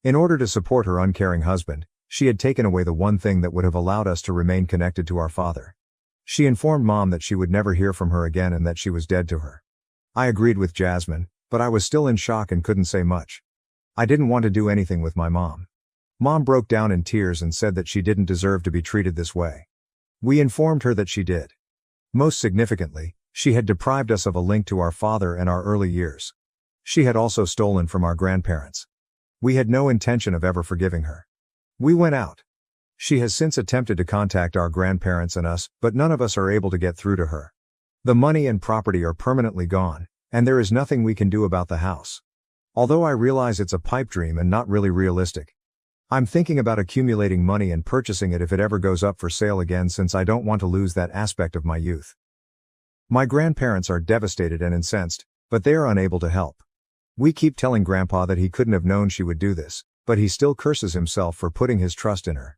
In order to support her uncaring husband, she had taken away the one thing that would have allowed us to remain connected to our father. She informed Mom that she would never hear from her again and that she was dead to her. I agreed with Jasmine, but I was still in shock and couldn't say much. I didn't want to do anything with my mom. Mom broke down in tears and said that she didn't deserve to be treated this way. We informed her that she did. Most significantly, she had deprived us of a link to our father and our early years. She had also stolen from our grandparents. We had no intention of ever forgiving her. We went out. She has since attempted to contact our grandparents and us, but none of us are able to get through to her. The money and property are permanently gone, and there is nothing we can do about the house. Although I realize it's a pipe dream and not really realistic. I'm thinking about accumulating money and purchasing it if it ever goes up for sale again, since I don't want to lose that aspect of my youth. My grandparents are devastated and incensed, but they are unable to help. We keep telling Grandpa that he couldn't have known she would do this, but he still curses himself for putting his trust in her.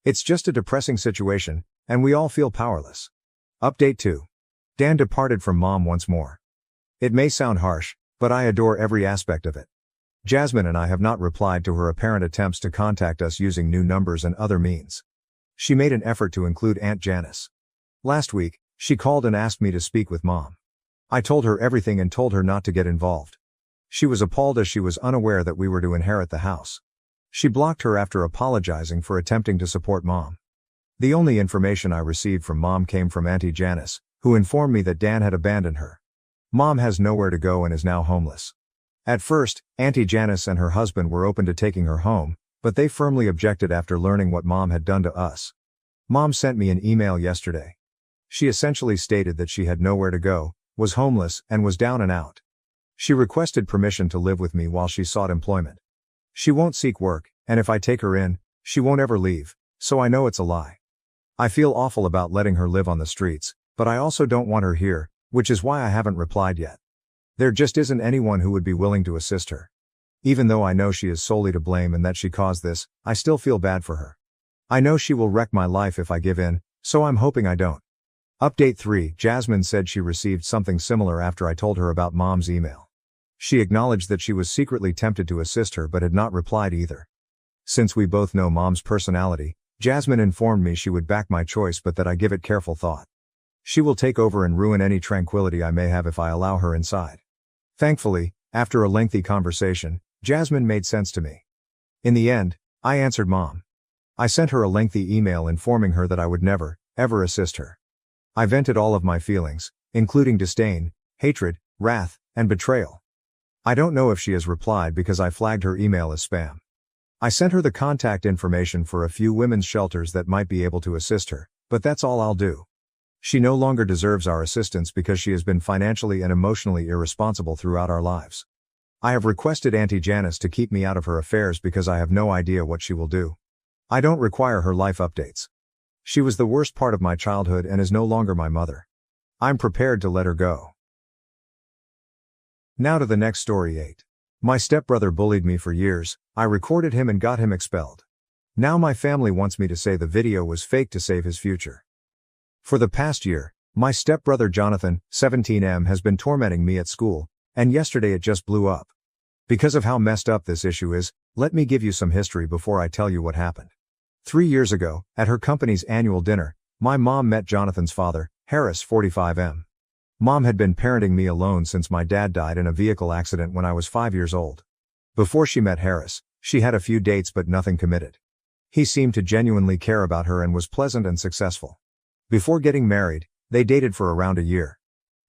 It's just a depressing situation, and we all feel powerless. Update 2. Dan departed from Mom once more. It may sound harsh, but I adore every aspect of it. Jasmine and I have not replied to her apparent attempts to contact us using new numbers and other means. She made an effort to include Aunt Janice. Last week, she called and asked me to speak with Mom. I told her everything and told her not to get involved. She was appalled as she was unaware that we were to inherit the house. She blocked her after apologizing for attempting to support Mom. The only information I received from Mom came from Auntie Janice, who informed me that Dan had abandoned her. Mom has nowhere to go and is now homeless. At first, Auntie Janice and her husband were open to taking her home, but they firmly objected after learning what Mom had done to us. Mom sent me an email yesterday. She essentially stated that she had nowhere to go, was homeless, and was down and out. She requested permission to live with me while she sought employment. She won't seek work, and if I take her in, she won't ever leave, so I know it's a lie. I feel awful about letting her live on the streets, but I also don't want her here, which is why I haven't replied yet. There just isn't anyone who would be willing to assist her. Even though I know she is solely to blame and that she caused this, I still feel bad for her. I know she will wreck my life if I give in, so I'm hoping I don't. Update 3. Jasmine said she received something similar after I told her about Mom's email. She acknowledged that she was secretly tempted to assist her but had not replied either. Since we both know Mom's personality, Jasmine informed me she would back my choice but that I give it careful thought. She will take over and ruin any tranquility I may have if I allow her inside. Thankfully, after a lengthy conversation, Jasmine made sense to me. In the end, I answered Mom. I sent her a lengthy email informing her that I would never, ever assist her. I vented all of my feelings, including disdain, hatred, wrath, and betrayal. I don't know if she has replied because I flagged her email as spam. I sent her the contact information for a few women's shelters that might be able to assist her, but that's all I'll do. She no longer deserves our assistance because she has been financially and emotionally irresponsible throughout our lives. I have requested Auntie Janice to keep me out of her affairs because I have no idea what she will do. I don't require her life updates. She was the worst part of my childhood and is no longer my mother. I'm prepared to let her go. Now to the next story. 8. My stepbrother bullied me for years. I recorded him and got him expelled. Now my family wants me to say the video was fake to save his future. For the past year, my stepbrother Jonathan, 17M, has been tormenting me at school, and yesterday it just blew up. Because of how messed up this issue is, let me give you some history before I tell you what happened. 3 years ago, at her company's annual dinner, my mom met Jonathan's father, Harris, 45M. Mom had been parenting me alone since my dad died in a vehicle accident when I was 5 years old. Before she met Harris, she had a few dates but nothing committed. He seemed to genuinely care about her and was pleasant and successful. Before getting married, they dated for around a year.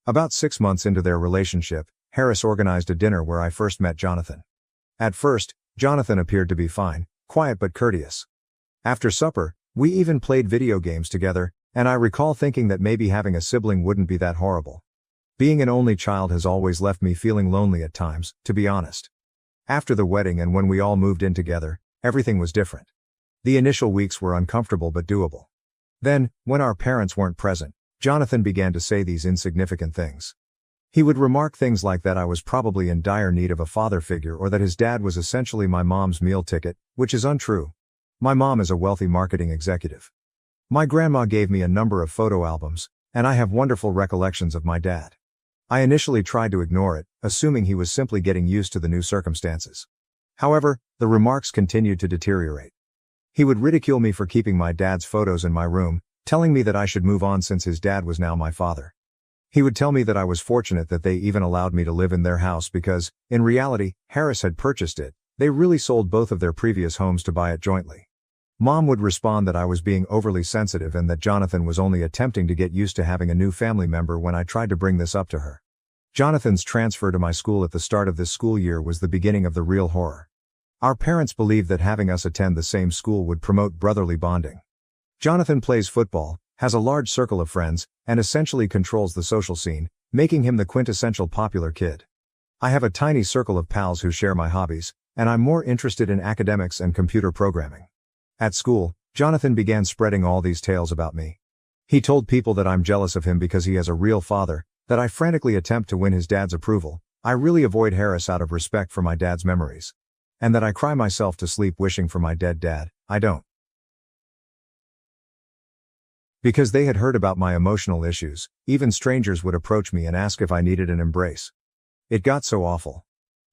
About 6 months into their relationship, Harris organized a dinner where I first met Jonathan. At first, Jonathan appeared to be fine, quiet but courteous. After supper, we even played video games together, and I recall thinking that maybe having a sibling wouldn't be that horrible. Being an only child has always left me feeling lonely at times, to be honest. After the wedding and when we all moved in together, everything was different. The initial weeks were uncomfortable but doable. Then, when our parents weren't present, Jonathan began to say these insignificant things. He would remark things like that I was probably in dire need of a father figure or that his dad was essentially my mom's meal ticket, which is untrue. My mom is a wealthy marketing executive. My grandma gave me a number of photo albums, and I have wonderful recollections of my dad. I initially tried to ignore it, assuming he was simply getting used to the new circumstances. However, the remarks continued to deteriorate. He would ridicule me for keeping my dad's photos in my room, telling me that I should move on since his dad was now my father. He would tell me that I was fortunate that they even allowed me to live in their house because, in reality, Harris had purchased it. They really sold both of their previous homes to buy it jointly. Mom would respond that I was being overly sensitive and that Jonathan was only attempting to get used to having a new family member when I tried to bring this up to her. Jonathan's transfer to my school at the start of this school year was the beginning of the real horror. Our parents believed that having us attend the same school would promote brotherly bonding. Jonathan plays football, has a large circle of friends, and essentially controls the social scene, making him the quintessential popular kid. I have a tiny circle of pals who share my hobbies, and I'm more interested in academics and computer programming. At school, Jonathan began spreading all these tales about me. He told people that I'm jealous of him because he has a real father, that I frantically attempt to win his dad's approval, I really avoid Harris out of respect for my dad's memories, and that I cry myself to sleep wishing for my dead dad. I don't. Because they had heard about my emotional issues, even strangers would approach me and ask if I needed an embrace. It got so awful.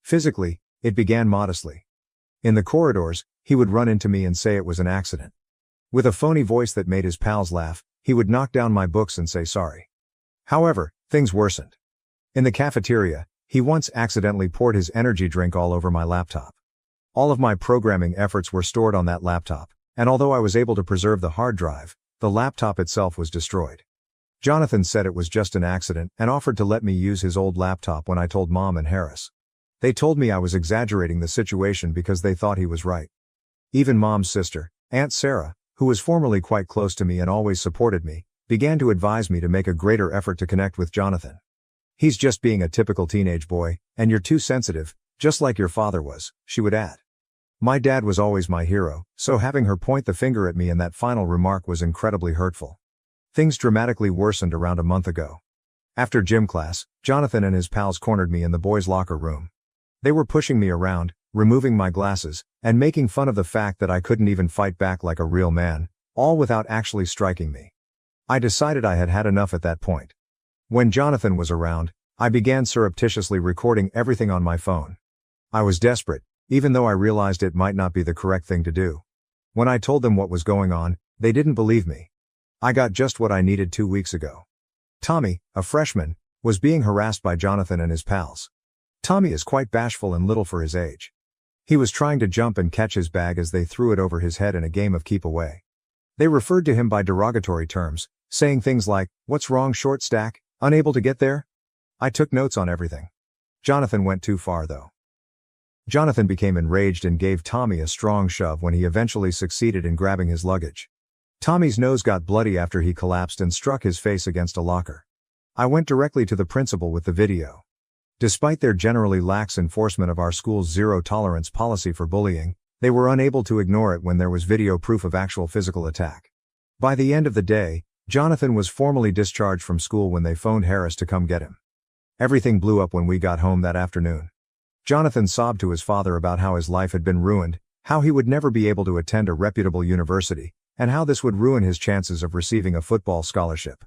Physically, it began modestly. In the corridors, he would run into me and say it was an accident. With a phony voice that made his pals laugh, he would knock down my books and say sorry. However, things worsened. In the cafeteria, he once accidentally poured his energy drink all over my laptop. All of my programming efforts were stored on that laptop, and although I was able to preserve the hard drive, the laptop itself was destroyed. Jonathan said it was just an accident and offered to let me use his old laptop when I told Mom and Harris. They told me I was exaggerating the situation because they thought he was right. Even Mom's sister, Aunt Sarah, who was formerly quite close to me and always supported me, began to advise me to make a greater effort to connect with Jonathan. He's just being a typical teenage boy, and you're too sensitive, just like your father was, she would add. My dad was always my hero, so having her point the finger at me in that final remark was incredibly hurtful. Things dramatically worsened around a month ago. After gym class, Jonathan and his pals cornered me in the boys' locker room. They were pushing me around, removing my glasses, and making fun of the fact that I couldn't even fight back like a real man, all without actually striking me. I decided I had had enough at that point. When Jonathan was around, I began surreptitiously recording everything on my phone. I was desperate, even though I realized it might not be the correct thing to do. When I told them what was going on, they didn't believe me. I got just what I needed 2 weeks ago. Tommy, a freshman, was being harassed by Jonathan and his pals. Tommy is quite bashful and little for his age. He was trying to jump and catch his bag as they threw it over his head in a game of keep away. They referred to him by derogatory terms, saying things like, "What's wrong, short stack, unable to get there?" I took notes on everything. Jonathan went too far though. Jonathan became enraged and gave Tommy a strong shove when he eventually succeeded in grabbing his luggage. Tommy's nose got bloody after he collapsed and struck his face against a locker. I went directly to the principal with the video. Despite their generally lax enforcement of our school's zero-tolerance policy for bullying, they were unable to ignore it when there was video proof of actual physical attack. By the end of the day, Jonathan was formally discharged from school when they phoned Harris to come get him. Everything blew up when we got home that afternoon. Jonathan sobbed to his father about how his life had been ruined, how he would never be able to attend a reputable university, and how this would ruin his chances of receiving a football scholarship.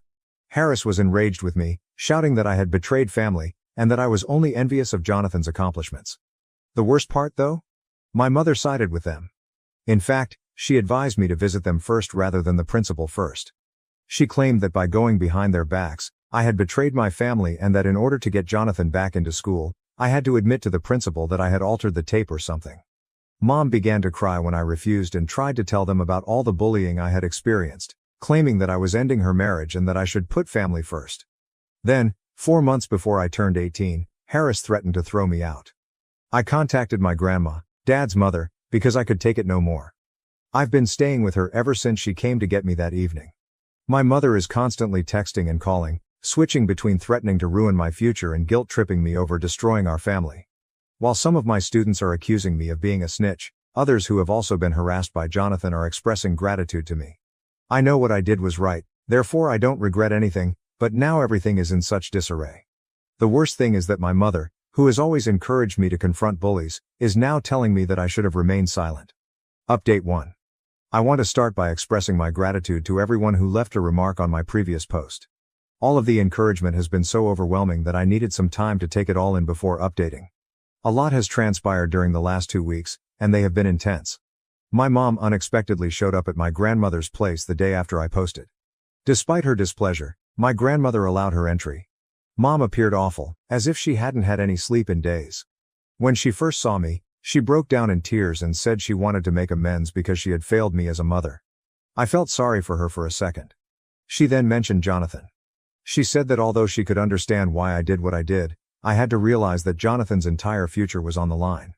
Harris was enraged with me, shouting that I had betrayed family, and that I was only envious of Jonathan's accomplishments. The worst part though? My mother sided with them. In fact, she advised me to visit them first rather than the principal first. She claimed that by going behind their backs, I had betrayed my family and that in order to get Jonathan back into school, I had to admit to the principal that I had altered the tape or something. Mom began to cry when I refused and tried to tell them about all the bullying I had experienced, claiming that I was ending her marriage and that I should put family first. Then, 4 months before I turned 18, Harris threatened to throw me out. I contacted my grandma, Dad's mother, because I could take it no more. I've been staying with her ever since she came to get me that evening. My mother is constantly texting and calling, switching between threatening to ruin my future and guilt-tripping me over destroying our family. While some of my students are accusing me of being a snitch, others who have also been harassed by Jonathan are expressing gratitude to me. I know what I did was right, therefore I don't regret anything, but now everything is in such disarray. The worst thing is that my mother, who has always encouraged me to confront bullies, is now telling me that I should have remained silent. Update 1. I want to start by expressing my gratitude to everyone who left a remark on my previous post. All of the encouragement has been so overwhelming that I needed some time to take it all in before updating. A lot has transpired during the last 2 weeks, and they have been intense. My mom unexpectedly showed up at my grandmother's place the day after I posted. Despite her displeasure, my grandmother allowed her entry. Mom appeared awful, as if she hadn't had any sleep in days. When she first saw me, she broke down in tears and said she wanted to make amends because she had failed me as a mother. I felt sorry for her for a second. She then mentioned Jonathan. She said that although she could understand why I did what I did, I had to realize that Jonathan's entire future was on the line.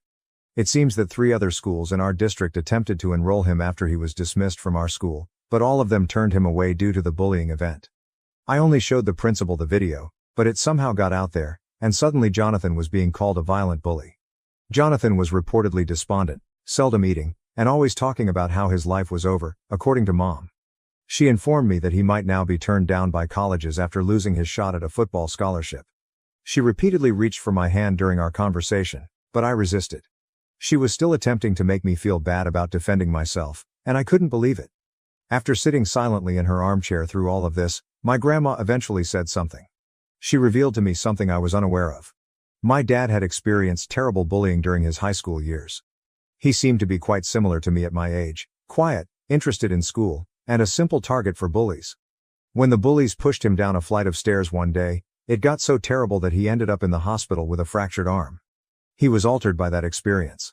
It seems that 3 other schools in our district attempted to enroll him after he was dismissed from our school, but all of them turned him away due to the bullying event. I only showed the principal the video, but it somehow got out there, and suddenly Jonathan was being called a violent bully. Jonathan was reportedly despondent, seldom eating, and always talking about how his life was over, according to Mom. She informed me that he might now be turned down by colleges after losing his shot at a football scholarship. She repeatedly reached for my hand during our conversation, but I resisted. She was still attempting to make me feel bad about defending myself, and I couldn't believe it. After sitting silently in her armchair through all of this, my grandma eventually said something. She revealed to me something I was unaware of. My dad had experienced terrible bullying during his high school years. He seemed to be quite similar to me at my age, quiet, interested in school, and a simple target for bullies. When the bullies pushed him down a flight of stairs one day, it got so terrible that he ended up in the hospital with a fractured arm. He was altered by that experience.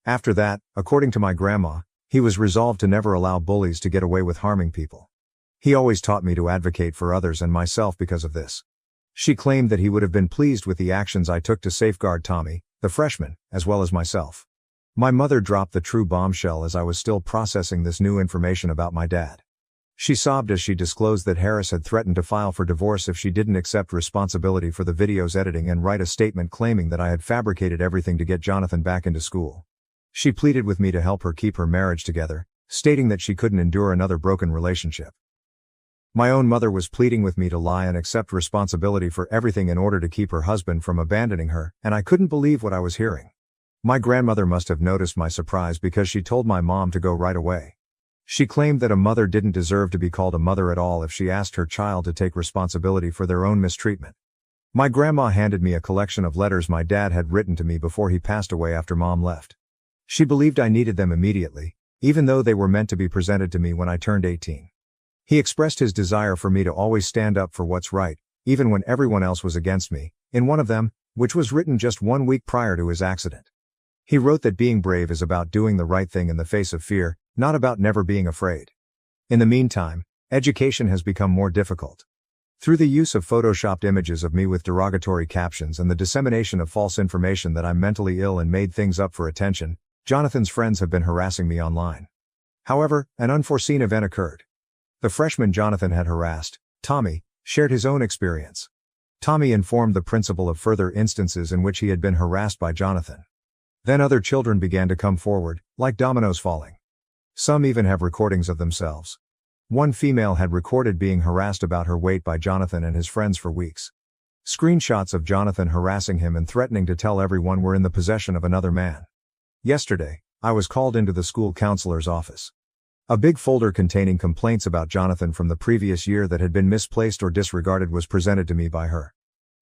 After that, according to my grandma, he was resolved to never allow bullies to get away with harming people. He always taught me to advocate for others and myself because of this. She claimed that he would have been pleased with the actions I took to safeguard Tommy, the freshman, as well as myself. My mother dropped the true bombshell as I was still processing this new information about my dad. She sobbed as she disclosed that Harris had threatened to file for divorce if she didn't accept responsibility for the video's editing and write a statement claiming that I had fabricated everything to get Jonathan back into school. She pleaded with me to help her keep her marriage together, stating that she couldn't endure another broken relationship. My own mother was pleading with me to lie and accept responsibility for everything in order to keep her husband from abandoning her, and I couldn't believe what I was hearing. My grandmother must have noticed my surprise because she told my mom to go right away. She claimed that a mother didn't deserve to be called a mother at all if she asked her child to take responsibility for their own mistreatment. My grandma handed me a collection of letters my dad had written to me before he passed away after Mom left. She believed I needed them immediately, even though they were meant to be presented to me when I turned 18. He expressed his desire for me to always stand up for what's right, even when everyone else was against me, in one of them, which was written just 1 week prior to his accident. He wrote that being brave is about doing the right thing in the face of fear, not about never being afraid. In the meantime, education has become more difficult. Through the use of photoshopped images of me with derogatory captions and the dissemination of false information that I'm mentally ill and made things up for attention, Jonathan's friends have been harassing me online. However, an unforeseen event occurred. The freshman Jonathan had harassed, Tommy, shared his own experience. Tommy informed the principal of further instances in which he had been harassed by Jonathan. Then other children began to come forward, like dominoes falling. Some even have recordings of themselves. One female had recorded being harassed about her weight by Jonathan and his friends for weeks. Screenshots of Jonathan harassing him and threatening to tell everyone were in the possession of another man. Yesterday, I was called into the school counselor's office. A big folder containing complaints about Jonathan from the previous year that had been misplaced or disregarded was presented to me by her.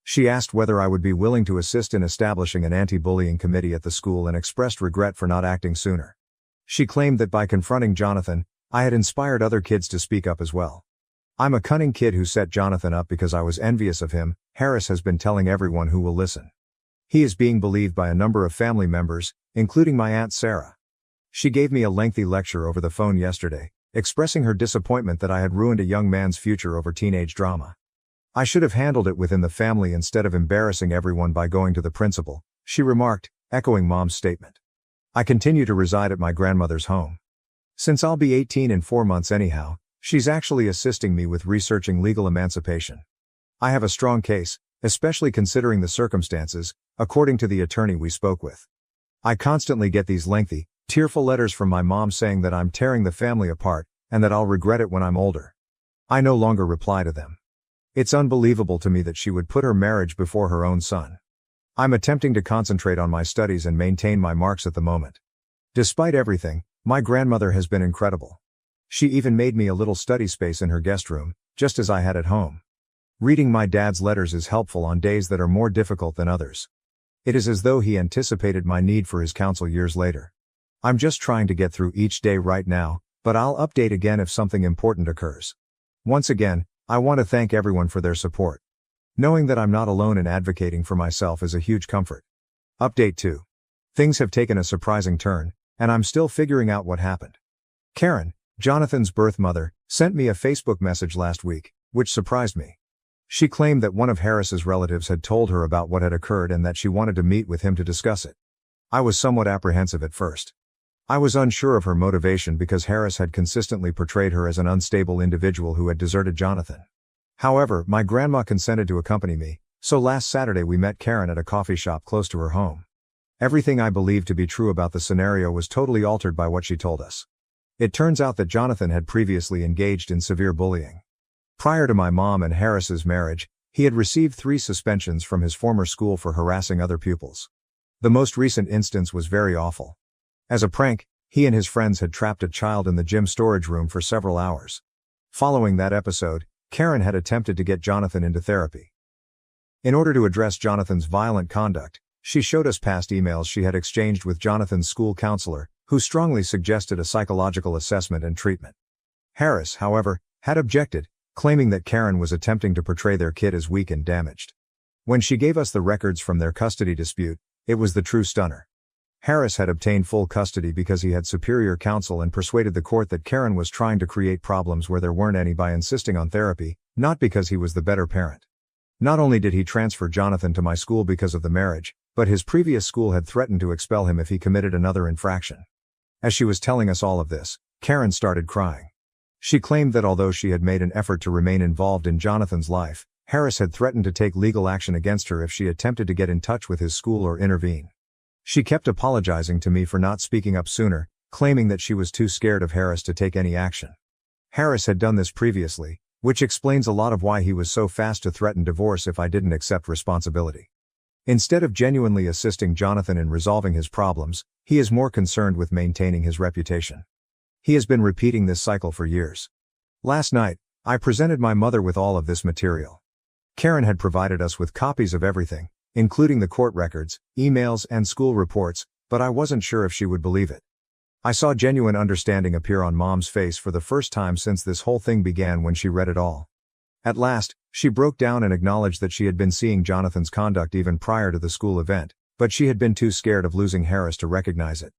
She asked whether I would be willing to assist in establishing an anti-bullying committee at the school and expressed regret for not acting sooner. She claimed that by confronting Jonathan, I had inspired other kids to speak up as well. I'm a cunning kid who set Jonathan up because I was envious of him, Harris has been telling everyone who will listen. He is being believed by a number of family members, including my Aunt Sarah. She gave me a lengthy lecture over the phone yesterday, expressing her disappointment that I had ruined a young man's future over teenage drama. I should have handled it within the family instead of embarrassing everyone by going to the principal, she remarked, echoing Mom's statement. I continue to reside at my grandmother's home. Since I'll be 18 in 4 months anyhow, she's actually assisting me with researching legal emancipation. I have a strong case, especially considering the circumstances, according to the attorney we spoke with. I constantly get these lengthy, tearful letters from my mom saying that I'm tearing the family apart, and that I'll regret it when I'm older. I no longer reply to them. It's unbelievable to me that she would put her marriage before her own son. I'm attempting to concentrate on my studies and maintain my marks at the moment. Despite everything, my grandmother has been incredible. She even made me a little study space in her guest room, just as I had at home. Reading my dad's letters is helpful on days that are more difficult than others. It is as though he anticipated my need for his counsel years later. I'm just trying to get through each day right now, but I'll update again if something important occurs. Once again, I want to thank everyone for their support. Knowing that I'm not alone in advocating for myself is a huge comfort. Update 2. Things have taken a surprising turn, and I'm still figuring out what happened. Karen, Jonathan's birth mother, sent me a Facebook message last week, which surprised me. She claimed that one of Harris's relatives had told her about what had occurred and that she wanted to meet with him to discuss it. I was somewhat apprehensive at first. I was unsure of her motivation because Harris had consistently portrayed her as an unstable individual who had deserted Jonathan. However, my grandma consented to accompany me, so last Saturday we met Karen at a coffee shop close to her home. Everything I believed to be true about the scenario was totally altered by what she told us. It turns out that Jonathan had previously engaged in severe bullying. Prior to my mom and Harris's marriage, he had received 3 suspensions from his former school for harassing other pupils. The most recent instance was very awful. As a prank, he and his friends had trapped a child in the gym storage room for several hours. Following that episode, Karen had attempted to get Jonathan into therapy. In order to address Jonathan's violent conduct, she showed us past emails she had exchanged with Jonathan's school counselor, who strongly suggested a psychological assessment and treatment. Harris, however, had objected, claiming that Karen was attempting to portray their kid as weak and damaged. When she gave us the records from their custody dispute, it was the true stunner. Harris had obtained full custody because he had superior counsel and persuaded the court that Karen was trying to create problems where there weren't any by insisting on therapy, not because he was the better parent. Not only did he transfer Jonathan to my school because of the marriage, but his previous school had threatened to expel him if he committed another infraction. As she was telling us all of this, Karen started crying. She claimed that although she had made an effort to remain involved in Jonathan's life, Harris had threatened to take legal action against her if she attempted to get in touch with his school or intervene. She kept apologizing to me for not speaking up sooner, claiming that she was too scared of Harris to take any action. Harris had done this previously, which explains a lot of why he was so fast to threaten divorce if I didn't accept responsibility. Instead of genuinely assisting Jonathan in resolving his problems, he is more concerned with maintaining his reputation. He has been repeating this cycle for years. Last night, I presented my mother with all of this material. Karen had provided us with copies of everything, including the court records, emails, and school reports, but I wasn't sure if she would believe it. I saw genuine understanding appear on Mom's face for the first time since this whole thing began when she read it all. At last, she broke down and acknowledged that she had been seeing Jonathan's conduct even prior to the school event, but she had been too scared of losing Harris to recognize it.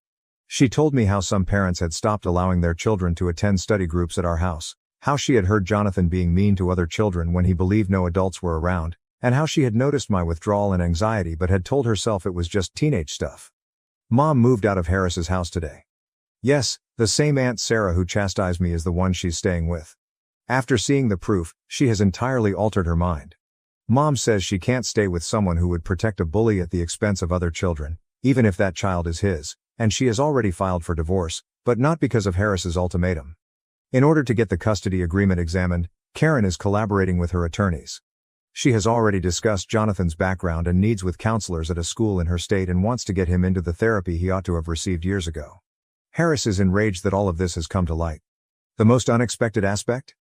She told me how some parents had stopped allowing their children to attend study groups at our house, how she had heard Jonathan being mean to other children when he believed no adults were around, and how she had noticed my withdrawal and anxiety but had told herself it was just teenage stuff. Mom moved out of Harris's house today. Yes, the same Aunt Sarah who chastised me is the one she's staying with. After seeing the proof, she has entirely altered her mind. Mom says she can't stay with someone who would protect a bully at the expense of other children, even if that child is his, and she has already filed for divorce, but not because of Harris's ultimatum. In order to get the custody agreement examined, Karen is collaborating with her attorneys. She has already discussed Jonathan's background and needs with counselors at a school in her state and wants to get him into the therapy he ought to have received years ago. Harris is enraged that all of this has come to light. The most unexpected aspect?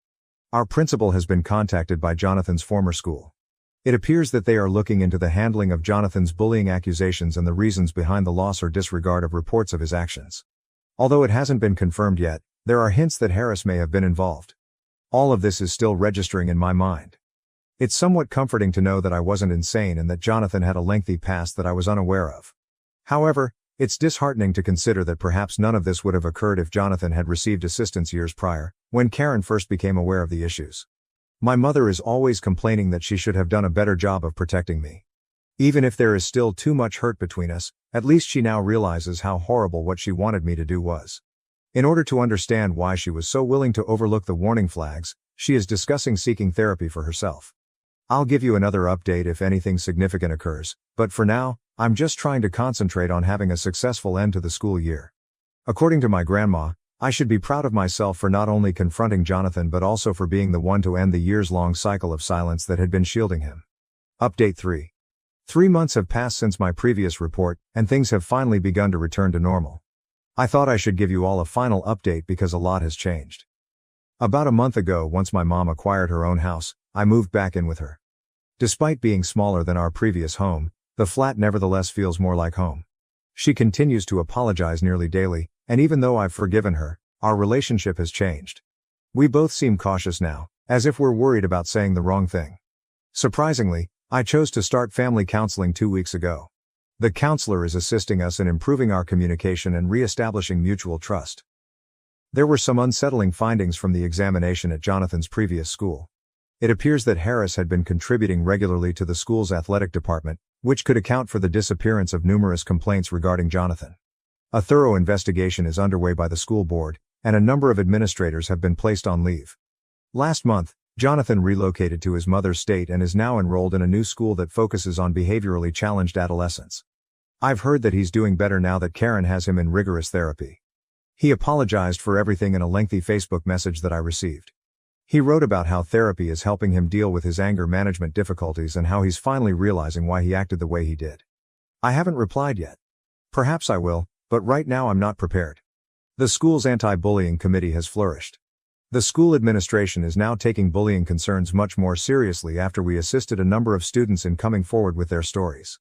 Our principal has been contacted by Jonathan's former school. It appears that they are looking into the handling of Jonathan's bullying accusations and the reasons behind the loss or disregard of reports of his actions. Although it hasn't been confirmed yet, there are hints that Harris may have been involved. All of this is still registering in my mind. It's somewhat comforting to know that I wasn't insane and that Jonathan had a lengthy past that I was unaware of. However, it's disheartening to consider that perhaps none of this would have occurred if Jonathan had received assistance years prior, when Karen first became aware of the issues. My mother is always complaining that she should have done a better job of protecting me. Even if there is still too much hurt between us, at least she now realizes how horrible what she wanted me to do was. In order to understand why she was so willing to overlook the warning flags, she is discussing seeking therapy for herself. I'll give you another update if anything significant occurs, but for now, I'm just trying to concentrate on having a successful end to the school year. According to my grandma, I should be proud of myself for not only confronting Jonathan but also for being the one to end the years-long cycle of silence that had been shielding him. Update 3. 3 months have passed since my previous report, and things have finally begun to return to normal. I thought I should give you all a final update because a lot has changed. About a month ago, once my mom acquired her own house, I moved back in with her. Despite being smaller than our previous home, the flat nevertheless feels more like home. She continues to apologize nearly daily, and even though I've forgiven her, our relationship has changed. We both seem cautious now, as if we're worried about saying the wrong thing. Surprisingly, I chose to start family counseling 2 weeks ago. The counselor is assisting us in improving our communication and re-establishing mutual trust. There were some unsettling findings from the examination at Jonathan's previous school. It appears that Harris had been contributing regularly to the school's athletic department, which could account for the disappearance of numerous complaints regarding Jonathan. A thorough investigation is underway by the school board, and a number of administrators have been placed on leave. Last month, Jonathan relocated to his mother's state and is now enrolled in a new school that focuses on behaviorally challenged adolescents. I've heard that he's doing better now that Karen has him in rigorous therapy. He apologized for everything in a lengthy Facebook message that I received. He wrote about how therapy is helping him deal with his anger management difficulties and how he's finally realizing why he acted the way he did. I haven't replied yet. Perhaps I will, but right now I'm not prepared. The school's anti-bullying committee has flourished. The school administration is now taking bullying concerns much more seriously after we assisted a number of students in coming forward with their stories.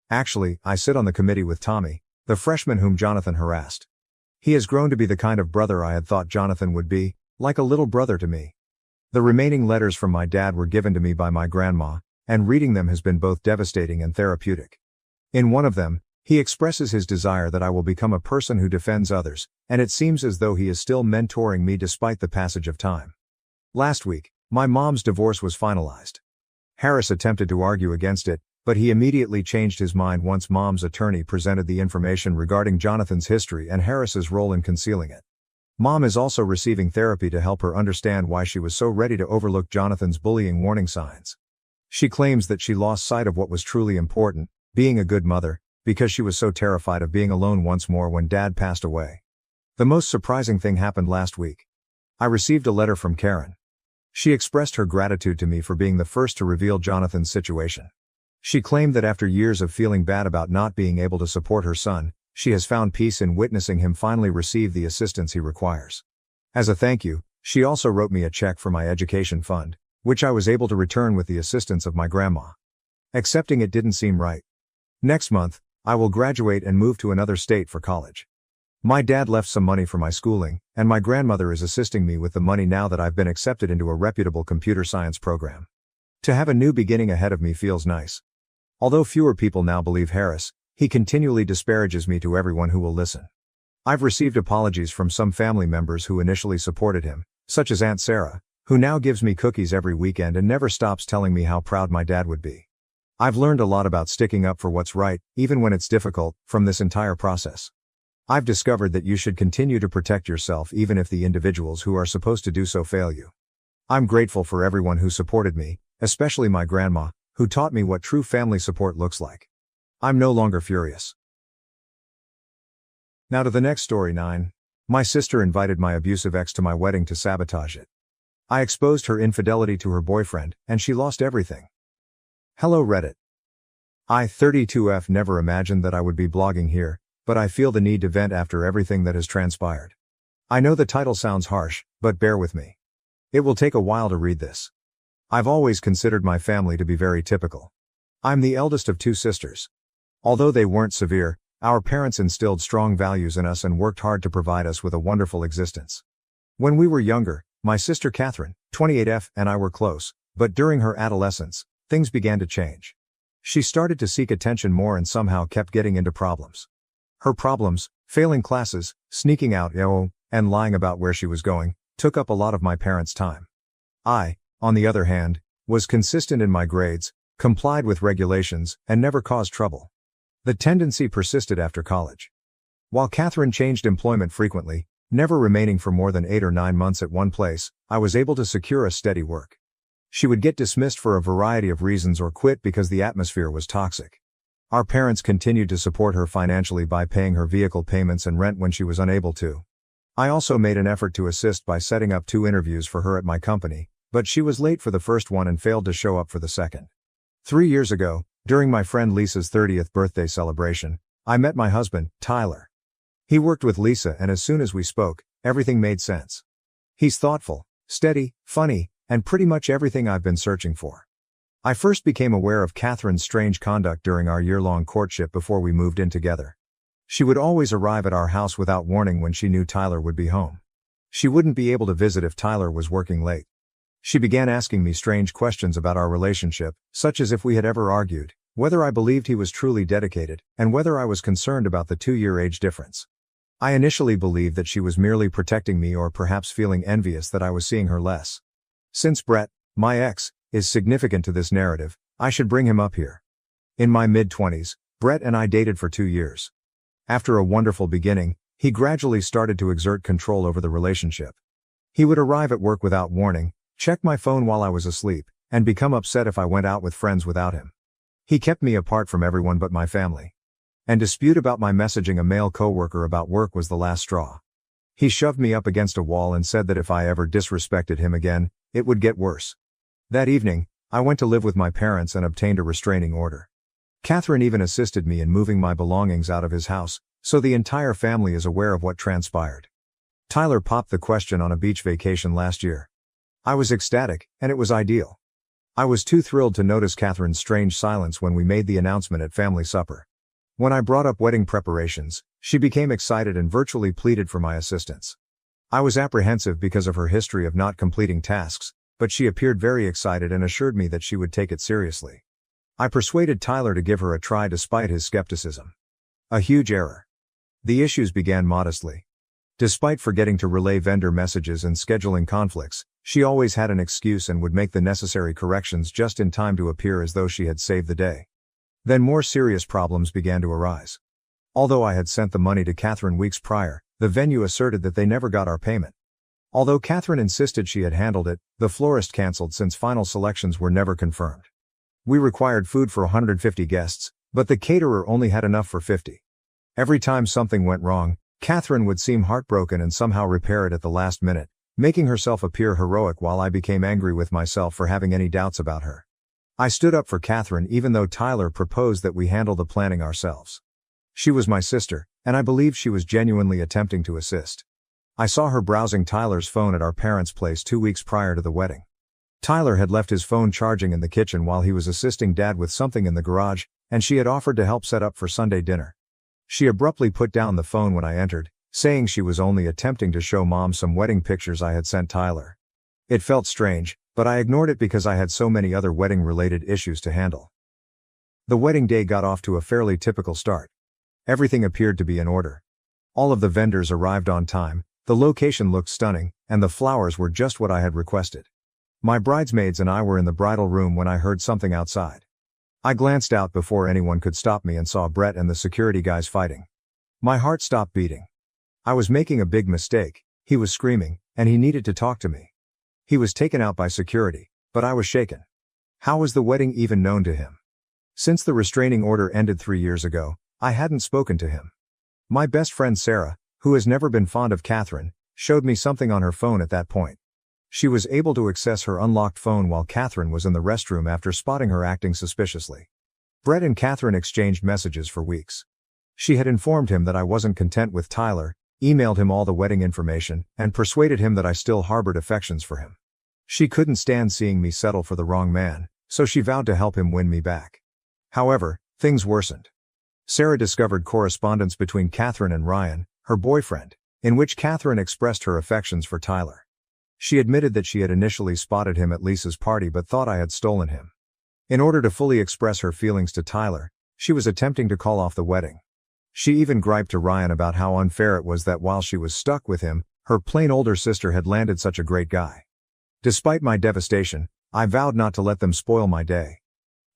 Actually, I sit on the committee with Tommy, the freshman whom Jonathan harassed. He has grown to be the kind of brother I had thought Jonathan would be, like a little brother to me. The remaining letters from my dad were given to me by my grandma, and reading them has been both devastating and therapeutic. In one of them, he expresses his desire that I will become a person who defends others, and it seems as though he is still mentoring me despite the passage of time. Last week, my mom's divorce was finalized. Harris attempted to argue against it, but he immediately changed his mind once mom's attorney presented the information regarding Jonathan's history and Harris's role in concealing it. Mom is also receiving therapy to help her understand why she was so ready to overlook Jonathan's bullying warning signs. She claims that she lost sight of what was truly important, being a good mother, because she was so terrified of being alone once more when Dad passed away. The most surprising thing happened last week. I received a letter from Karen. She expressed her gratitude to me for being the first to reveal Jonathan's situation. She claimed that after years of feeling bad about not being able to support her son, she has found peace in witnessing him finally receive the assistance he requires. As a thank you, she also wrote me a check for my education fund, which I was able to return with the assistance of my grandma. Accepting it didn't seem right. Next month, I will graduate and move to another state for college. My dad left some money for my schooling, and my grandmother is assisting me with the money now that I've been accepted into a reputable computer science program. To have a new beginning ahead of me feels nice. Although fewer people now believe Harris, he continually disparages me to everyone who will listen. I've received apologies from some family members who initially supported him, such as Aunt Sarah, who now gives me cookies every weekend and never stops telling me how proud my dad would be. I've learned a lot about sticking up for what's right, even when it's difficult, from this entire process. I've discovered that you should continue to protect yourself even if the individuals who are supposed to do so fail you. I'm grateful for everyone who supported me, especially my grandma, who taught me what true family support looks like. I'm no longer furious. Now to the next story 9. My sister invited my abusive ex to my wedding to sabotage it. I exposed her infidelity to her boyfriend, and she lost everything. Hello Reddit. I, 32F, never imagined that I would be blogging here, but I feel the need to vent after everything that has transpired. I know the title sounds harsh, but bear with me. It will take a while to read this. I've always considered my family to be very typical. I'm the eldest of 2 sisters. Although they weren't severe, our parents instilled strong values in us and worked hard to provide us with a wonderful existence. When we were younger, my sister Catherine, 28F, and I were close, but during her adolescence, things began to change. She started to seek attention more and somehow kept getting into problems. Her problems, failing classes, sneaking out, and lying about where she was going, took up a lot of my parents' time. I, on the other hand, was consistent in my grades, complied with regulations, and never caused trouble. The tendency persisted after college. While Catherine changed employment frequently, never remaining for more than 8 or 9 months at one place, I was able to secure a steady work. She would get dismissed for a variety of reasons or quit because the atmosphere was toxic. Our parents continued to support her financially by paying her vehicle payments and rent when she was unable to. I also made an effort to assist by setting up 2 interviews for her at my company, but she was late for the first one and failed to show up for the second. 3 years ago, during my friend Lisa's 30th birthday celebration, I met my husband, Tyler. He worked with Lisa, and as soon as we spoke, everything made sense. He's thoughtful, steady, funny, and pretty much everything I've been searching for. I first became aware of Catherine's strange conduct during our year-long courtship before we moved in together. She would always arrive at our house without warning when she knew Tyler would be home. She wouldn't be able to visit if Tyler was working late. She began asking me strange questions about our relationship, such as if we had ever argued, whether I believed he was truly dedicated, and whether I was concerned about the 2-year age difference. I initially believed that she was merely protecting me or perhaps feeling envious that I was seeing her less. Since Brett, my ex, is significant to this narrative, I should bring him up here. In my mid-20s, Brett and I dated for 2 years. After a wonderful beginning, he gradually started to exert control over the relationship. He would arrive at work without warning, check my phone while I was asleep, and become upset if I went out with friends without him. He kept me apart from everyone but my family. And dispute about my messaging a male coworker about work was the last straw. He shoved me up against a wall and said that if I ever disrespected him again, it would get worse. That evening, I went to live with my parents and obtained a restraining order. Catherine even assisted me in moving my belongings out of his house, so the entire family is aware of what transpired. Tyler popped the question on a beach vacation last year. I was ecstatic, and it was ideal. I was too thrilled to notice Catherine's strange silence when we made the announcement at family supper. When I brought up wedding preparations, she became excited and virtually pleaded for my assistance. I was apprehensive because of her history of not completing tasks, but she appeared very excited and assured me that she would take it seriously. I persuaded Tyler to give her a try despite his skepticism. A huge error. The issues began modestly. Despite forgetting to relay vendor messages and scheduling conflicts, she always had an excuse and would make the necessary corrections just in time to appear as though she had saved the day. Then more serious problems began to arise. Although I had sent the money to Catherine weeks prior, the venue asserted that they never got our payment. Although Catherine insisted she had handled it, the florist canceled since final selections were never confirmed. We required food for 150 guests, but the caterer only had enough for 50. Every time something went wrong, Catherine would seem heartbroken and somehow repair it at the last minute, making herself appear heroic while I became angry with myself for having any doubts about her. I stood up for Catherine even though Tyler proposed that we handle the planning ourselves. She was my sister, and I believed she was genuinely attempting to assist. I saw her browsing Tyler's phone at our parents' place 2 weeks prior to the wedding. Tyler had left his phone charging in the kitchen while he was assisting Dad with something in the garage, and she had offered to help set up for Sunday dinner. She abruptly put down the phone when I entered, saying she was only attempting to show Mom some wedding pictures I had sent Tyler. It felt strange, but I ignored it because I had so many other wedding-related issues to handle. The wedding day got off to a fairly typical start. Everything appeared to be in order. All of the vendors arrived on time, the location looked stunning, and the flowers were just what I had requested. My bridesmaids and I were in the bridal room when I heard something outside. I glanced out before anyone could stop me and saw Brett and the security guys fighting. My heart stopped beating. I was making a big mistake, he was screaming, and he needed to talk to me. He was taken out by security, but I was shaken. How was the wedding even known to him? Since the restraining order ended 3 years ago, I hadn't spoken to him. My best friend Sarah, who has never been fond of Catherine, showed me something on her phone at that point. She was able to access her unlocked phone while Catherine was in the restroom after spotting her acting suspiciously. Brett and Catherine exchanged messages for weeks. She had informed him that I wasn't content with Tyler, emailed him all the wedding information, and persuaded him that I still harbored affections for him. She couldn't stand seeing me settle for the wrong man, so she vowed to help him win me back. However, things worsened. Sarah discovered correspondence between Catherine and Ryan, her boyfriend, in which Catherine expressed her affections for Tyler. She admitted that she had initially spotted him at Lisa's party but thought I had stolen him. In order to fully express her feelings to Tyler, she was attempting to call off the wedding. She even griped to Ryan about how unfair it was that while she was stuck with him, her plain older sister had landed such a great guy. Despite my devastation, I vowed not to let them spoil my day.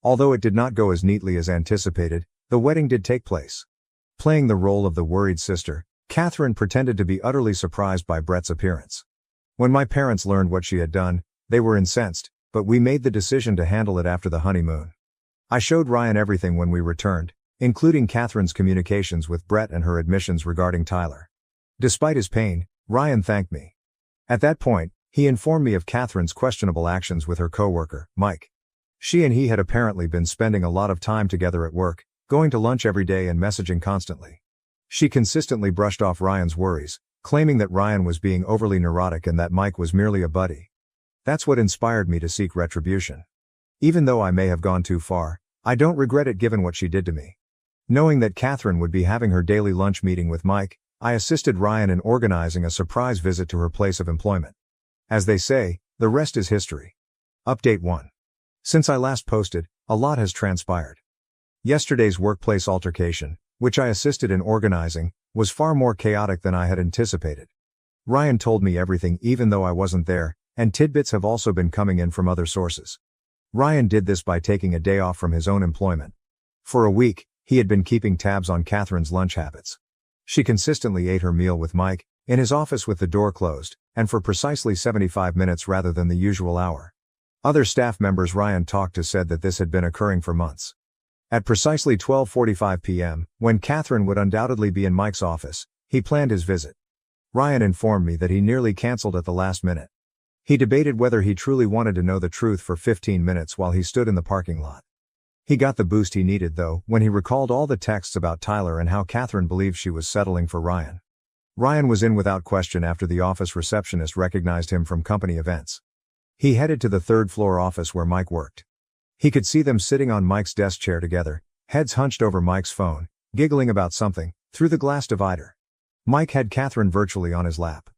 Although it did not go as neatly as anticipated, the wedding did take place. Playing the role of the worried sister, Catherine pretended to be utterly surprised by Brett's appearance. When my parents learned what she had done, they were incensed, but we made the decision to handle it after the honeymoon. I showed Ryan everything when we returned, including Catherine's communications with Brett and her admissions regarding Tyler. Despite his pain, Ryan thanked me. At that point, he informed me of Catherine's questionable actions with her coworker, Mike. She and he had apparently been spending a lot of time together at work, going to lunch every day and messaging constantly. She consistently brushed off Ryan's worries, claiming that Ryan was being overly neurotic and that Mike was merely a buddy. That's what inspired me to seek retribution. Even though I may have gone too far, I don't regret it given what she did to me. Knowing that Catherine would be having her daily lunch meeting with Mike, I assisted Ryan in organizing a surprise visit to her place of employment. As they say, the rest is history. Update 1. Since I last posted, a lot has transpired. Yesterday's workplace altercation, which I assisted in organizing, was far more chaotic than I had anticipated. Ryan told me everything even though I wasn't there, and tidbits have also been coming in from other sources. Ryan did this by taking a day off from his own employment. For a week, he had been keeping tabs on Catherine's lunch habits. She consistently ate her meal with Mike, in his office with the door closed, and for precisely 75 minutes rather than the usual hour. Other staff members Ryan talked to said that this had been occurring for months. At precisely 12:45 p.m., when Catherine would undoubtedly be in Mike's office, he planned his visit. Ryan informed me that he nearly canceled at the last minute. He debated whether he truly wanted to know the truth for 15 minutes while he stood in the parking lot. He got the boost he needed though, when he recalled all the texts about Tyler and how Catherine believed she was settling for Ryan. Ryan was in without question after the office receptionist recognized him from company events. He headed to the third-floor office where Mike worked. He could see them sitting on Mike's desk chair together, heads hunched over Mike's phone, giggling about something, through the glass divider. Mike had Catherine virtually on his lap.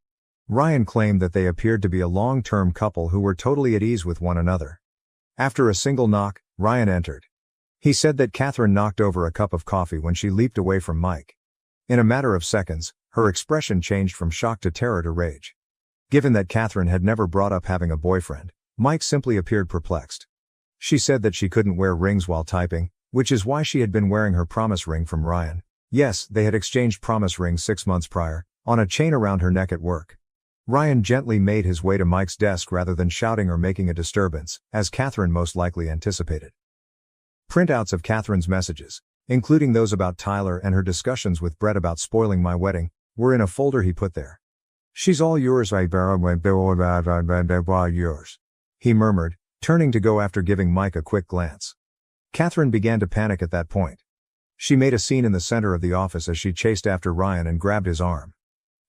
Ryan claimed that they appeared to be a long-term couple who were totally at ease with one another. After a single knock, Ryan entered. He said that Catherine knocked over a cup of coffee when she leaped away from Mike. In a matter of seconds, her expression changed from shock to terror to rage. Given that Catherine had never brought up having a boyfriend, Mike simply appeared perplexed. She said that she couldn't wear rings while typing, which is why she had been wearing her promise ring from Ryan. Yes, they had exchanged promise rings 6 months prior, on a chain around her neck at work. Ryan gently made his way to Mike's desk rather than shouting or making a disturbance, as Catherine most likely anticipated. Printouts of Catherine's messages, including those about Tyler and her discussions with Brett about spoiling my wedding, were in a folder he put there. "She's all yours, yours," he murmured, turning to go after giving Mike a quick glance. Catherine began to panic at that point. She made a scene in the center of the office as she chased after Ryan and grabbed his arm.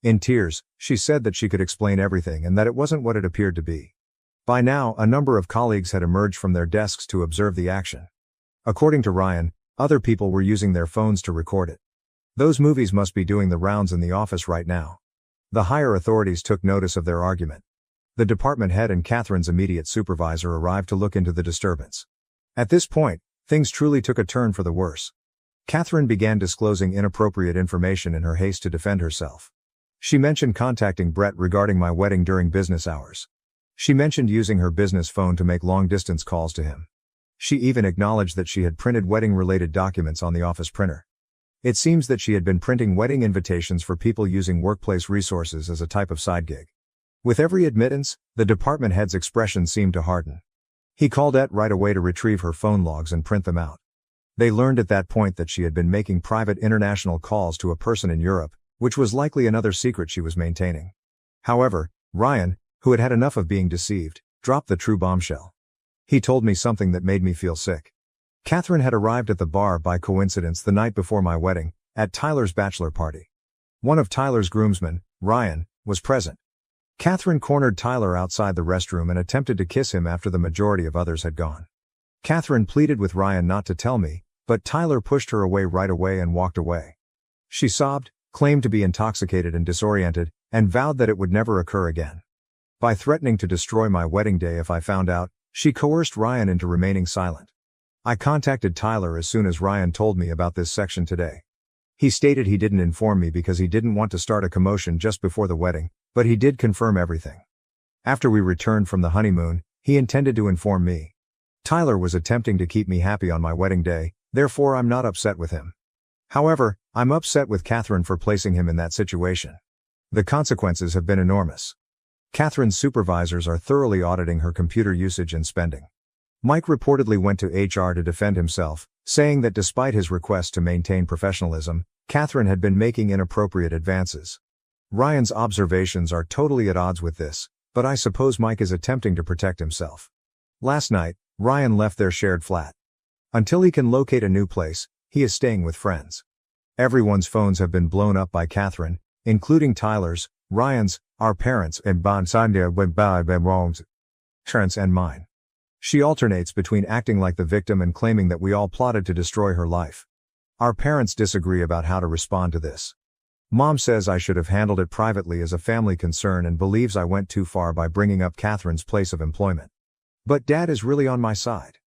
In tears, she said that she could explain everything and that it wasn't what it appeared to be. By now, a number of colleagues had emerged from their desks to observe the action. According to Ryan, other people were using their phones to record it. Those movies must be doing the rounds in the office right now. The higher authorities took notice of their argument. The department head and Catherine's immediate supervisor arrived to look into the disturbance. At this point, things truly took a turn for the worse. Catherine began disclosing inappropriate information in her haste to defend herself. She mentioned contacting Brett regarding my wedding during business hours. She mentioned using her business phone to make long-distance calls to him. She even acknowledged that she had printed wedding-related documents on the office printer. It seems that she had been printing wedding invitations for people using workplace resources as a type of side gig. With every admittance, the department head's expression seemed to harden. He called Ed right away to retrieve her phone logs and print them out. They learned at that point that she had been making private international calls to a person in Europe, which was likely another secret she was maintaining. However, Ryan, who had had enough of being deceived, dropped the true bombshell. He told me something that made me feel sick. Catherine had arrived at the bar by coincidence the night before my wedding, at Tyler's bachelor party. One of Tyler's groomsmen, Ryan, was present. Catherine cornered Tyler outside the restroom and attempted to kiss him after the majority of others had gone. Catherine pleaded with Ryan not to tell me, but Tyler pushed her away right away and walked away. She sobbed, claimed to be intoxicated and disoriented, and vowed that it would never occur again. By threatening to destroy my wedding day if I found out, she coerced Ryan into remaining silent. I contacted Tyler as soon as Ryan told me about this section today. He stated he didn't inform me because he didn't want to start a commotion just before the wedding, but he did confirm everything. After we returned from the honeymoon, he intended to inform me. Tyler was attempting to keep me happy on my wedding day, therefore I'm not upset with him. However, I'm upset with Catherine for placing him in that situation. The consequences have been enormous. Catherine's supervisors are thoroughly auditing her computer usage and spending. Mike reportedly went to HR to defend himself, saying that despite his request to maintain professionalism, Catherine had been making inappropriate advances. Ryan's observations are totally at odds with this, but I suppose Mike is attempting to protect himself. Last night, Ryan left their shared flat. Until he can locate a new place, he is staying with friends. Everyone's phones have been blown up by Catherine, including Tyler's, Ryan's, our parents, and parents and mine. She alternates between acting like the victim and claiming that we all plotted to destroy her life. Our parents disagree about how to respond to this. Mom says I should have handled it privately as a family concern and believes I went too far by bringing up Catherine's place of employment. But Dad is really on my side.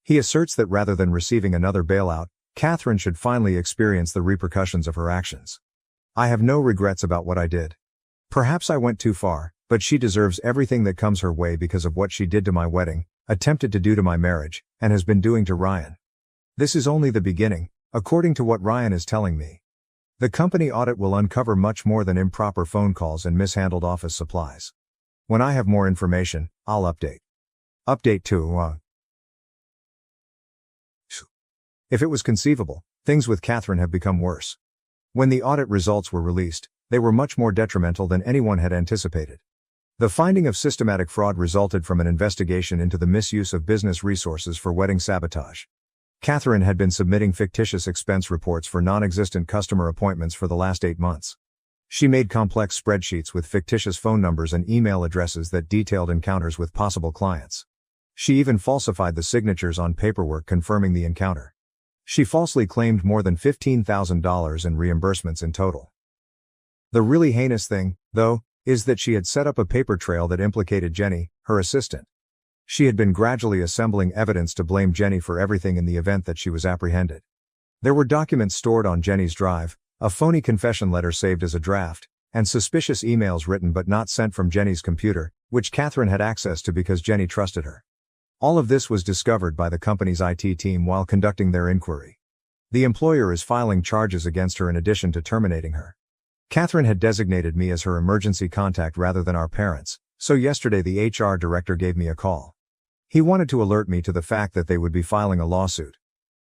He asserts that rather than receiving another bailout, Catherine should finally experience the repercussions of her actions. I have no regrets about what I did. Perhaps I went too far, but she deserves everything that comes her way because of what she did to my wedding, attempted to do to my marriage, and has been doing to Ryan. This is only the beginning, according to what Ryan is telling me. The company audit will uncover much more than improper phone calls and mishandled office supplies. When I have more information, I'll update. Update 2. If it was conceivable, things with Catherine have become worse. When the audit results were released, they were much more detrimental than anyone had anticipated. The finding of systematic fraud resulted from an investigation into the misuse of business resources for wedding sabotage. Catherine had been submitting fictitious expense reports for non-existent customer appointments for the last 8 months. She made complex spreadsheets with fictitious phone numbers and email addresses that detailed encounters with possible clients. She even falsified the signatures on paperwork confirming the encounter. She falsely claimed more than $15,000 in reimbursements in total. The really heinous thing, though, is that she had set up a paper trail that implicated Jenny, her assistant. She had been gradually assembling evidence to blame Jenny for everything in the event that she was apprehended. There were documents stored on Jenny's drive, a phony confession letter saved as a draft, and suspicious emails written but not sent from Jenny's computer, which Catherine had access to because Jenny trusted her. All of this was discovered by the company's IT team while conducting their inquiry. The employer is filing charges against her in addition to terminating her. Catherine had designated me as her emergency contact rather than our parents, so yesterday the HR director gave me a call. He wanted to alert me to the fact that they would be filing a lawsuit.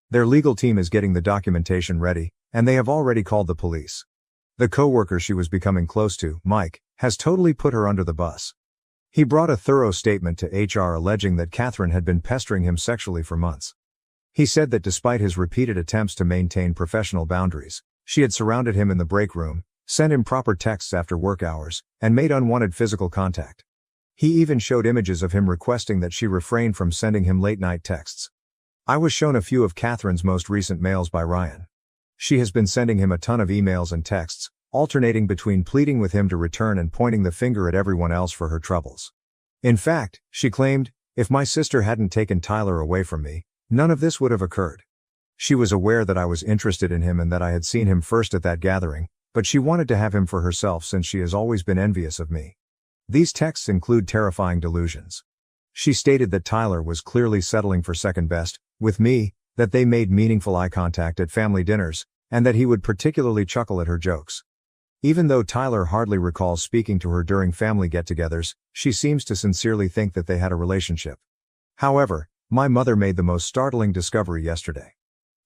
Their legal team is getting the documentation ready, and they have already called the police. The coworker she was becoming close to, Mike, has totally put her under the bus. He brought a thorough statement to HR alleging that Catherine had been pestering him sexually for months. He said that despite his repeated attempts to maintain professional boundaries, she had surrounded him in the break room, sent improper texts after work hours, and made unwanted physical contact. He even showed images of him requesting that she refrain from sending him late-night texts. I was shown a few of Catherine's most recent mails by Ryan. She has been sending him a ton of emails and texts, alternating between pleading with him to return and pointing the finger at everyone else for her troubles. In fact, she claimed, if my sister hadn't taken Tyler away from me, none of this would have occurred. She was aware that I was interested in him and that I had seen him first at that gathering, but she wanted to have him for herself since she has always been envious of me. These texts include terrifying delusions. She stated that Tyler was clearly settling for second best with me, that they made meaningful eye contact at family dinners, and that he would particularly chuckle at her jokes. Even though Tyler hardly recalls speaking to her during family get-togethers, she seems to sincerely think that they had a relationship. However, my mother made the most startling discovery yesterday.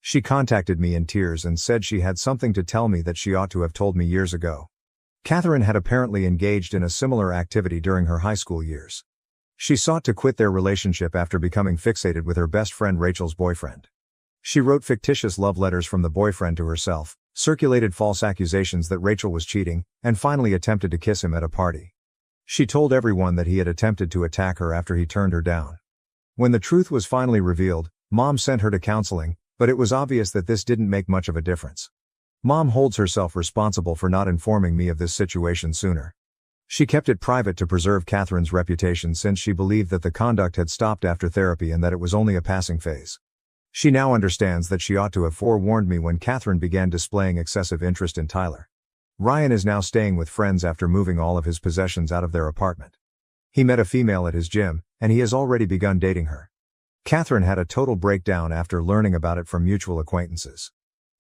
She contacted me in tears and said she had something to tell me that she ought to have told me years ago. Catherine had apparently engaged in a similar activity during her high school years. She sought to quit their relationship after becoming fixated with her best friend Rachel's boyfriend. She wrote fictitious love letters from the boyfriend to herself, circulated false accusations that Rachel was cheating, and finally attempted to kiss him at a party. She told everyone that he had attempted to attack her after he turned her down. When the truth was finally revealed, Mom sent her to counseling, but it was obvious that this didn't make much of a difference. Mom holds herself responsible for not informing me of this situation sooner. She kept it private to preserve Catherine's reputation since she believed that the conduct had stopped after therapy and that it was only a passing phase. She now understands that she ought to have forewarned me when Catherine began displaying excessive interest in Tyler. Ryan is now staying with friends after moving all of his possessions out of their apartment. He met a female at his gym, and he has already begun dating her. Catherine had a total breakdown after learning about it from mutual acquaintances.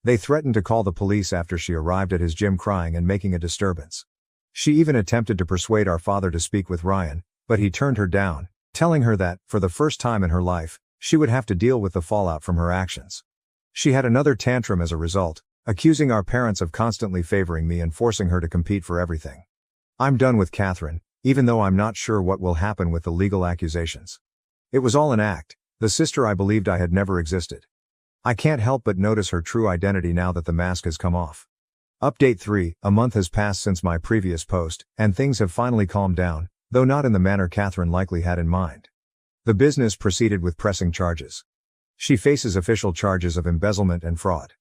They threatened to call the police after she arrived at his gym crying and making a disturbance. She even attempted to persuade our father to speak with Ryan, but he turned her down, telling her that, for the first time in her life, she would have to deal with the fallout from her actions. She had another tantrum as a result, accusing our parents of constantly favoring me and forcing her to compete for everything. I'm done with Catherine, even though I'm not sure what will happen with the legal accusations. It was all an act, the sister I believed I had never existed. I can't help but notice her true identity now that the mask has come off. Update 3, a month has passed since my previous post, and things have finally calmed down, though not in the manner Catherine likely had in mind. The business proceeded with pressing charges. She faces official charges of embezzlement and fraud.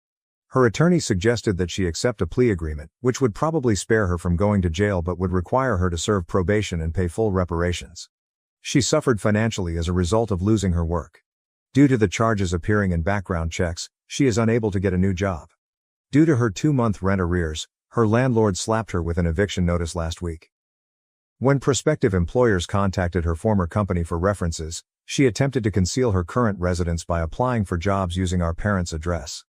Her attorney suggested that she accept a plea agreement, which would probably spare her from going to jail but would require her to serve probation and pay full reparations. She suffered financially as a result of losing her work. Due to the charges appearing in background checks, she is unable to get a new job. Due to her 2-month rent arrears, her landlord slapped her with an eviction notice last week. When prospective employers contacted her former company for references, she attempted to conceal her current residence by applying for jobs using our parents' address.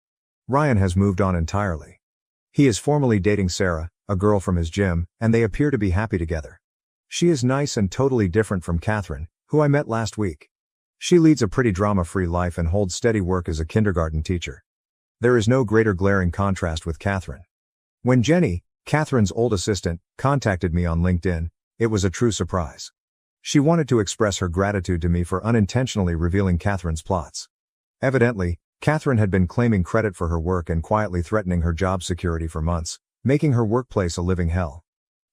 Ryan has moved on entirely. He is formally dating Sarah, a girl from his gym, and they appear to be happy together. She is nice and totally different from Catherine, who I met last week. She leads a pretty drama-free life and holds steady work as a kindergarten teacher. There is no greater glaring contrast with Catherine. When Jenny, Catherine's old assistant, contacted me on LinkedIn, it was a true surprise. She wanted to express her gratitude to me for unintentionally revealing Catherine's plots. Evidently, Catherine had been claiming credit for her work and quietly threatening her job security for months, making her workplace a living hell.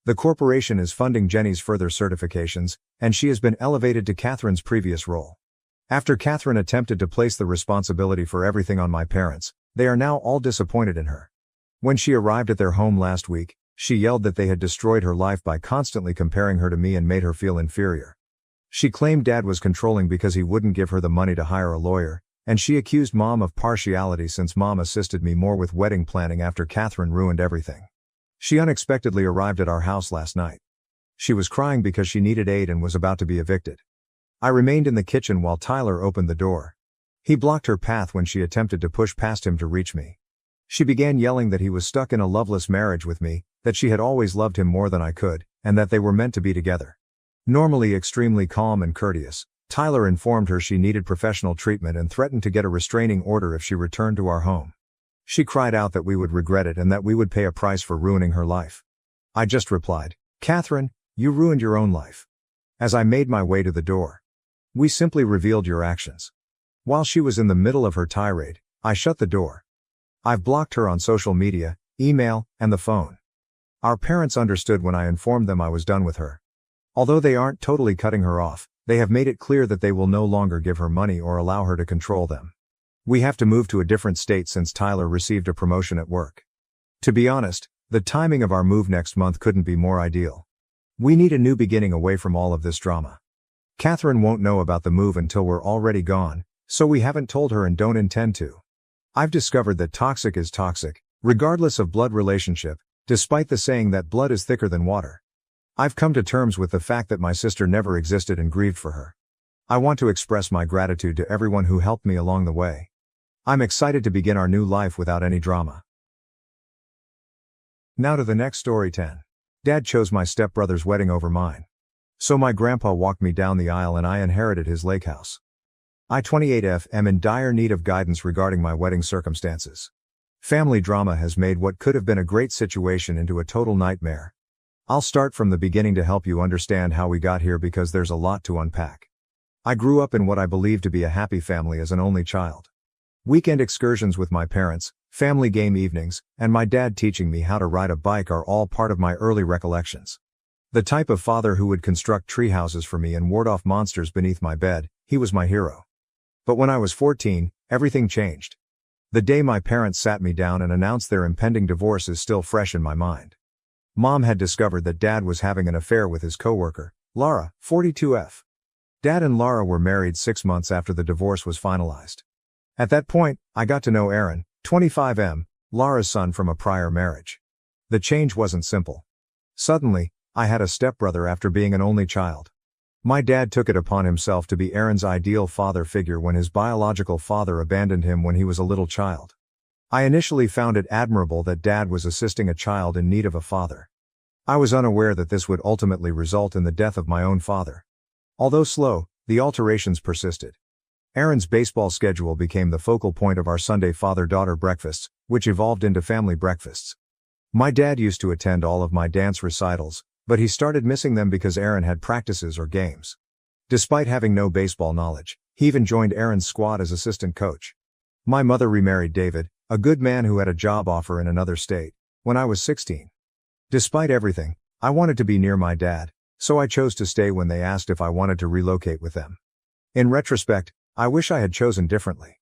The corporation is funding Jenny's further certifications, and she has been elevated to Catherine's previous role. After Catherine attempted to place the responsibility for everything on my parents, they are now all disappointed in her. When she arrived at their home last week, she yelled that they had destroyed her life by constantly comparing her to me and made her feel inferior. She claimed Dad was controlling because he wouldn't give her the money to hire a lawyer, and she accused Mom of partiality since Mom assisted me more with wedding planning after Catherine ruined everything. She unexpectedly arrived at our house last night. She was crying because she needed aid and was about to be evicted. I remained in the kitchen while Tyler opened the door. He blocked her path when she attempted to push past him to reach me. She began yelling that he was stuck in a loveless marriage with me, that she had always loved him more than I could, and that they were meant to be together. Normally extremely calm and courteous, Tyler informed her she needed professional treatment and threatened to get a restraining order if she returned to our home. She cried out that we would regret it and that we would pay a price for ruining her life. I just replied, "Catherine, you ruined your own life." As I made my way to the door, "We simply revealed your actions." While she was in the middle of her tirade, I shut the door. I've blocked her on social media, email, and the phone. Our parents understood when I informed them I was done with her. Although they aren't totally cutting her off, they have made it clear that they will no longer give her money or allow her to control them. We have to move to a different state since Tyler received a promotion at work. To be honest, the timing of our move next month couldn't be more ideal. We need a new beginning away from all of this drama. Catherine won't know about the move until we're already gone, so we haven't told her and don't intend to. I've discovered that toxic is toxic, regardless of blood relationship, despite the saying that blood is thicker than water. I've come to terms with the fact that my sister never existed and grieved for her. I want to express my gratitude to everyone who helped me along the way. I'm excited to begin our new life without any drama. Now to the next story 10. Dad chose my stepbrother's wedding over mine. So my grandpa walked me down the aisle and I inherited his lake house. I 28F am in dire need of guidance regarding my wedding circumstances. Family drama has made what could have been a great situation into a total nightmare. I'll start from the beginning to help you understand how we got here because there's a lot to unpack. I grew up in what I believe to be a happy family as an only child. Weekend excursions with my parents, family game evenings, and my dad teaching me how to ride a bike are all part of my early recollections. The type of father who would construct tree houses for me and ward off monsters beneath my bed, he was my hero. But when I was 14, everything changed. The day my parents sat me down and announced their impending divorce is still fresh in my mind. Mom had discovered that Dad was having an affair with his coworker, Laura, 42F. Dad and Laura were married 6 months after the divorce was finalized. At that point, I got to know Aaron, 25M, Laura's son from a prior marriage. The change wasn't simple. Suddenly, I had a stepbrother after being an only child. My dad took it upon himself to be Aaron's ideal father figure when his biological father abandoned him when he was a little child. I initially found it admirable that Dad was assisting a child in need of a father. I was unaware that this would ultimately result in the death of my own father. Although slow, the alterations persisted. Aaron's baseball schedule became the focal point of our Sunday father-daughter breakfasts, which evolved into family breakfasts. My dad used to attend all of my dance recitals, but he started missing them because Aaron had practices or games. Despite having no baseball knowledge, he even joined Aaron's squad as assistant coach. My mother remarried David, a good man who had a job offer in another state, when I was 16. Despite everything, I wanted to be near my dad, so I chose to stay when they asked if I wanted to relocate with them. In retrospect, I wish I had chosen differently.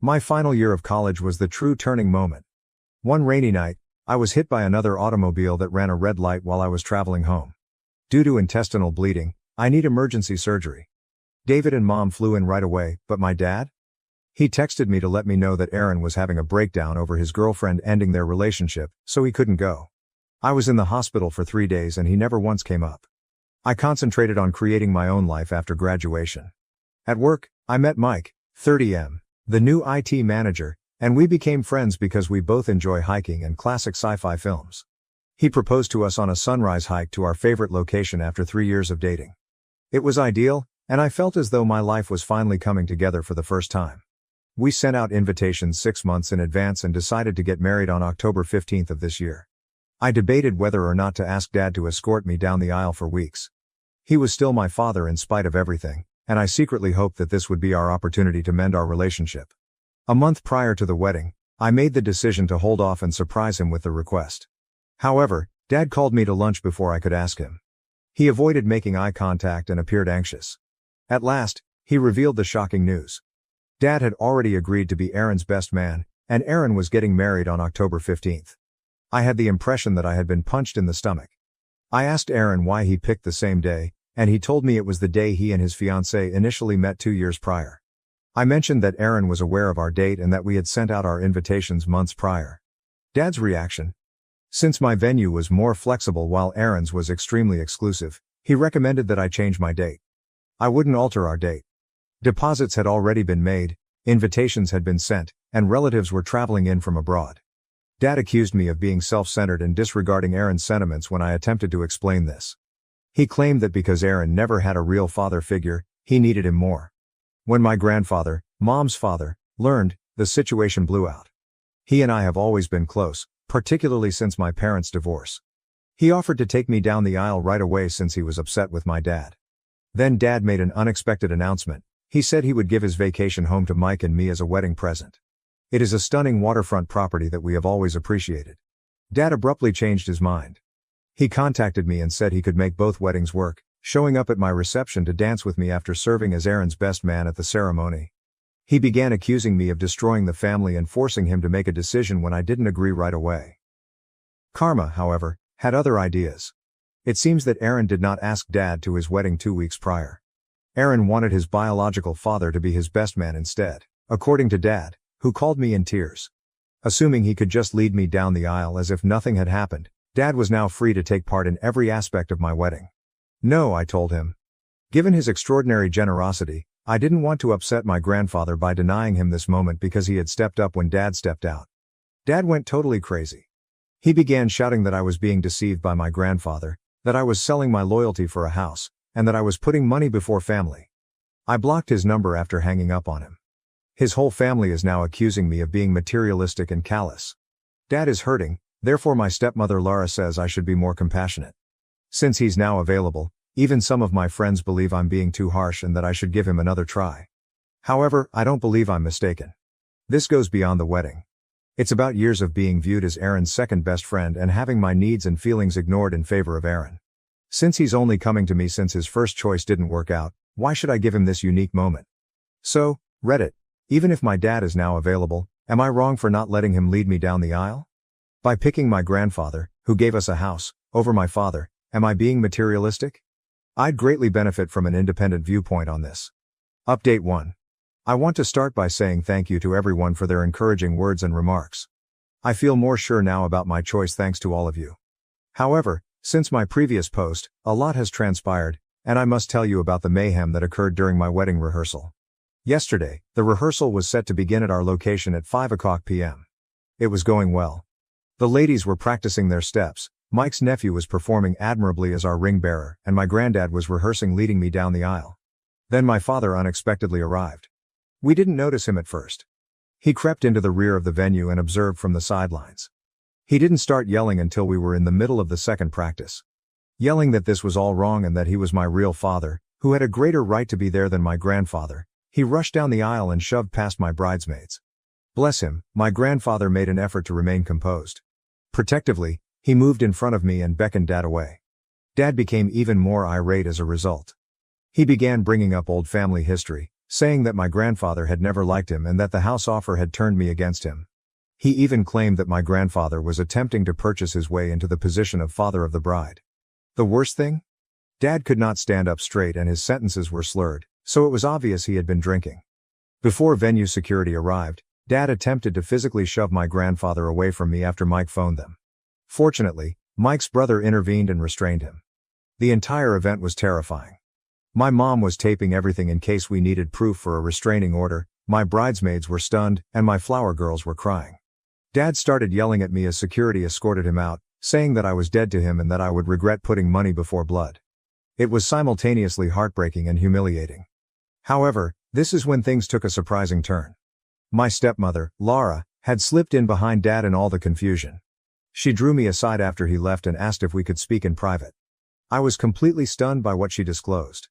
My final year of college was the true turning moment. One rainy night, I was hit by another automobile that ran a red light while I was traveling home. Due to intestinal bleeding, I need emergency surgery. David and Mom flew in right away, but my dad? He texted me to let me know that Aaron was having a breakdown over his girlfriend ending their relationship, so he couldn't go. I was in the hospital for 3 days and he never once came up. I concentrated on creating my own life after graduation. At work, I met Mike, 30M, the new IT manager, and we became friends because we both enjoy hiking and classic sci-fi films. He proposed to us on a sunrise hike to our favorite location after 3 years of dating. It was ideal, and I felt as though my life was finally coming together for the first time. We sent out invitations 6 months in advance and decided to get married on October 15th of this year. I debated whether or not to ask Dad to escort me down the aisle for weeks. He was still my father in spite of everything, and I secretly hoped that this would be our opportunity to mend our relationship. A month prior to the wedding, I made the decision to hold off and surprise him with the request. However, Dad called me to lunch before I could ask him. He avoided making eye contact and appeared anxious. At last, he revealed the shocking news. Dad had already agreed to be Aaron's best man, and Aaron was getting married on October 15th. I had the impression that I had been punched in the stomach. I asked Aaron why he picked the same day, and he told me it was the day he and his fiancée initially met 2 years prior. I mentioned that Aaron was aware of our date and that we had sent out our invitations months prior. Dad's reaction? Since my venue was more flexible while Aaron's was extremely exclusive, he recommended that I change my date. I wouldn't alter our date. Deposits had already been made, invitations had been sent, and relatives were traveling in from abroad. Dad accused me of being self-centered and disregarding Aaron's sentiments when I attempted to explain this. He claimed that because Aaron never had a real father figure, he needed him more. When my grandfather, Mom's father, learned, the situation blew out. He and I have always been close, particularly since my parents' divorce. He offered to take me down the aisle right away since he was upset with my dad. Then Dad made an unexpected announcement. He said he would give his vacation home to Mike and me as a wedding present. It is a stunning waterfront property that we have always appreciated. Dad abruptly changed his mind. He contacted me and said he could make both weddings work, showing up at my reception to dance with me after serving as Aaron's best man at the ceremony. He began accusing me of destroying the family and forcing him to make a decision when I didn't agree right away. Karma, however, had other ideas. It seems that Aaron did not ask Dad to his wedding 2 weeks prior. Aaron wanted his biological father to be his best man instead, according to Dad, who called me in tears. Assuming he could just lead me down the aisle as if nothing had happened, Dad was now free to take part in every aspect of my wedding. No, I told him. Given his extraordinary generosity, I didn't want to upset my grandfather by denying him this moment because he had stepped up when Dad stepped out. Dad went totally crazy. He began shouting that I was being deceived by my grandfather, that I was selling my loyalty for a house, and that I was putting money before family. I blocked his number after hanging up on him. His whole family is now accusing me of being materialistic and callous. Dad is hurting, therefore my stepmother Laura says I should be more compassionate. Since he's now available, even some of my friends believe I'm being too harsh and that I should give him another try. However, I don't believe I'm mistaken. This goes beyond the wedding. It's about years of being viewed as Aaron's second best friend and having my needs and feelings ignored in favor of Aaron. Since he's only coming to me since his first choice didn't work out, why should I give him this unique moment? So, Reddit, even if my dad is now available, am I wrong for not letting him lead me down the aisle? By picking my grandfather, who gave us a house, over my father, am I being materialistic? I'd greatly benefit from an independent viewpoint on this. Update 1. I want to start by saying thank you to everyone for their encouraging words and remarks. I feel more sure now about my choice thanks to all of you. However, since my previous post, a lot has transpired, and I must tell you about the mayhem that occurred during my wedding rehearsal. Yesterday, the rehearsal was set to begin at our location at 5:00 p.m. It was going well. The ladies were practicing their steps, Mike's nephew was performing admirably as our ring bearer, and my granddad was rehearsing leading me down the aisle. Then my father unexpectedly arrived. We didn't notice him at first. He crept into the rear of the venue and observed from the sidelines. He didn't start yelling until we were in the middle of the second practice. Yelling that this was all wrong and that he was my real father, who had a greater right to be there than my grandfather, he rushed down the aisle and shoved past my bridesmaids. Bless him, my grandfather made an effort to remain composed. Protectively, he moved in front of me and beckoned Dad away. Dad became even more irate as a result. He began bringing up old family history, saying that my grandfather had never liked him and that the house offer had turned me against him. He even claimed that my grandfather was attempting to purchase his way into the position of father of the bride. The worst thing? Dad could not stand up straight and his sentences were slurred, so it was obvious he had been drinking. Before venue security arrived, Dad attempted to physically shove my grandfather away from me after Mike phoned them. Fortunately, Mike's brother intervened and restrained him. The entire event was terrifying. My mom was taping everything in case we needed proof for a restraining order, my bridesmaids were stunned, and my flower girls were crying. Dad started yelling at me as security escorted him out, saying that I was dead to him and that I would regret putting money before blood. It was simultaneously heartbreaking and humiliating. However, this is when things took a surprising turn. My stepmother, Laura, had slipped in behind Dad in all the confusion. She drew me aside after he left and asked if we could speak in private. I was completely stunned by what she disclosed.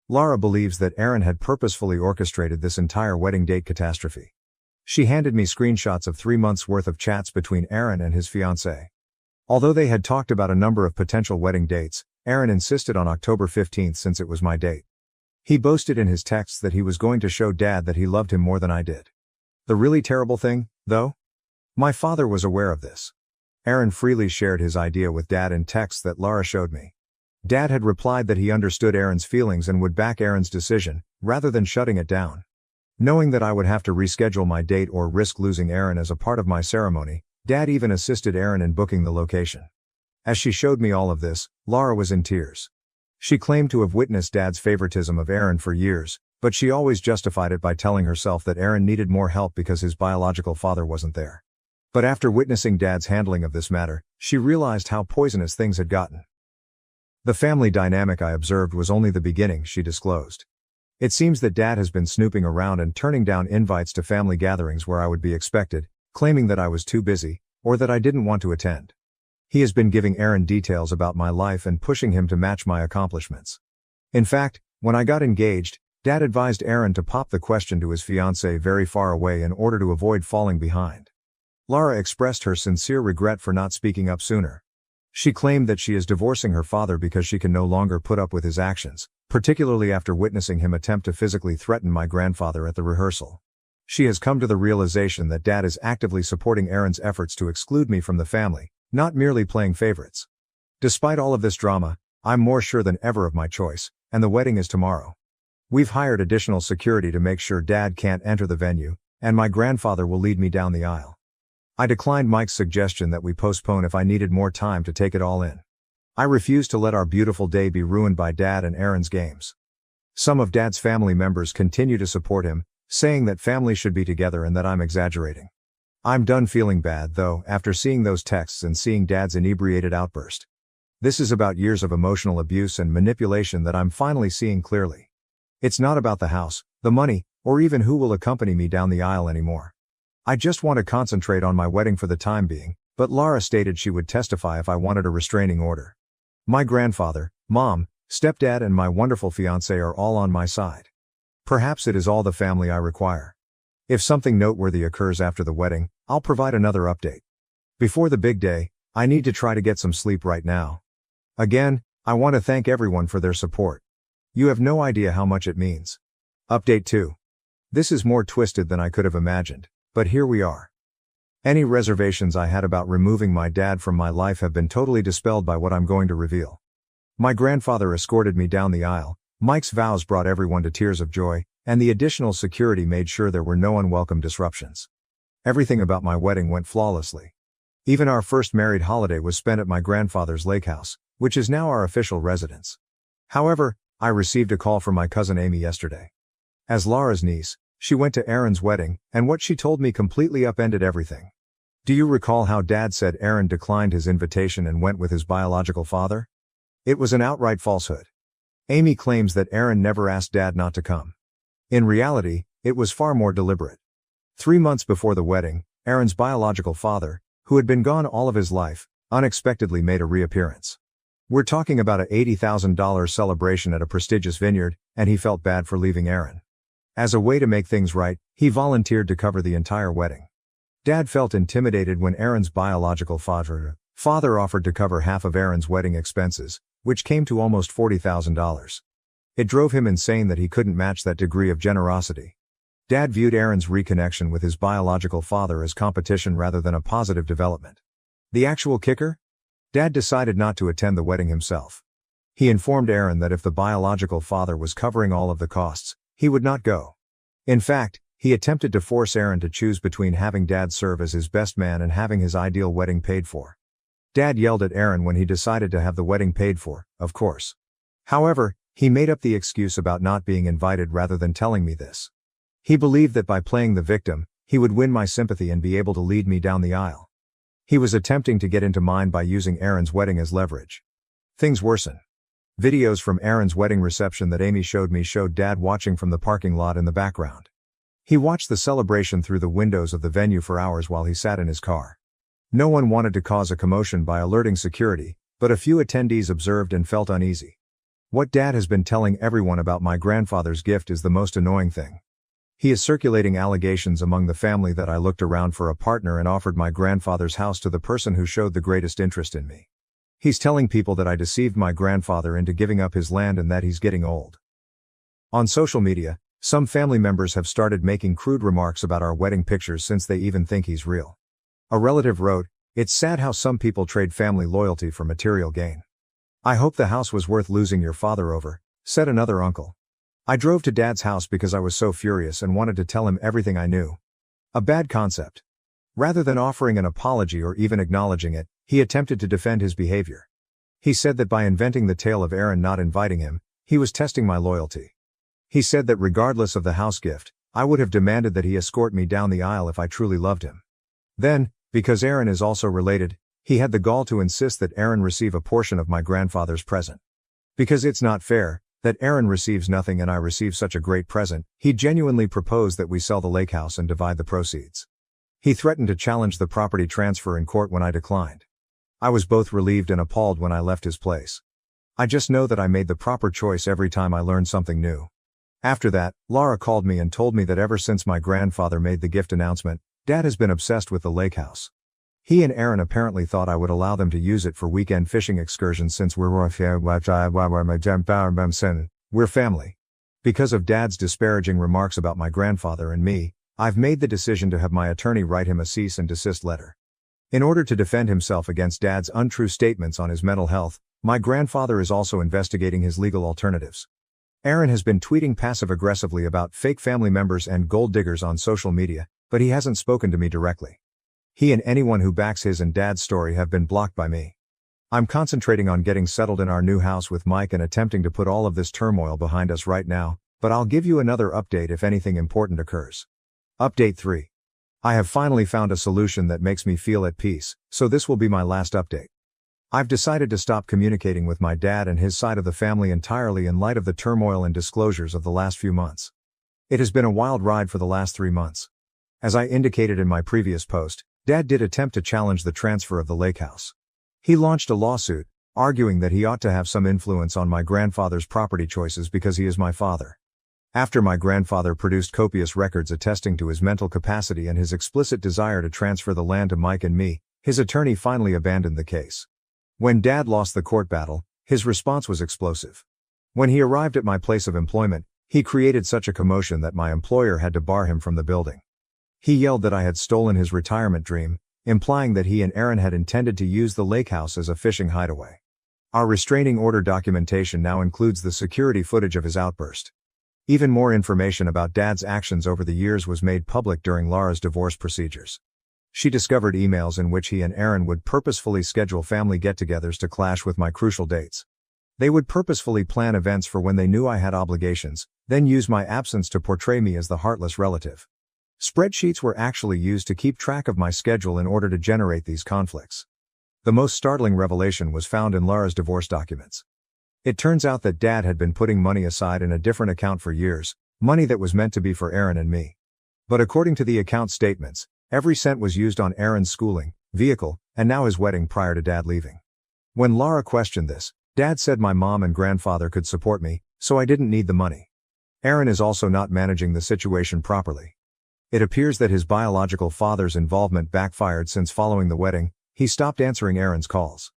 Laura believes that Aaron had purposefully orchestrated this entire wedding date catastrophe. She handed me screenshots of 3 months' worth of chats between Aaron and his fiancée. Although they had talked about a number of potential wedding dates, Aaron insisted on October 15th since it was my date. He boasted in his texts that he was going to show Dad that he loved him more than I did. The really terrible thing, though? My father was aware of this. Aaron freely shared his idea with Dad in texts that Laura showed me. Dad had replied that he understood Aaron's feelings and would back Aaron's decision, rather than shutting it down. Knowing that I would have to reschedule my date or risk losing Aaron as a part of my ceremony, Dad even assisted Aaron in booking the location. As she showed me all of this, Laura was in tears. She claimed to have witnessed Dad's favoritism of Aaron for years, but she always justified it by telling herself that Aaron needed more help because his biological father wasn't there. But after witnessing Dad's handling of this matter, she realized how poisonous things had gotten. The family dynamic I observed was only the beginning, she disclosed. It seems that Dad has been snooping around and turning down invites to family gatherings where I would be expected, claiming that I was too busy, or that I didn't want to attend. He has been giving Aaron details about my life and pushing him to match my accomplishments. In fact, when I got engaged, Dad advised Aaron to pop the question to his fiancée very far away in order to avoid falling behind. Laura expressed her sincere regret for not speaking up sooner. She claimed that she is divorcing her father because she can no longer put up with his actions, particularly after witnessing him attempt to physically threaten my grandfather at the rehearsal. She has come to the realization that Dad is actively supporting Aaron's efforts to exclude me from the family, not merely playing favorites. Despite all of this drama, I'm more sure than ever of my choice, and the wedding is tomorrow. We've hired additional security to make sure Dad can't enter the venue, and my grandfather will lead me down the aisle. I declined Mike's suggestion that we postpone if I needed more time to take it all in. I refused to let our beautiful day be ruined by Dad and Aaron's games. Some of Dad's family members continue to support him, saying that family should be together and that I'm exaggerating. I'm done feeling bad, though, after seeing those texts and seeing Dad's inebriated outburst. This is about years of emotional abuse and manipulation that I'm finally seeing clearly. It's not about the house, the money, or even who will accompany me down the aisle anymore. I just want to concentrate on my wedding for the time being, but Laura stated she would testify if I wanted a restraining order. My grandfather, mom, stepdad and my wonderful fiancé are all on my side. Perhaps it is all the family I require. If something noteworthy occurs after the wedding, I'll provide another update. Before the big day, I need to try to get some sleep right now. Again, I want to thank everyone for their support. You have no idea how much it means. Update 2. This is more twisted than I could have imagined, but here we are. Any reservations I had about removing my dad from my life have been totally dispelled by what I'm going to reveal. My grandfather escorted me down the aisle, Mike's vows brought everyone to tears of joy, and the additional security made sure there were no unwelcome disruptions. Everything about my wedding went flawlessly. Even our first married holiday was spent at my grandfather's lake house, which is now our official residence. However, I received a call from my cousin Amy yesterday. As Laura's niece, she went to Aaron's wedding, and what she told me completely upended everything. Do you recall how Dad said Aaron declined his invitation and went with his biological father? It was an outright falsehood. Amy claims that Aaron never asked Dad not to come. In reality, it was far more deliberate. 3 months before the wedding, Aaron's biological father, who had been gone all of his life, unexpectedly made a reappearance. We're talking about a $80,000 celebration at a prestigious vineyard, and he felt bad for leaving Aaron. As a way to make things right, he volunteered to cover the entire wedding. Dad felt intimidated when Aaron's biological father offered to cover half of Aaron's wedding expenses, which came to almost $40,000. It drove him insane that he couldn't match that degree of generosity. Dad viewed Aaron's reconnection with his biological father as competition rather than a positive development. The actual kicker? Dad decided not to attend the wedding himself. He informed Aaron that if the biological father was covering all of the costs, he would not go. In fact, he attempted to force Aaron to choose between having Dad serve as his best man and having his ideal wedding paid for. Dad yelled at Aaron when he decided to have the wedding paid for, of course. However, he made up the excuse about not being invited rather than telling me this. He believed that by playing the victim, he would win my sympathy and be able to lead me down the aisle. He was attempting to get into mine by using Aaron's wedding as leverage. Things worsen. Videos from Aaron's wedding reception that Amy showed me showed Dad watching from the parking lot in the background. He watched the celebration through the windows of the venue for hours while he sat in his car. No one wanted to cause a commotion by alerting security, but a few attendees observed and felt uneasy. What Dad has been telling everyone about my grandfather's gift is the most annoying thing. He is circulating allegations among the family that I looked around for a partner and offered my grandfather's house to the person who showed the greatest interest in me. He's telling people that I deceived my grandfather into giving up his land and that he's getting old. On social media, some family members have started making crude remarks about our wedding pictures since they even think he's real. A relative wrote, "It's sad how some people trade family loyalty for material gain. I hope the house was worth losing your father over," said another uncle. "I drove to Dad's house because I was so furious and wanted to tell him everything I knew." A bad concept. Rather than offering an apology or even acknowledging it, he attempted to defend his behavior. He said that by inventing the tale of Aaron not inviting him, he was testing my loyalty. He said that regardless of the house gift, I would have demanded that he escort me down the aisle if I truly loved him. Then, because Aaron is also related, he had the gall to insist that Aaron receive a portion of my grandfather's present. Because it's not fair that Aaron receives nothing and I receive such a great present, he genuinely proposed that we sell the lake house and divide the proceeds. He threatened to challenge the property transfer in court when I declined. I was both relieved and appalled when I left his place. I just know that I made the proper choice every time I learned something new. After that, Laura called me and told me that ever since my grandfather made the gift announcement, Dad has been obsessed with the lake house. He and Aaron apparently thought I would allow them to use it for weekend fishing excursions since we're family. Because of Dad's disparaging remarks about my grandfather and me, I've made the decision to have my attorney write him a cease and desist letter. In order to defend himself against Dad's untrue statements on his mental health, my grandfather is also investigating his legal alternatives. Aaron has been tweeting passive-aggressively about fake family members and gold diggers on social media, but he hasn't spoken to me directly. He and anyone who backs his and Dad's story have been blocked by me. I'm concentrating on getting settled in our new house with Mike and attempting to put all of this turmoil behind us right now, but I'll give you another update if anything important occurs. Update 3. I have finally found a solution that makes me feel at peace, so this will be my last update. I've decided to stop communicating with my dad and his side of the family entirely in light of the turmoil and disclosures of the last few months. It has been a wild ride for the last 3 months. As I indicated in my previous post, Dad did attempt to challenge the transfer of the lake house. He launched a lawsuit, arguing that he ought to have some influence on my grandfather's property choices because he is my father. After my grandfather produced copious records attesting to his mental capacity and his explicit desire to transfer the land to Mike and me, his attorney finally abandoned the case. When Dad lost the court battle, his response was explosive. When he arrived at my place of employment, he created such a commotion that my employer had to bar him from the building. He yelled that I had stolen his retirement dream, implying that he and Aaron had intended to use the lake house as a fishing hideaway. Our restraining order documentation now includes the security footage of his outburst. Even more information about Dad's actions over the years was made public during Laura's divorce procedures. She discovered emails in which he and Aaron would purposefully schedule family get-togethers to clash with my crucial dates. They would purposefully plan events for when they knew I had obligations, then use my absence to portray me as the heartless relative. Spreadsheets were actually used to keep track of my schedule in order to generate these conflicts. The most startling revelation was found in Laura's divorce documents. It turns out that Dad had been putting money aside in a different account for years, money that was meant to be for Aaron and me. But according to the account statements, every cent was used on Aaron's schooling, vehicle, and now his wedding prior to Dad leaving. When Laura questioned this, Dad said my mom and grandfather could support me, so I didn't need the money. Aaron is also not managing the situation properly. It appears that his biological father's involvement backfired since following the wedding, he stopped answering Aaron's calls.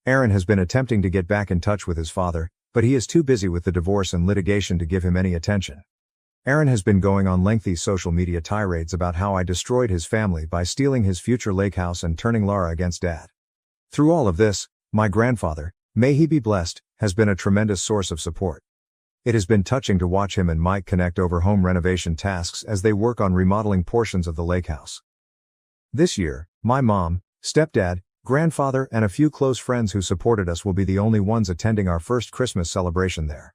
Aaron has been attempting to get back in touch with his father, but he is too busy with the divorce and litigation to give him any attention. Aaron has been going on lengthy social media tirades about how I destroyed his family by stealing his future lake house and turning Laura against Dad. Through all of this, my grandfather, may he be blessed, has been a tremendous source of support. It has been touching to watch him and Mike connect over home renovation tasks as they work on remodeling portions of the lake house. This year, my mom, stepdad, grandfather, and a few close friends who supported us will be the only ones attending our first Christmas celebration there.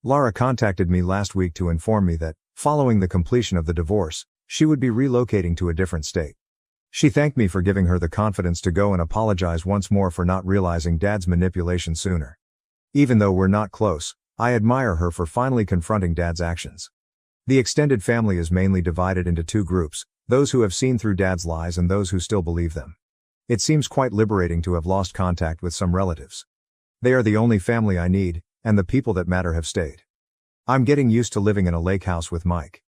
Laura contacted me last week to inform me that, following the completion of the divorce, she would be relocating to a different state. She thanked me for giving her the confidence to go and apologize once more for not realizing Dad's manipulation sooner. Even though we're not close, I admire her for finally confronting Dad's actions. The extended family is mainly divided into two groups, those who have seen through Dad's lies and those who still believe them. It seems quite liberating to have lost contact with some relatives. They are the only family I need, and the people that matter have stayed. I'm getting used to living in a lake house with Mike.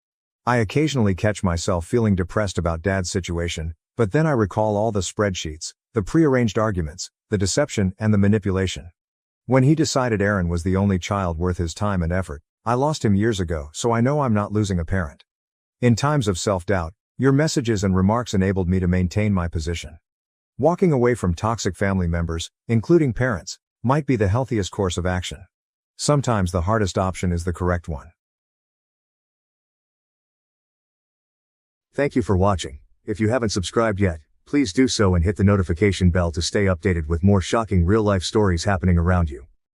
I occasionally catch myself feeling depressed about Dad's situation, but then I recall all the spreadsheets, the prearranged arguments, the deception, and the manipulation. When he decided Aaron was the only child worth his time and effort, I lost him years ago, so I know I'm not losing a parent. In times of self-doubt, your messages and remarks enabled me to maintain my position. Walking away from toxic family members, including parents, might be the healthiest course of action. Sometimes the hardest option is the correct one. Thank you for watching. If you haven't subscribed yet, please do so and hit the notification bell to stay updated with more shocking real-life stories happening around you.